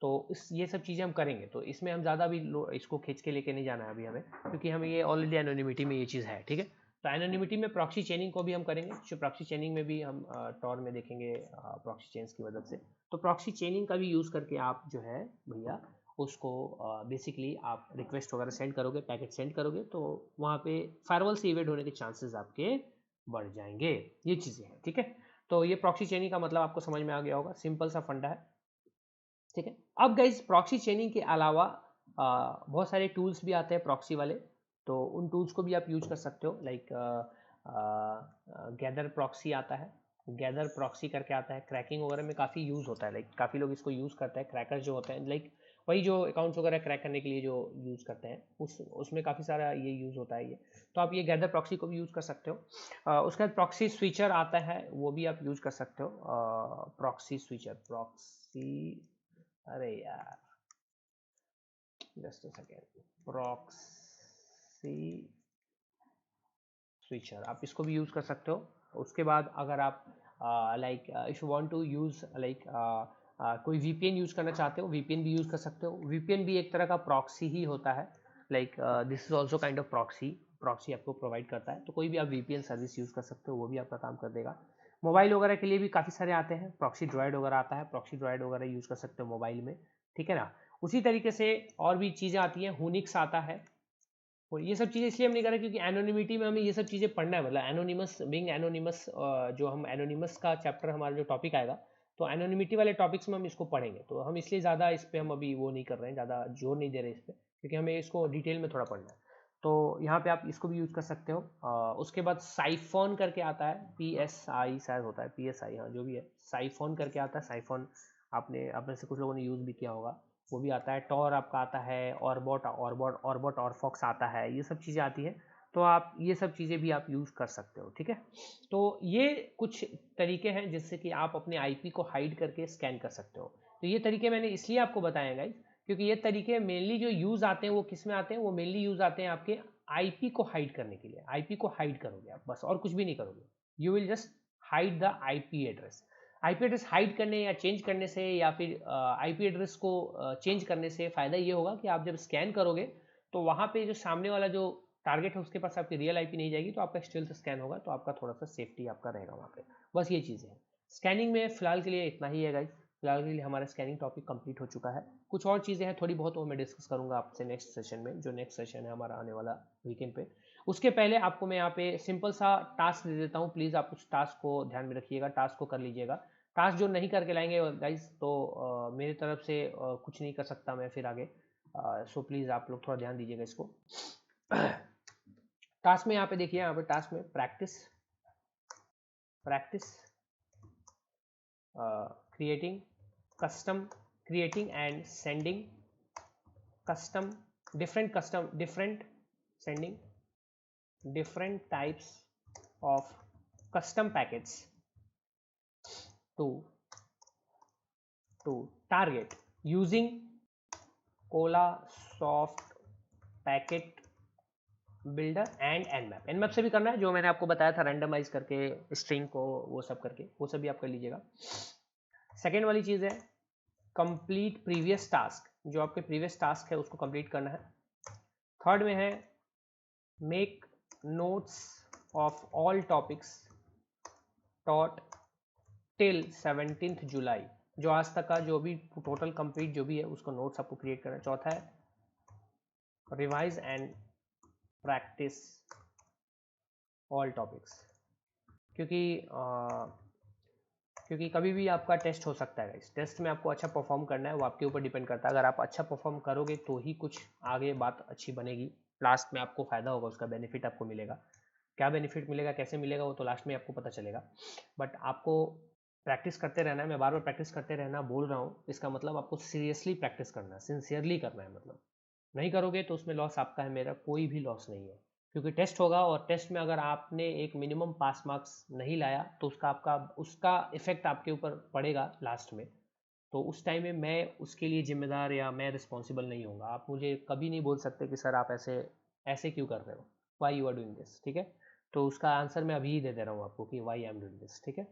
तो ये सब चीज़ें हम करेंगे, तो इसमें हम ज़्यादा भी इसको खींच के लेके नहीं जाना है अभी हमें, क्योंकि हमें ये ऑलरेडी एनोनिमिटी में ये चीज़ है, ठीक है। तो एनोनिमिटी में प्रॉक्सी चेनिंग को भी हम करेंगे, जो प्रॉक्सी चेनिंग में भी हम टॉर में देखेंगे प्रॉक्सी चेन्स की मदद से। तो प्रॉक्सी चेनिंग का भी यूज़ करके आप जो है भैया उसको बेसिकली आप रिक्वेस्ट वगैरह सेंड करोगे, पैकेट सेंड करोगे, तो वहाँ पे फायरवॉल से इवेंट होने के चांसेस आपके बढ़ जाएंगे। ये चीज़ें हैं, ठीक है। तो ये प्रॉक्सी चेनिंग का मतलब आपको समझ में आ गया होगा, सिंपल सा फंडा है, ठीक है। अब गाइज प्रॉक्सी चेनिंग के अलावा बहुत सारे टूल्स भी आते हैं प्रॉक्सी वाले, तो उन टूल्स को भी आप यूज कर सकते हो। लाइक गैदर प्रॉक्सी आता है, गैदर प्रॉक्सी करके आता है, क्रैकिंग वगैरह में काफ़ी यूज़ होता है, लाइक काफ़ी लोग इसको यूज़ करते हैं, क्रैकर्स जो होते हैं, लाइक वही जो अकाउंट्स वगैरह क्रैक करने के लिए जो यूज़ करते हैं, उसमें काफ़ी सारा ये यूज़ होता है ये। तो आप ये गैदर प्रॉक्सी को भी यूज़ कर सकते हो। उसके बाद प्रॉक्सी स्विचर आता है, वो भी आप यूज़ कर सकते हो। प्रॉक्सी स्विचर, प्रॉक्सी, अरे यार just a second, proxy switcher आप इसको भी यूज़ कर सकते हो। उसके बाद अगर आप like if you want to use like कोई वीपीएन यूज़ करना चाहते हो, वीपीएन भी यूज़ कर सकते हो। वीपीएन भी एक तरह का प्रॉक्सी ही होता है, like this is also kind of proxy, proxy आपको प्रोवाइड करता है, तो कोई भी आप वीपीएन सर्विस यूज़ कर सकते हो, वो भी आपका काम कर देगा। मोबाइल वगैरह के लिए भी काफ़ी सारे आते हैं, प्रॉक्सी ड्रॉइड वगैरह आता है, प्रॉक्सी ड्रॉइड वगैरह यूज़ कर सकते हो मोबाइल में, ठीक है ना। उसी तरीके से और भी चीज़ें आती हैं, हुनिक्स आता है, और ये सब चीज़ें इसलिए हम नहीं कर रहे क्योंकि एनोनिमिटी में हमें ये सब चीज़ें पढ़ना है, मतलब एनोनिमस बिंग एनोनिमस, जो हम एनोनिमस का चैप्टर हमारा जो टॉपिक आएगा, तो एनोनिमिटी वाले टॉपिक्स में हम इसको पढ़ेंगे, तो हम इसलिए ज़्यादा इस पर हम अभी वो नहीं कर रहे हैं, ज़्यादा जोर नहीं दे रहे इस पर, क्योंकि हमें इसको डिटेल में थोड़ा पढ़ना है। तो यहाँ पे आप इसको भी यूज़ कर सकते हो। उसके बाद साइफोन करके आता है, PSI शायद होता है, PSI, हाँ जो भी है, साइफोन करके आता है, साइफोन आपने अपने से कुछ लोगों ने यूज़ भी किया होगा, वो भी आता है। टॉर आपका आता है, ऑरबॉट और फॉक्स आता है, ये सब चीज़ें आती हैं, तो आप ये सब चीज़ें भी आप यूज़ कर सकते हो, ठीक है। तो ये कुछ तरीके हैं जिससे कि आप अपने आईपी को हाइड करके स्कैन कर सकते हो। तो ये तरीके मैंने इसलिए आपको बताया गाइस, क्योंकि ये तरीके मेनली जो यूज़ आते हैं वो किस में आते हैं, वो मेनली यूज़ आते हैं आपके आईपी को हाइड करने के लिए। आईपी को हाइड करोगे आप, बस और कुछ भी नहीं करोगे, you will just hide the IP address. IP address hide करने या चेंज करने से, या फिर आईपी एड्रेस को चेंज करने से फ़ायदा ये होगा कि आप जब स्कैन करोगे तो वहाँ पे जो सामने वाला जो टारगेट है उसके पास आपकी रियल आईपी नहीं जाएगी, तो आपका स्टिल स्कैन होगा, तो आपका थोड़ा सा सेफ्टी आपका रहेगा वहाँ पे। बस ये चीज़ें हैं स्कैनिंग में। फिलहाल के लिए इतना ही है गाइस, फिलहाल के लिए हमारा स्कैनिंग टॉपिक कंप्लीट हो चुका है। कुछ और चीज़ें हैं थोड़ी बहुत, वो मैं डिस्कस करूँगा आपसे नेक्स्ट सेशन में, जो नेक्स्ट सेशन है हमारा आने वाला वीकेंड पे। उसके पहले आपको मैं यहाँ पे सिंपल सा टास्क दे देता हूँ, प्लीज़ आप उस टास्क को ध्यान में रखिएगा, टास्क को कर लीजिएगा। टास्क जो नहीं करके लाएंगे गाइज, तो मेरी तरफ से कुछ नहीं कर सकता मैं फिर आगे, सो प्लीज़ आप लोग थोड़ा ध्यान दीजिएगा इसको। टास्क में यहाँ पे देखिए, यहाँ पे टास्क में practice practice creating custom, creating and sending custom different sending different types of custom packets to target using Cola Soft Packet Builder and nmap। nmap से भी करना है, जो मैंने आपको बताया था रैंडमाइज करके स्ट्रिंग को वो सब करके, वो सब भी आप कर लीजिएगा। सेकेंड वाली चीज़ है कंप्लीट प्रीवियस टास्क, जो आपके प्रीवियस टास्क है उसको कंप्लीट करना है। थर्ड में है make notes of all topics taught till 17 जुलाई, जो आज तक का जो भी टोटल कंप्लीट जो भी है उसको नोट्स आपको क्रिएट करना है। चौथा है revise and practice all topics, क्योंकि क्योंकि कभी भी आपका टेस्ट हो सकता है गाइस। टेस्ट में आपको अच्छा परफॉर्म करना है, वो आपके ऊपर डिपेंड करता है। अगर आप अच्छा परफॉर्म करोगे तो ही कुछ आगे बात अच्छी बनेगी, लास्ट में आपको फायदा होगा, उसका बेनिफिट आपको मिलेगा। क्या बेनिफिट मिलेगा, कैसे मिलेगा, वो तो लास्ट में आपको पता चलेगा। बट आपको प्रैक्टिस करते रहना है। मैं बार बार प्रैक्टिस करते रहना बोल रहा हूँ, इसका मतलब आपको सीरियसली प्रैक्टिस करना है, सिंसियरली करना है। मतलब नहीं करोगे तो उसमें लॉस आपका है, मेरा कोई भी लॉस नहीं है। क्योंकि टेस्ट होगा और टेस्ट में अगर आपने एक मिनिमम पास मार्क्स नहीं लाया तो उसका इफेक्ट आपके ऊपर पड़ेगा लास्ट में। तो उस टाइम में मैं उसके लिए जिम्मेदार या मैं रिस्पॉन्सिबल नहीं होऊंगा। आप मुझे कभी नहीं बोल सकते कि सर आप ऐसे ऐसे क्यों कर रहे हो, why you are doing this, ठीक है। तो उसका आंसर मैं अभी ही दे दे रहा हूँ आपको कि why I am doing this, ठीक है।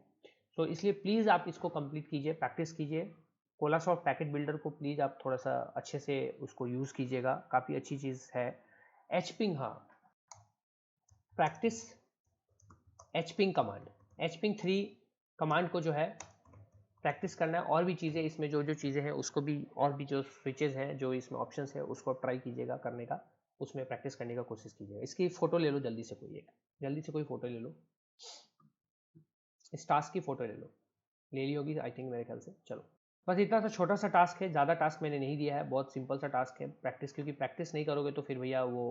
तो इसलिए प्लीज़ आप इसको कंप्लीट कीजिए, प्रैक्टिस कीजिए। कोलासॉफ्ट पैकेट बिल्डर को प्लीज़ आप थोड़ा सा अच्छे से उसको यूज़ कीजिएगा, काफ़ी अच्छी चीज़ है। एचपिंग, हाँ, practice hping command, hping 3 command को जो है प्रैक्टिस करना है। और भी चीज़ें इसमें जो जो चीज़ें हैं उसको भी, और भी जो स्विचेस हैं जो इसमें ऑप्शंस है उसको ट्राई कीजिएगा करने का, उसमें प्रैक्टिस करने का कोशिश कीजिएगा। इसकी फ़ोटो ले लो जल्दी से, कोई एक जल्दी से कोई फ़ोटो ले लो, इस टास्क की फ़ोटो ले लो, ले ली होगी आई थिंक मेरे ख्याल से। चलो, बस इतना सा छोटा सा टास्क है, ज़्यादा टास्क मैंने नहीं दिया है, बहुत सिंपल सा टास्क है। प्रैक्टिस, क्योंकि प्रैक्टिस नहीं करोगे तो फिर भैया वो